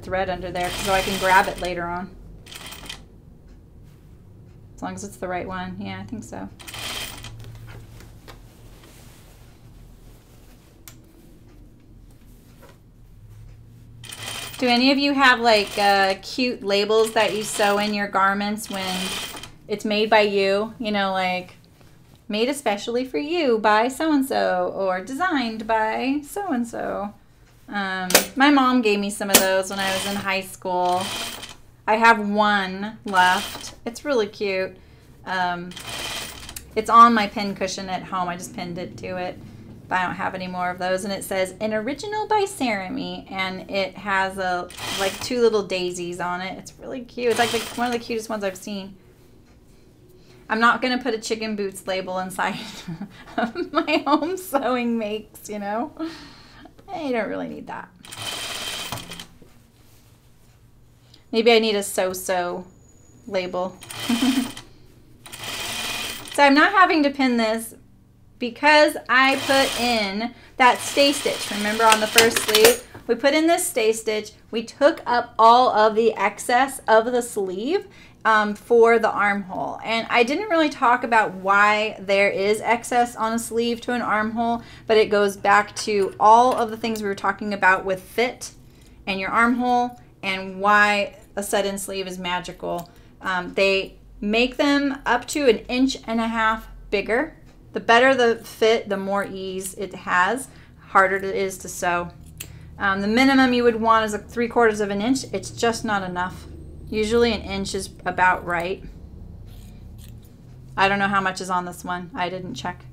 thread under there so I can grab it later on. As long as it's the right one. Yeah, I think so. Do any of you have like cute labels that you sew in your garments when it's made by you? You know, like made especially for you by so-and-so or designed by so-and-so. My mom gave me some of those when I was in high school. I have one left. It's really cute. It's on my pin cushion at home. I just pinned it to it. But I don't have any more of those. And it says, an original by Sarami. And it has like 2 little daisies on it. It's really cute. It's like one of the cutest ones I've seen. I'm not going to put a chicken boots label inside of my home sewing makes, you know. You don't really need that. Maybe I need a so-so label. So I'm not having to pin this because I put in that stay stitch. Remember on the first sleeve, we put in this stay stitch. We took up all of the excess of the sleeve for the armhole. And I didn't really talk about why there is excess on a sleeve to an armhole, but it goes back to all of the things we were talking about with fit and your armhole and why a set-in sleeve is magical. They make them up to 1.5 inches bigger. The better the fit, the more ease it has, harder it is to sew. The minimum you would want is 3/4 of an inch. It's just not enough. Usually 1 inch is about right. I don't know how much is on this one. I didn't check.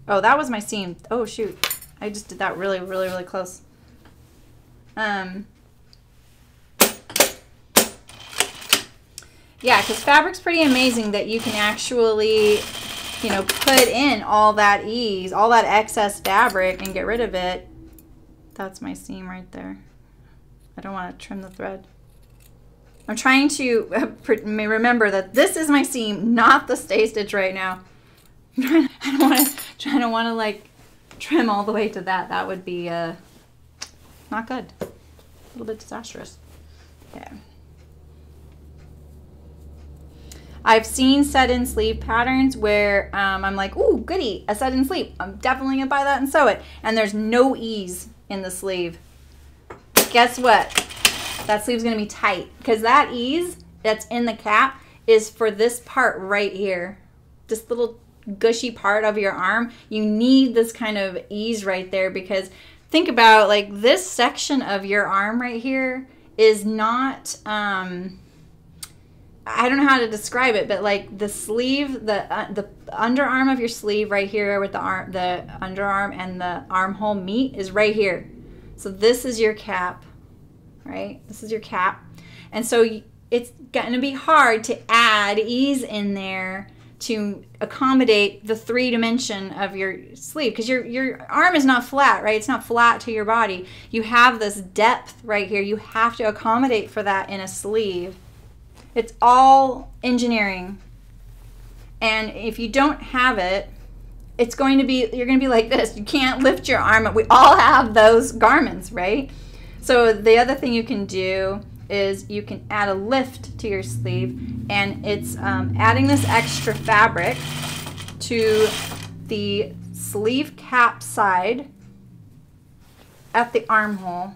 Oh, that was my seam. Oh, shoot. I just did that really, really, really close. Yeah, because fabric's pretty amazing that you can actually, you know, put in all that ease, all that excess fabric and get rid of it. That's my seam right there. I don't want to trim the thread. I'm trying to remember that this is my seam, not the stay stitch right now. I don't want to like trim all the way to that. That would be not good. A little bit disastrous. Okay. I've seen set-in sleeve patterns where I'm like, ooh, goody, a set-in sleeve. I'm definitely gonna buy that and sew it. And there's no ease in the sleeve. Guess what? That sleeve's gonna be tight because that ease that's in the cap is for this part right here. This little gushy part of your arm. You need this kind of ease right there because think about like this section of your arm right here is not, I don't know how to describe it, but like the sleeve, the underarm of your sleeve right here with the underarm and the armhole meet is right here. So this is your cap, right? This is your cap. And so it's going to be hard to add ease in there to accommodate the 3-dimension of your sleeve, because your arm is not flat, right? It's not flat to your body. You have this depth right here. You have to accommodate for that in a sleeve. It's all engineering. And if you don't have it, it's going to be, you're going to be like this. You can't lift your arm up. We all have those garments, right? So the other thing you can do is you can add a lift to your sleeve, and it's adding this extra fabric to the sleeve cap side at the armhole.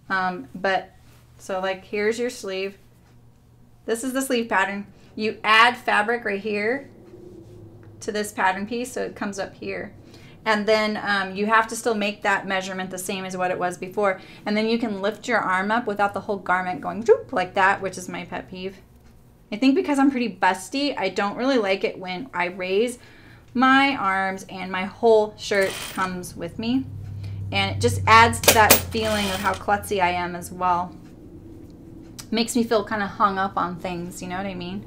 So like here's your sleeve. This is the sleeve pattern. You add fabric right here to this pattern piece, so it comes up here. And then you have to still make that measurement the same as what it was before. And then you can lift your arm up without the whole garment going droop like that, which is my pet peeve. I think because I'm pretty busty, I don't really like it when I raise my arms and my whole shirt comes with me. And it just adds to that feeling of how klutzy I am as well. Makes me feel kind of hung up on things, you know what I mean?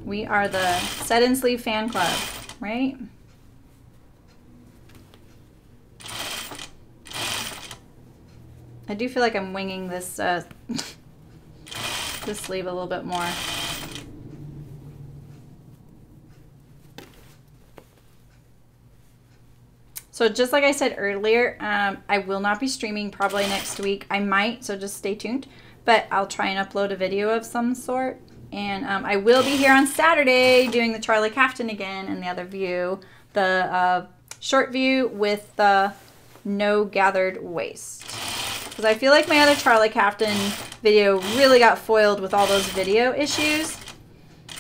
We are the Set and Sleeve fan club, right? I do feel like I'm winging this this sleeve a little bit more. So just like I said earlier, I will not be streaming probably next week. I might, so just stay tuned. But I'll try and upload a video of some sort. And I will be here on Saturday doing the Charlie Kaftan again in the other view. The short view with the no gathered waist. Because I feel like my other Charlie Kaftan video really got foiled with all those video issues.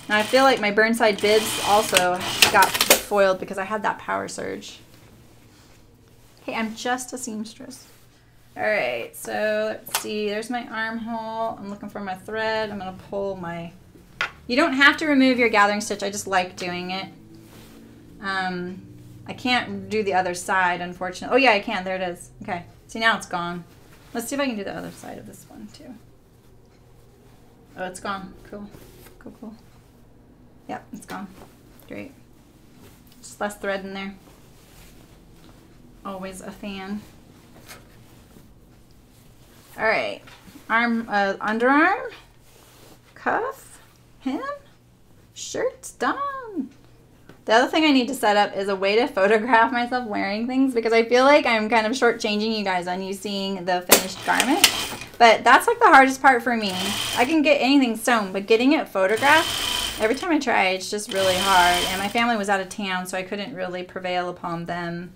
And I feel like my Burnside bibs also got foiled because I had that power surge. Hey, I'm just a seamstress. Alright, so let's see. There's my armhole. I'm looking for my thread. I'm going to pull my... You don't have to remove your gathering stitch. I just like doing it. I can't do the other side, unfortunately. Oh, yeah, I can. There it is. Okay. See, now it's gone. Let's see if I can do the other side of this one, too. Oh, it's gone. Cool. Cool, cool. Yep, it's gone. Great. Just less thread in there. Always a fan. All right. Arm, underarm, cuff, hem, shirt's done. The other thing I need to set up is a way to photograph myself wearing things, because I feel like I'm kind of shortchanging you guys on you seeing the finished garment. But that's like the hardest part for me. I can get anything sewn, but getting it photographed, every time I try, it's just really hard. And my family was out of town, so I couldn't really prevail upon them.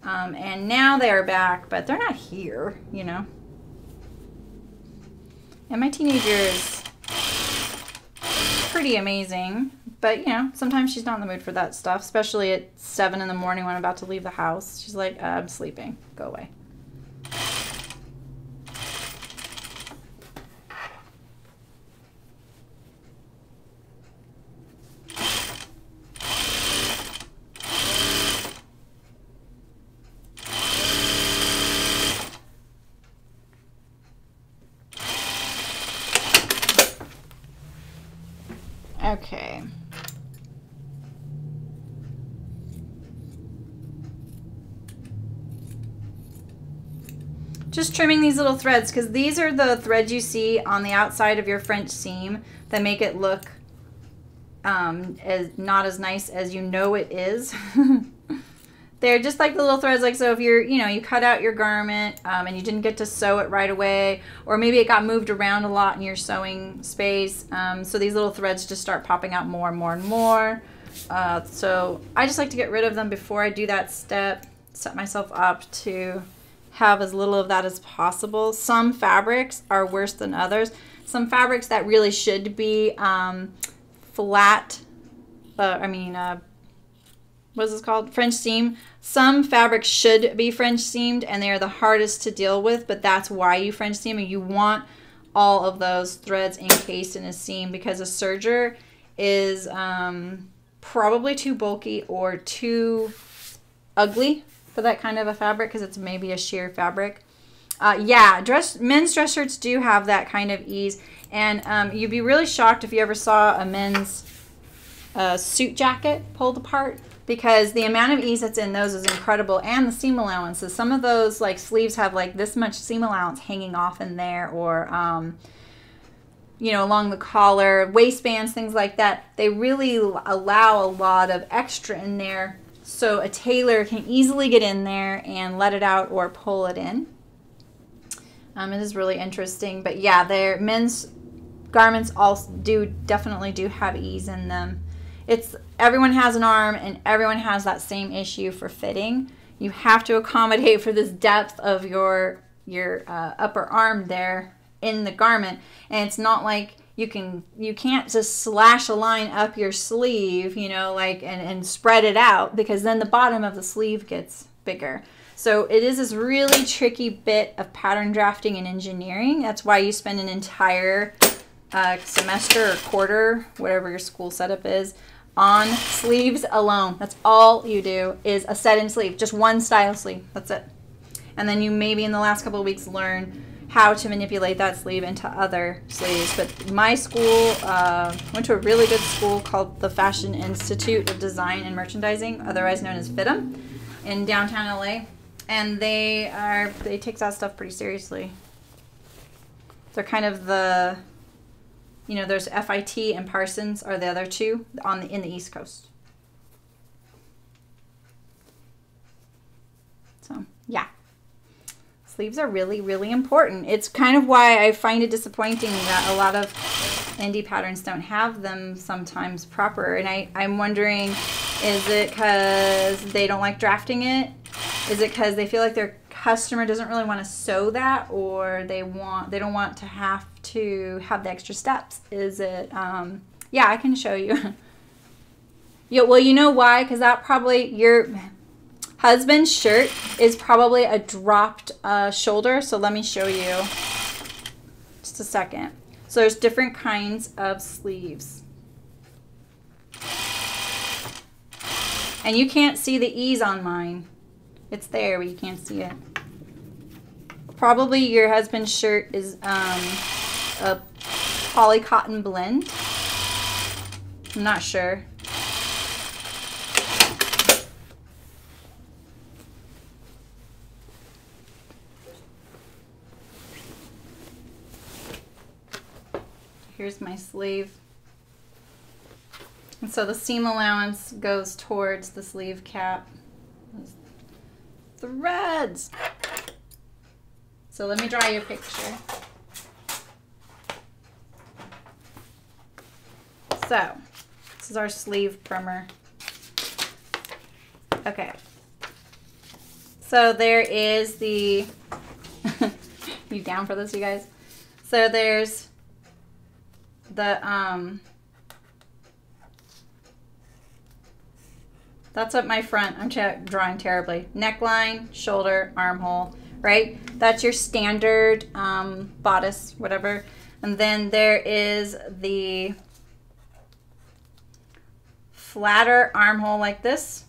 And now they are back, but they're not here, you know. And my teenager is pretty amazing, but you know, sometimes she's not in the mood for that stuff, especially at 7 in the morning when I'm about to leave the house. She's like, I'm sleeping. Go away. Okay. Just trimming these little threads, because these are the threads you see on the outside of your French seam that make it look not as nice as you know it is. They're just like the little threads, like, so if you're, you know, you cut out your garment and you didn't get to sew it right away, or maybe it got moved around a lot in your sewing space, so these little threads just start popping out more and more and more. So I just like to get rid of them before I do that step, set myself up to have as little of that as possible. Some fabrics are worse than others. Some fabrics that really should be flat, what is this called? French seam. Some fabrics should be French seamed, and they are the hardest to deal with, but that's why you French seam, and you want all of those threads encased in a seam, because a serger is probably too bulky or too ugly for that kind of a fabric, because it's maybe a sheer fabric. Yeah, men's dress shirts do have that kind of ease. And you'd be really shocked if you ever saw a men's suit jacket pulled apart, because the amount of ease that's in those is incredible. And the seam allowances. Some of those like sleeves have like this much seam allowance hanging off in there, or you know, along the collar, waistbands, things like that. They really allow a lot of extra in there, so a tailor can easily get in there and let it out or pull it in. It is really interesting. But yeah, their men's garments also definitely do have ease in them. Everyone has an arm, and everyone has that same issue for fitting. You have to accommodate for this depth of your upper arm there in the garment, and it's not like you can't just slash a line up your sleeve, you know, like and spread it out, because then the bottom of the sleeve gets bigger. So it is this really tricky bit of pattern drafting and engineering. That's why you spend an entire semester or quarter, whatever your school setup is, on sleeves alone. That's all you do, is a set-in sleeve, just one style sleeve. That's it. And then you maybe in the last couple of weeks learn how to manipulate that sleeve into other sleeves. But my school went to a really good school called the Fashion Institute of Design and Merchandising, otherwise known as FIDM, in downtown LA. And they take that stuff pretty seriously. They're kind of the, you know, there's FIT and Parsons are the other two in the East Coast. So yeah, sleeves are really, really important. It's kind of why I find it disappointing that a lot of indie patterns don't have them sometimes proper. And I'm wondering, is it because they don't like drafting it? Is it because they feel like their customer doesn't really want to sew that, or they don't want to have the extra steps? Is it yeah, I can show you. Yeah, well, you know why? Because that probably your husband's shirt is probably a dropped shoulder. So let me show you just a second. So there's different kinds of sleeves, and you can't see the ease on mine. It's there, but you can't see it. Probably your husband's shirt is a poly cotton blend. I'm not sure. Here's my sleeve. And so the seam allowance goes towards the sleeve cap. Threads. So let me draw you a picture. So this is our sleeve primer. Okay. So there is the, you down for this, you guys? So there's the, that's up my front. I'm drawing terribly. Neckline, shoulder, armhole, right? That's your standard bodice, whatever. And then there is the flatter armhole like this.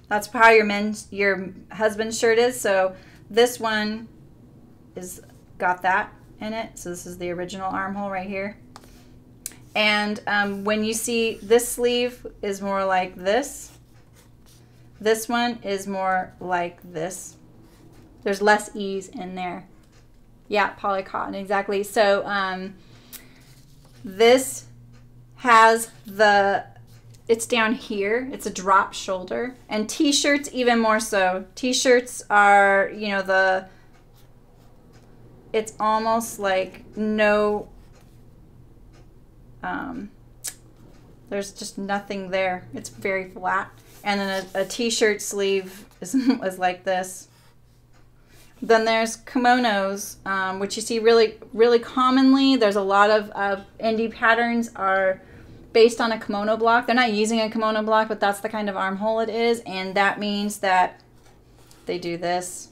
That's how your husband's shirt is. So this one is got that in it. So this is the original armhole right here. And when you see this sleeve is more like this. This one is more like this. There's less ease in there. Yeah, poly cotton, exactly. So this has it's down here. It's a drop shoulder. And t-shirts even more so. T-shirts are, you know, it's almost like no, there's just nothing there. It's very flat. And then a t-shirt sleeve is like this. Then there's kimonos, which you see really, really commonly. There's a lot of indie patterns are based on a kimono block. They're not using a kimono block, but that's the kind of armhole it is. And that means that they do this.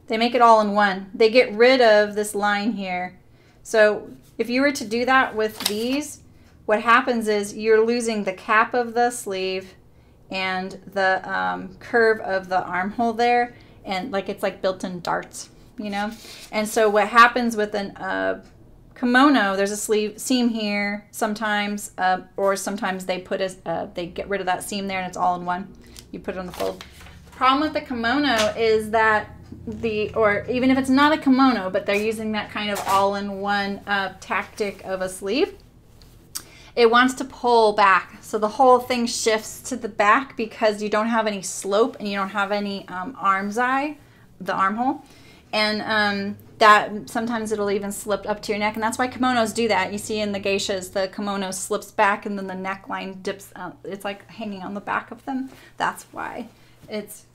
They make it all in one. They get rid of this line here. So if you were to do that with these, what happens is you're losing the cap of the sleeve and the curve of the armhole there, and like it's like built-in darts, you know. And so what happens with an kimono, there's a sleeve seam here sometimes, or sometimes they put they get rid of that seam there and it's all in one. You put it on the fold. The problem with the kimono is that or even if it's not a kimono, but they're using that kind of all-in-one tactic of a sleeve, it wants to pull back. So the whole thing shifts to the back because you don't have any slope and you don't have any the armhole. And that sometimes it'll even slip up to your neck. And that's why kimonos do that. You see in the geishas, the kimono slips back and then the neckline dips out. It's like hanging on the back of them. That's why it's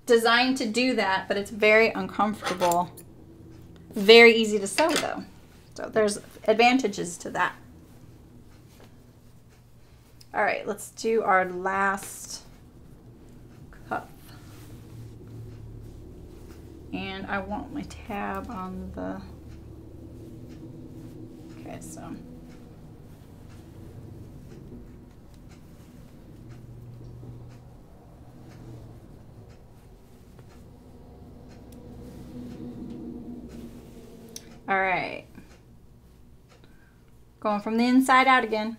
designed to do that, but it's very uncomfortable. Very easy to sew though. So there's advantages to that. All right, let's do our last cuff. And I want my tab on the, okay, so. All right, going from the inside out again.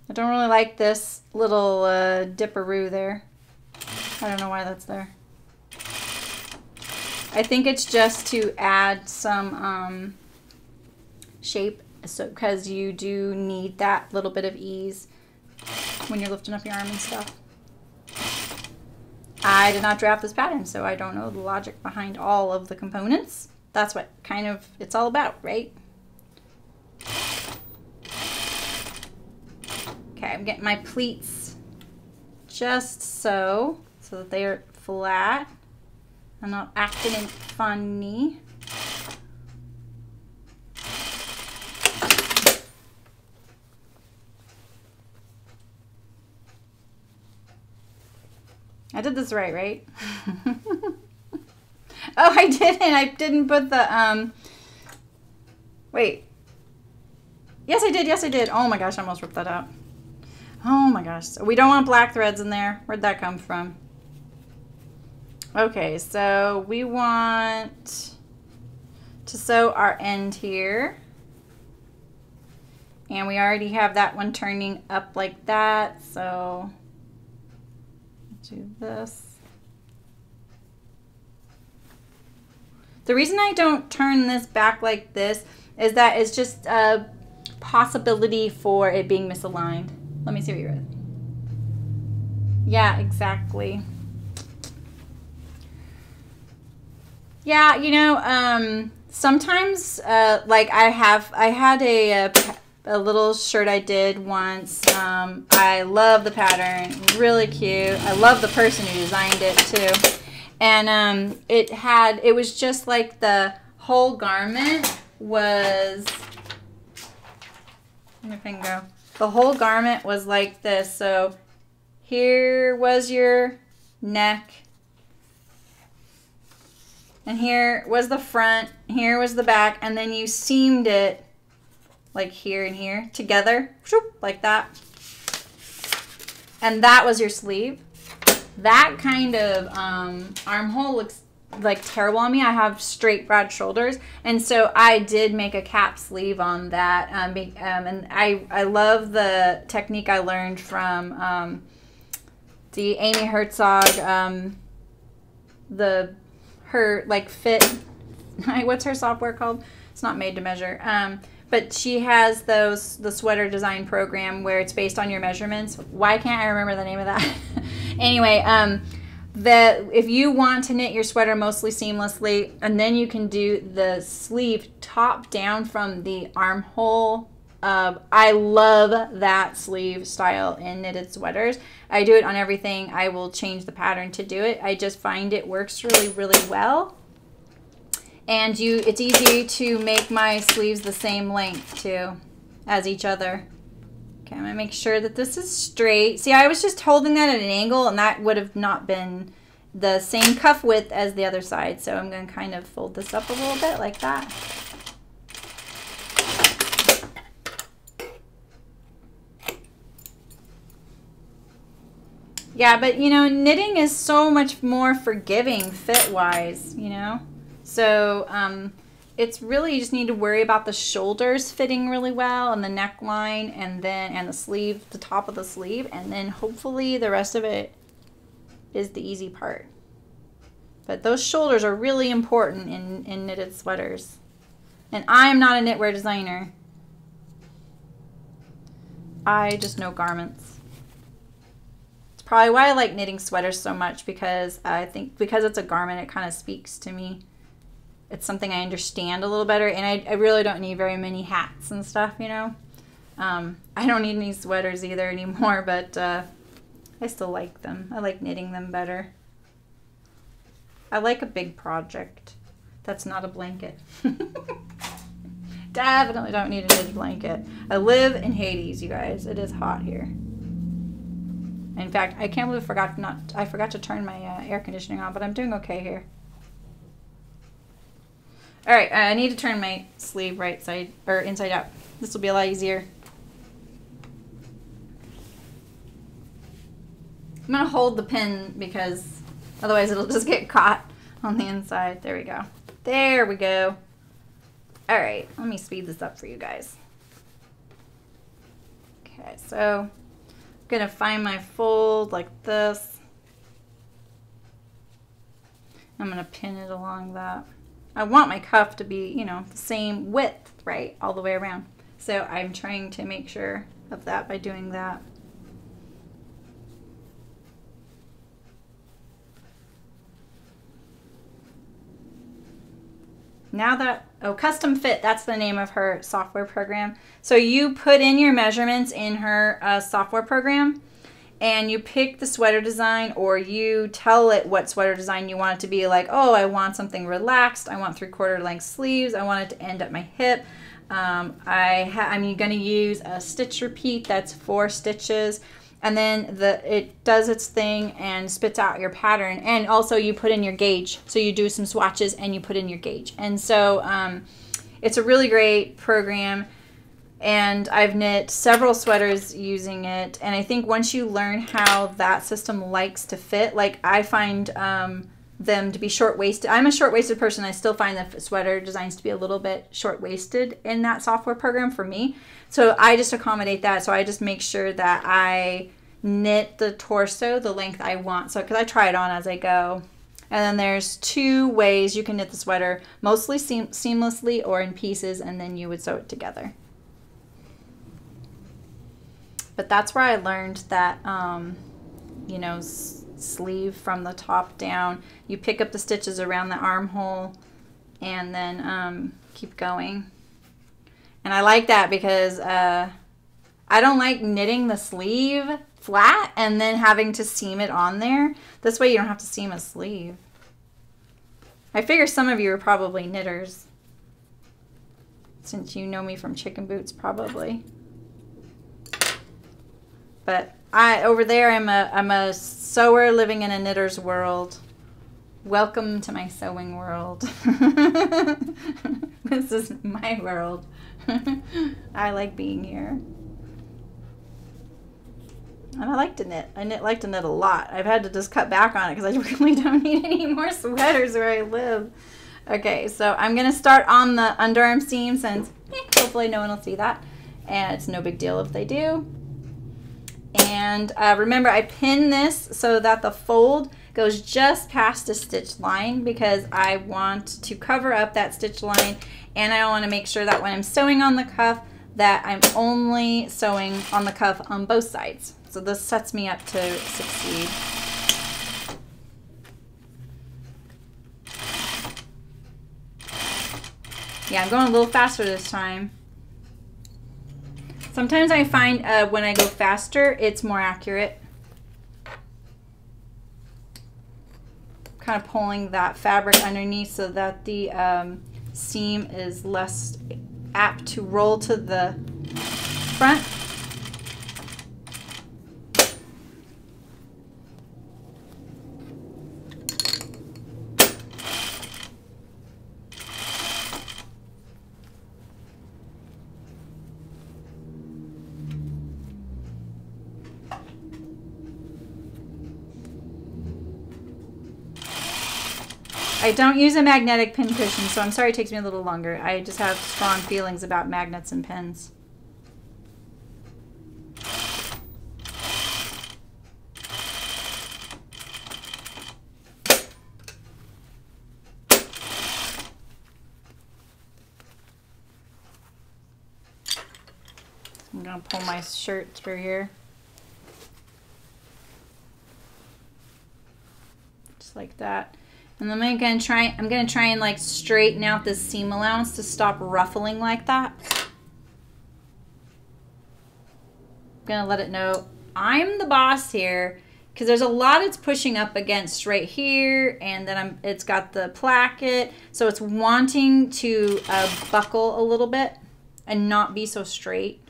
I don't really like this little dipperoo there. I don't know why that's there. I think it's just to add some shape, so because you do need that little bit of ease when you're lifting up your arm and stuff. I did not draft this pattern, so I don't know the logic behind all of the components. That's what kind of it's all about, right? Okay, I'm getting my pleats just so that they are flat and not acting funny. I did this right? Oh, I didn't. I didn't put the, wait. Yes, I did. Oh my gosh, I almost ripped that out. Oh my gosh. So we don't want black threads in there. Where'd that come from? Okay, so we want to sew our end here. And we already have that one turning up like that, so do this. The reason I don't turn this back like this is that it's just a possibility for it being misaligned. Let me see what you wrote. Yeah, exactly. Yeah, you know, sometimes like I had a little shirt I did once. I love the pattern, really cute. I love the person who designed it too. And it was just like the whole garment was, where'd my pen go? The whole garment was like this. So here was your neck. And here was the front, here was the back, and then you seamed it like here and here together, like that. And that was your sleeve. That kind of armhole looks like terrible on me. I have straight broad shoulders, and so I did make a cap sleeve on that. And I love the technique I learned from the Amy Herzog, her like fit, what's her software called? It's not Made to Measure. But she has the sweater design program where it's based on your measurements. Why can't I remember the name of that? Anyway, if you want to knit your sweater mostly seamlessly, and then you can do the sleeve top down from the armhole. I love that sleeve style in knitted sweaters. I do it on everything. I will change the pattern to do it. I just find it works really, really well. And it's easy to make my sleeves the same length too as each other. Okay, I'm gonna make sure that this is straight. See, I was just holding that at an angle and that would have not been the same cuff width as the other side. So I'm gonna kind of fold this up a little bit like that. Yeah, but you know, knitting is so much more forgiving fit-wise, you know? So it's really, you just need to worry about the shoulders fitting really well and the neckline and the sleeve, the top of the sleeve, and then hopefully the rest of it is the easy part. But those shoulders are really important in knitted sweaters. And I am not a knitwear designer. I just know garments. Probably why I like knitting sweaters so much, because I think because it's a garment, it kind of speaks to me. It's something I understand a little better, and I really don't need very many hats and stuff, you know. I don't need any sweaters either anymore, but I still like them. I like knitting them better. I like a big project that's not a blanket. Definitely don't need a knitted blanket. I live in Hades, you guys. It is hot here. In fact, I can't believe I forgot to turn my air conditioning on, but I'm doing okay here. All right, I need to turn my sleeve right side or inside out. This will be a lot easier. I'm gonna hold the pin because otherwise it'll just get caught on the inside. There we go. There we go. All right, let me speed this up for you guys. Okay, so I'm gonna find my fold like this. I'm gonna pin it along that. I want my cuff to be, you know, the same width, right, all the way around. So I'm trying to make sure of that by doing that. Now that, oh, Custom Fit, that's the name of her software program. So you put in your measurements in her software program, and you pick the sweater design, or you tell it what sweater design you want it to be. Like, oh, I want something relaxed. I want 3/4 length sleeves. I want it to end at my hip. I'm going to use a stitch repeat. That's 4 stitches. And then it does its thing and spits out your pattern. And also you put in your gauge. So you do some swatches and you put in your gauge. And so it's a really great program. And I've knit several sweaters using it. And I think once you learn how that system likes to fit, like I find them to be short-waisted. I'm a short-waisted person. I still find the sweater designs to be a little bit short-waisted in that software program for me. So I just accommodate that. So I just make sure that I knit the torso the length I want. So because I try it on as I go. And then there's 2 ways you can knit the sweater, mostly seamlessly or in pieces, and then you would sew it together. But that's where I learned that, you know, sleeve from the top down. You pick up the stitches around the armhole and then keep going. And I like that because I don't like knitting the sleeve flat and then having to seam it on there. This way you don't have to seam a sleeve. I figure some of you are probably knitters, since you know me from Chicken Boots probably. But over there I'm a sewer living in a knitter's world. Welcome to my sewing world. This is my world. I like being here. And I like to knit. I like to knit a lot. I've had to just cut back on it because I really don't need any more sweaters where I live. Okay, so I'm going to start on the underarm seam since hopefully no one will see that. And it's no big deal if they do. And remember, I pin this so that the fold goes just past the stitch line because I want to cover up that stitch line, and I want to make sure that when I'm sewing on the cuff that I'm only sewing on the cuff on both sides. So this sets me up to succeed. Yeah, I'm going a little faster this time. Sometimes I find when I go faster, it's more accurate. Kind of pulling that fabric underneath so that the seam is less apt to roll to the front. I don't use a magnetic pin cushion, so I'm sorry it takes me a little longer. I just have strong feelings about magnets and pins. I'm gonna pull my shirt through here. Just like that. And then I'm gonna try and like straighten out this seam allowance to stop ruffling like that. I'm gonna let it know I'm the boss here, because there's a lot it's pushing up against right here, and then it's got the placket, so it's wanting to buckle a little bit and not be so straight.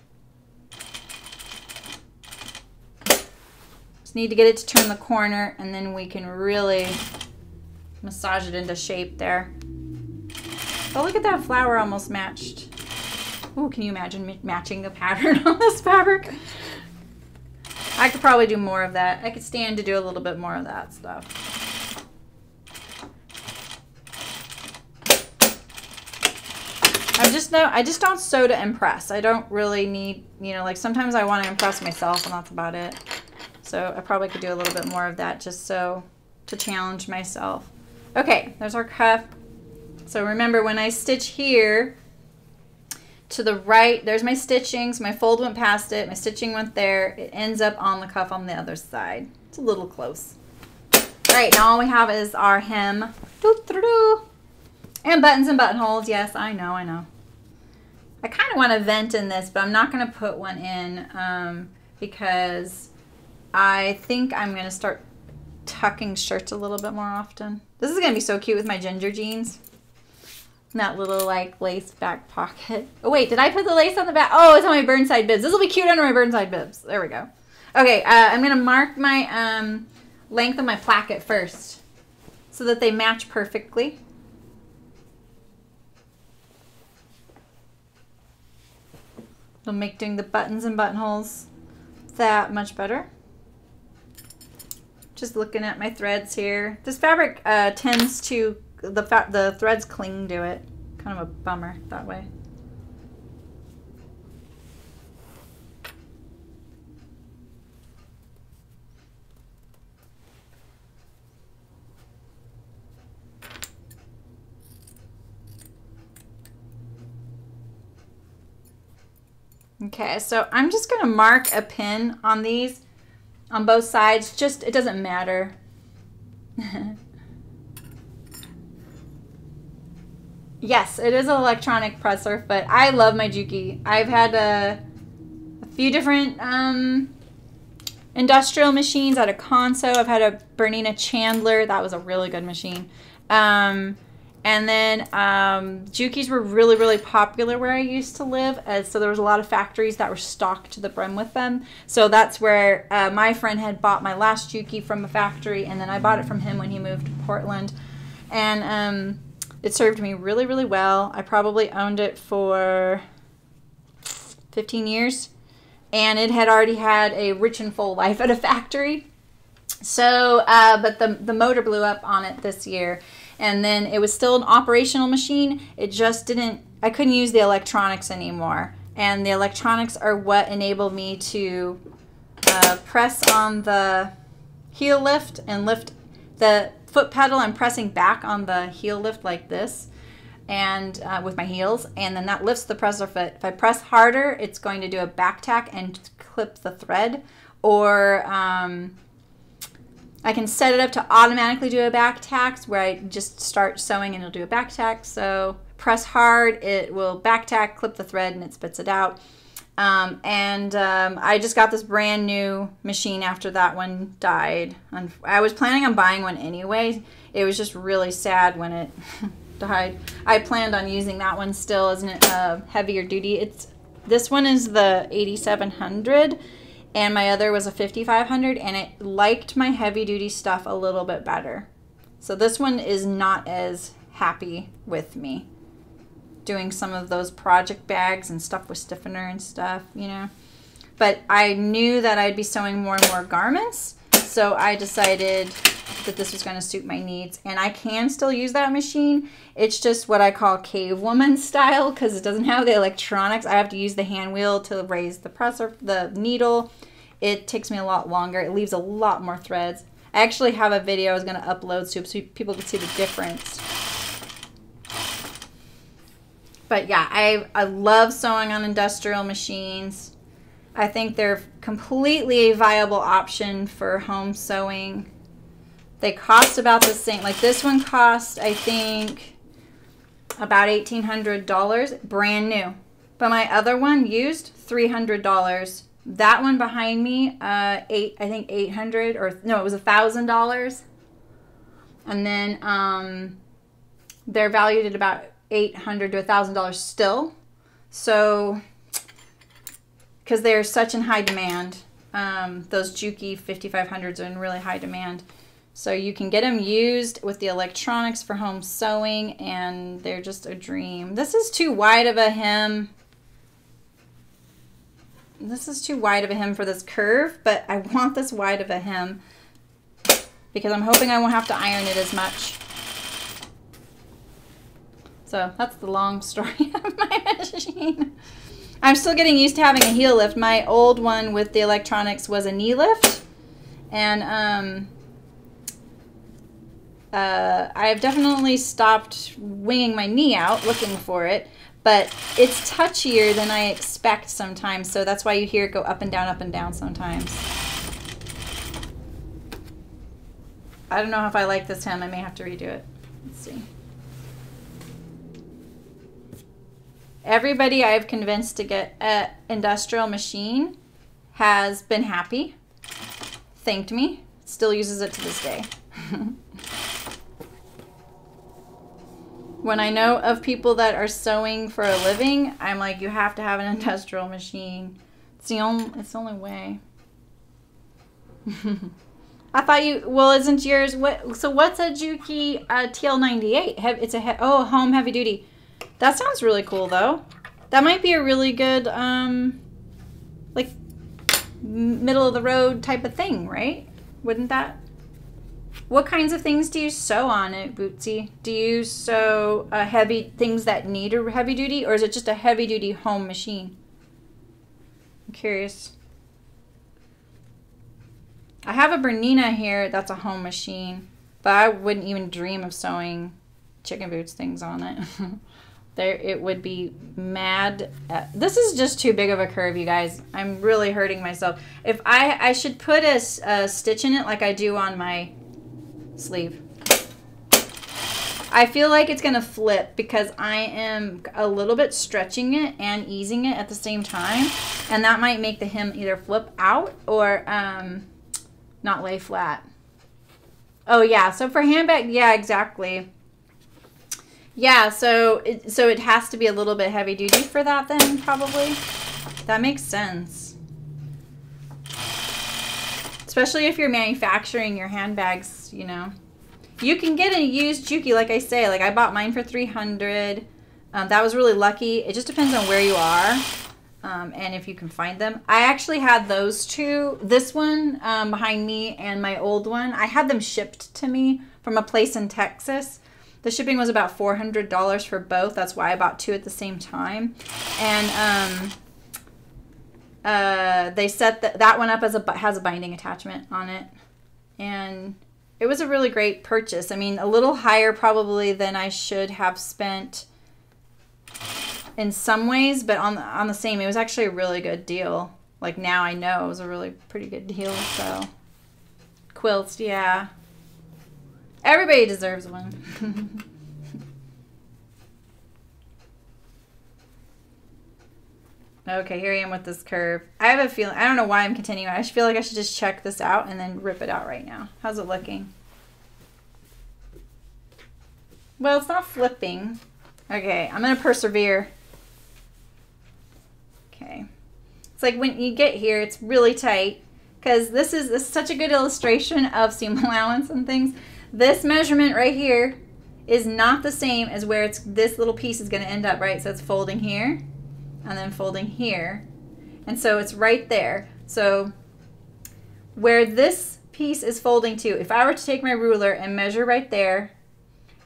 Just need to get it to turn the corner, and then we can really massage it into shape there. Oh, look at that flower almost matched. Oh, can you imagine matching the pattern on this fabric? I could probably do more of that. I could stand to do a little bit more of that stuff. I just don't sew to impress. I don't really need, you know, like sometimes I want to impress myself and that's about it. So I probably could do a little bit more of that just so to challenge myself. Okay, there's our cuff. So remember, when I stitch here to the right, there's my stitching. So my fold went past it, my stitching went there. It ends up on the cuff on the other side. It's a little close. All right, now all we have is our hem. And buttons and buttonholes. Yes, I know, I know. I kind of want to vent in this, but I'm not going to put one in because I think I'm going to start tucking shirts a little bit more often. This is going to be so cute with my ginger jeans. And that little like lace back pocket. Oh wait, did I put the lace on the back? Oh, it's on my Burnside bibs. This will be cute under my Burnside bibs. There we go. Okay, I'm going to mark my length of my placket first so that they match perfectly. It'll make doing the buttons and buttonholes that much better. Just looking at my threads here. This fabric tends to, the threads cling to it. Kind of a bummer that way. Okay, so I'm just going to mark a pin on these on both sides. Just, it doesn't matter. Yes, it is an electronic presser, but I love my Juki. I've had a few different industrial machines. I had a Conso. I've had a Bernina Chandler. That was a really good machine. And then Jukis were really, really popular where I used to live. So there was a lot of factories that were stocked to the brim with them. So that's where my friend had bought my last Juki from a factory, and then I bought it from him when he moved to Portland. And it served me really, really well. I probably owned it for 15 years. And it had already had a rich and full life at a factory. So, but the motor blew up on it this year. And then it was still an operational machine. It just didn't, I couldn't use the electronics anymore. And the electronics are what enabled me to press on the heel lift and lift the foot pedal. I'm pressing back on the heel lift like this, and with my heels, and then that lifts the presser foot. If I press harder, it's going to do a back tack and clip the thread, or I can set it up to automatically do a back tack where I just start sewing and it'll do a back tack. So press hard, it will back tack, clip the thread, and it spits it out. I just got this brand new machine after that one died. And I was planning on buying one anyway. It was just really sad when it died. I planned on using that one still as a heavier duty. This one is the 8700. And my other was a 5500, and it liked my heavy duty stuff a little bit better. So this one is not as happy with me doing some of those project bags and stuff with stiffener and stuff, you know. But I knew that I'd be sewing more and more garments, So I decided that this was going to suit my needs, and I can still use that machine. It's just what I call cave woman style because it doesn't have the electronics. I have to use the hand wheel to raise the presser, the needle. It takes me a lot longer. It leaves a lot more threads. I actually have a video I was going to upload so people can see the difference. But yeah, I love sewing on industrial machines. I think they're completely a viable option for home sewing. They cost about the same. Like this one cost, I think, about $1,800, brand new. But my other one used $300. That one behind me, I think $800, or no, it was $1,000. And then they're valued at about $800 to $1,000 still. So, because they're such in high demand, those Juki 5500s are in really high demand. So you can get them used with the electronics for home sewing, and they're just a dream. This is too wide of a hem. This is too wide of a hem for this curve, but I want this wide of a hem because I'm hoping I won't have to iron it as much. So that's the long story of my machine. I'm still getting used to having a heel lift. My old one with the electronics was a knee lift, and I've definitely stopped winging my knee out looking for it, but it's touchier than I expect sometimes, so that's why you hear it go up and down sometimes. I don't know if I like this hem. I may have to redo it. Let's see. Everybody I've convinced to get an industrial machine has been happy, thanked me, still uses it to this day. When I know of people that are sewing for a living, I'm like, you have to have an industrial machine. It's the only way. I thought you, well, isn't yours, so what's a Juki TL98? It's a, home heavy duty. That sounds really cool though. That might be a really good, like, middle of the road type of thing, right? Wouldn't that? What kinds of things do you sew on it, Bootsy? Do you sew heavy things that need a heavy duty, or is it just a heavy duty home machine? I'm curious. I have a Bernina here that's a home machine, but I wouldn't even dream of sewing chicken boots things on it. It would be mad. This is just too big of a curve, you guys. I'm really hurting myself. If I should put a stitch in it like I do on my sleeve. I feel like it's gonna flip because I am a little bit stretching it and easing it at the same time, and that might make the hem either flip out or not lay flat. Oh yeah, so for handbag, yeah, exactly. Yeah, so it has to be a little bit heavy duty for that then, probably. That makes sense. Especially if you're manufacturing your handbags, you know. You can get a used Juki, like I say. Like I bought mine for $300. That was really lucky. It just depends on where you are and if you can find them. I actually had those two. This one behind me and my old one. I had them shipped to me from a place in Texas. The shipping was about $400 for both. That's why I bought two at the same time. And they set that one up as has a binding attachment on it, and it was a really great purchase. I mean, a little higher probably than I should have spent in some ways, but on the same, it was actually a really good deal. Like now I know it was a really pretty good deal. So quilts, yeah, everybody deserves one. Okay, here I am with this curve. I have a feeling, I don't know why I'm continuing. I feel like I should just check this out and then rip it out right now. How's it looking? Well, it's not flipping. Okay, I'm gonna persevere. Okay. It's like when you get here, it's really tight because this is such a good illustration of seam allowance and things. This measurement right here is not the same as where this little piece is gonna end up, right? So it's folding here and then folding here, and so it's right there. So where this piece is folding too. If I were to take my ruler and measure right there,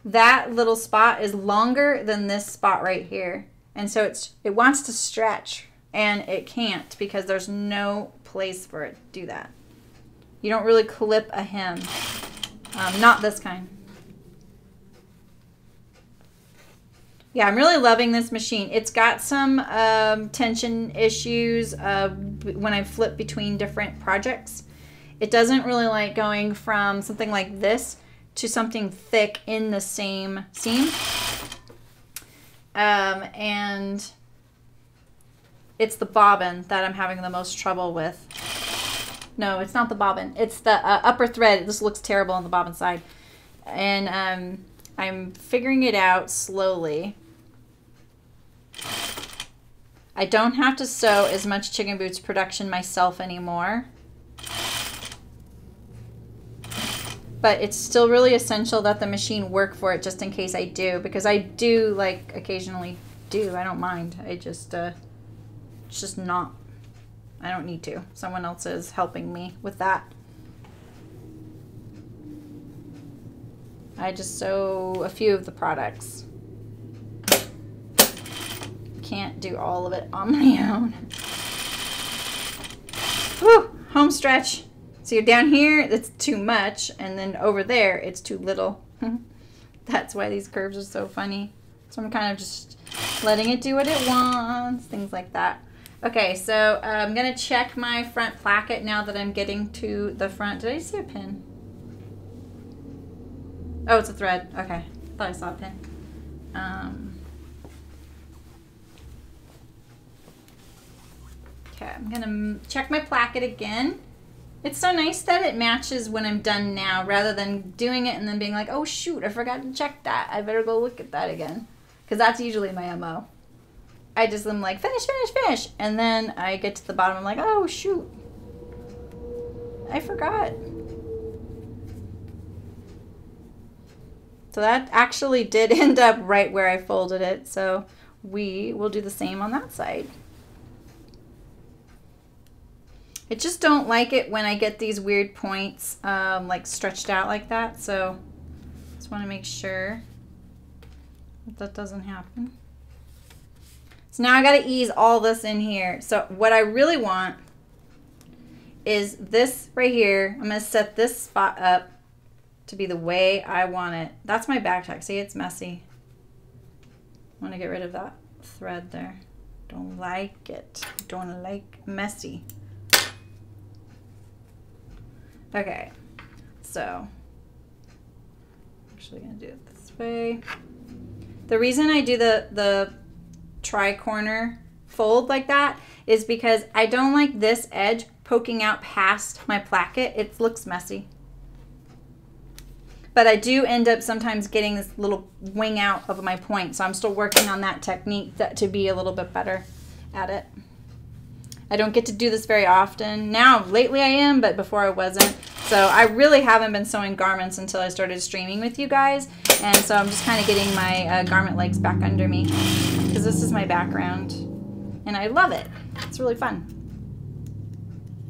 that little spot is longer than this spot right here. And so it wants to stretch and it can't because there's no place for it to do that. You don't really clip a hem. Not this kind. Yeah, I'm really loving this machine. It's got some tension issues when I flip between different projects. It doesn't really like going from something like this to something thick in the same seam. And it's the bobbin that I'm having the most trouble with. No, it's not the bobbin. It's the upper thread. This looks terrible on the bobbin side. And I'm figuring it out slowly. I don't have to sew as much Chicken Boots production myself anymore. But it's still really essential that the machine work for it just in case I do. Because I do, like, occasionally do. I don't mind. I just, it's just not, I don't need to. Someone else is helping me with that. I just sew a few of the products. Can't do all of it on my own. Whew, home stretch. So you're down here, it's too much, and then over there, it's too little. That's why these curves are so funny. So I'm kind of just letting it do what it wants, things like that. Okay, so I'm gonna check my front placket now that I'm getting to the front. Did I see a pin? Oh, it's a thread. Okay, I thought I saw a pin. Okay, I'm gonna check my placket again. It's so nice that it matches when I'm done now rather than doing it and then being like, oh shoot, I forgot to check that. I better go look at that again. Because that's usually my MO. I just am like, finish, finish, finish. And then I get to the bottom, I'm like, oh shoot. I forgot. So that actually did end up right where I folded it. So we will do the same on that side. I just don't like it when I get these weird points like stretched out like that. So just want to make sure that doesn't happen. So now I got to ease all this in here. So what I really want is this right here. I'm going to set this spot up to be the way I want it. That's my back tack. See, it's messy. I want to get rid of that thread there. Don't like it. Don't like messy. Okay, so I'm actually going to do it this way. The reason I do the tri-corner fold like that is because I don't like this edge poking out past my placket. It looks messy. But I do end up sometimes getting this little wing out of my point, so I'm still working on that technique to be a little bit better at it. I don't get to do this very often. Now, lately I am, but before I wasn't. So I really haven't been sewing garments until I started streaming with you guys. And so I'm just kind of getting my garment legs back under me because this is my background. And I love it. It's really fun.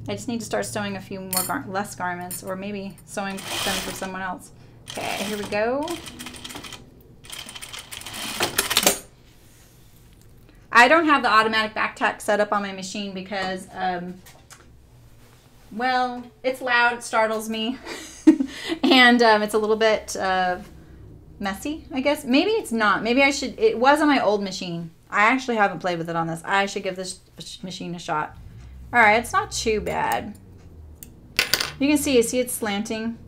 I just need to start sewing a few more less garments or maybe sewing them for someone else. Okay, here we go. I don't have the automatic back tack set up on my machine because, well, it's loud, it startles me, and it's a little bit messy, I guess. Maybe it's not. Maybe I should. It was on my old machine. I actually haven't played with it on this. I should give this machine a shot. All right, it's not too bad. You can see it's slanting.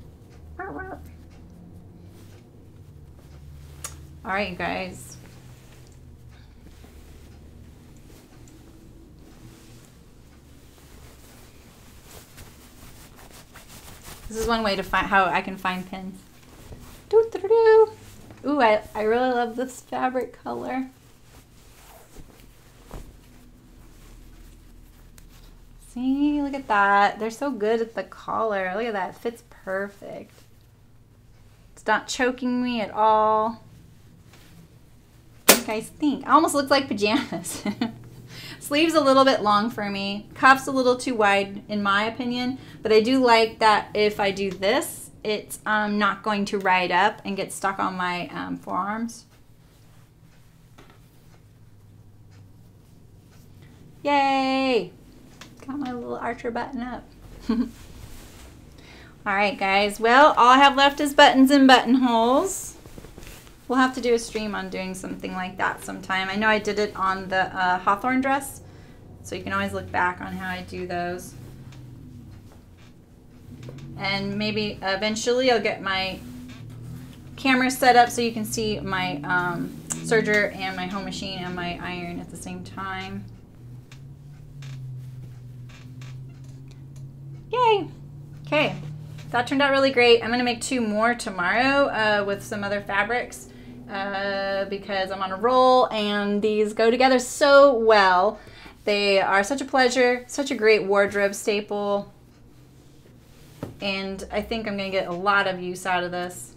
All right, you guys. This is one way to find how I can find pins. Ooh, I really love this fabric color. See, look at that. They're so good at the collar. Look at that. It fits perfect. It's not choking me at all. What do you guys think? I almost look like pajamas. Sleeve's a little bit long for me. Cuff's a little too wide in my opinion, but I do like that if I do this, it's not going to ride up and get stuck on my forearms. Yay! Got my little archer button up. Alright guys, well all I have left is buttons and buttonholes. We'll have to do a stream on doing something like that sometime. I know I did it on the Hawthorne dress, so you can always look back on how I do those. And maybe eventually I'll get my camera set up so you can see my serger and my home machine and my iron at the same time. Yay! Okay, that turned out really great. I'm going to make 2 more tomorrow with some other fabrics because I'm on a roll and these go together so well. They are such a pleasure, such a great wardrobe staple, and I think I'm going to get a lot of use out of this.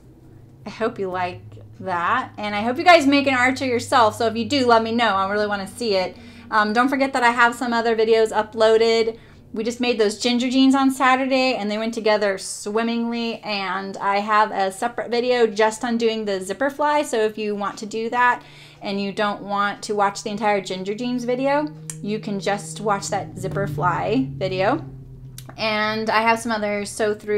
I hope you like that, and I hope you guys make an archer yourself, so if you do, let me know. I really want to see it. Don't forget that I have some other videos uploaded. We just made those ginger jeans on Saturday and they went together swimmingly, and I have a separate video just on doing the zipper fly, so if you want to do that and you don't want to watch the entire ginger jeans video, you can just watch that zipper fly video. And I have some other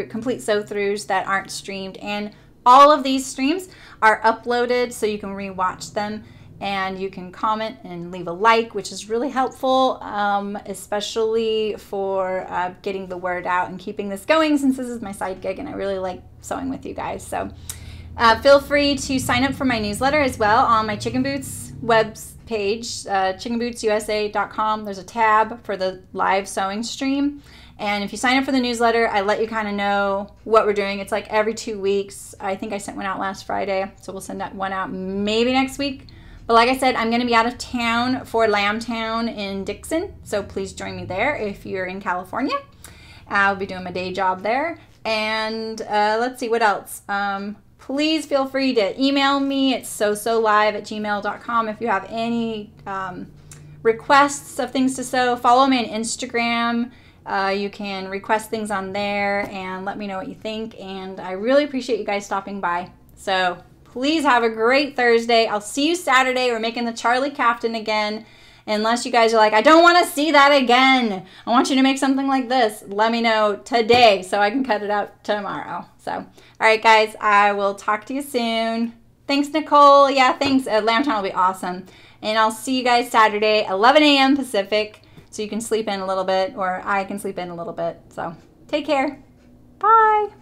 complete sew-throughs that aren't streamed, and all of these streams are uploaded so you can re-watch them. And you can comment and leave a like, which is really helpful, especially for getting the word out and keeping this going, since this is my side gig and I really like sewing with you guys. So feel free to sign up for my newsletter as well on my Chicken Boots web page, chickenbootsusa.com. There's a tab for the live sewing stream. And if you sign up for the newsletter, I let you kind of know what we're doing. It's like every 2 weeks. I think I sent one out last Friday, so we'll send that one out maybe next week. But like I said, I'm going to be out of town for Lambtown in Dixon, so please join me there if you're in California. I'll be doing my day job there. And let's see, what else? Please feel free to email me at sewsewlive@gmail.com if you have any requests of things to sew. Follow me on Instagram. You can request things on there and let me know what you think. And I really appreciate you guys stopping by. So please have a great Thursday. I'll see you Saturday. We're making the Charlie Captain again. Unless you guys are like, I don't want to see that again. I want you to make something like this. Let me know today so I can cut it out tomorrow. So, all right, guys, I will talk to you soon. Thanks, Nicole. Yeah, thanks. Lambtown will be awesome. And I'll see you guys Saturday, 11 a.m. Pacific, so you can sleep in a little bit, or I can sleep in a little bit. So take care. Bye.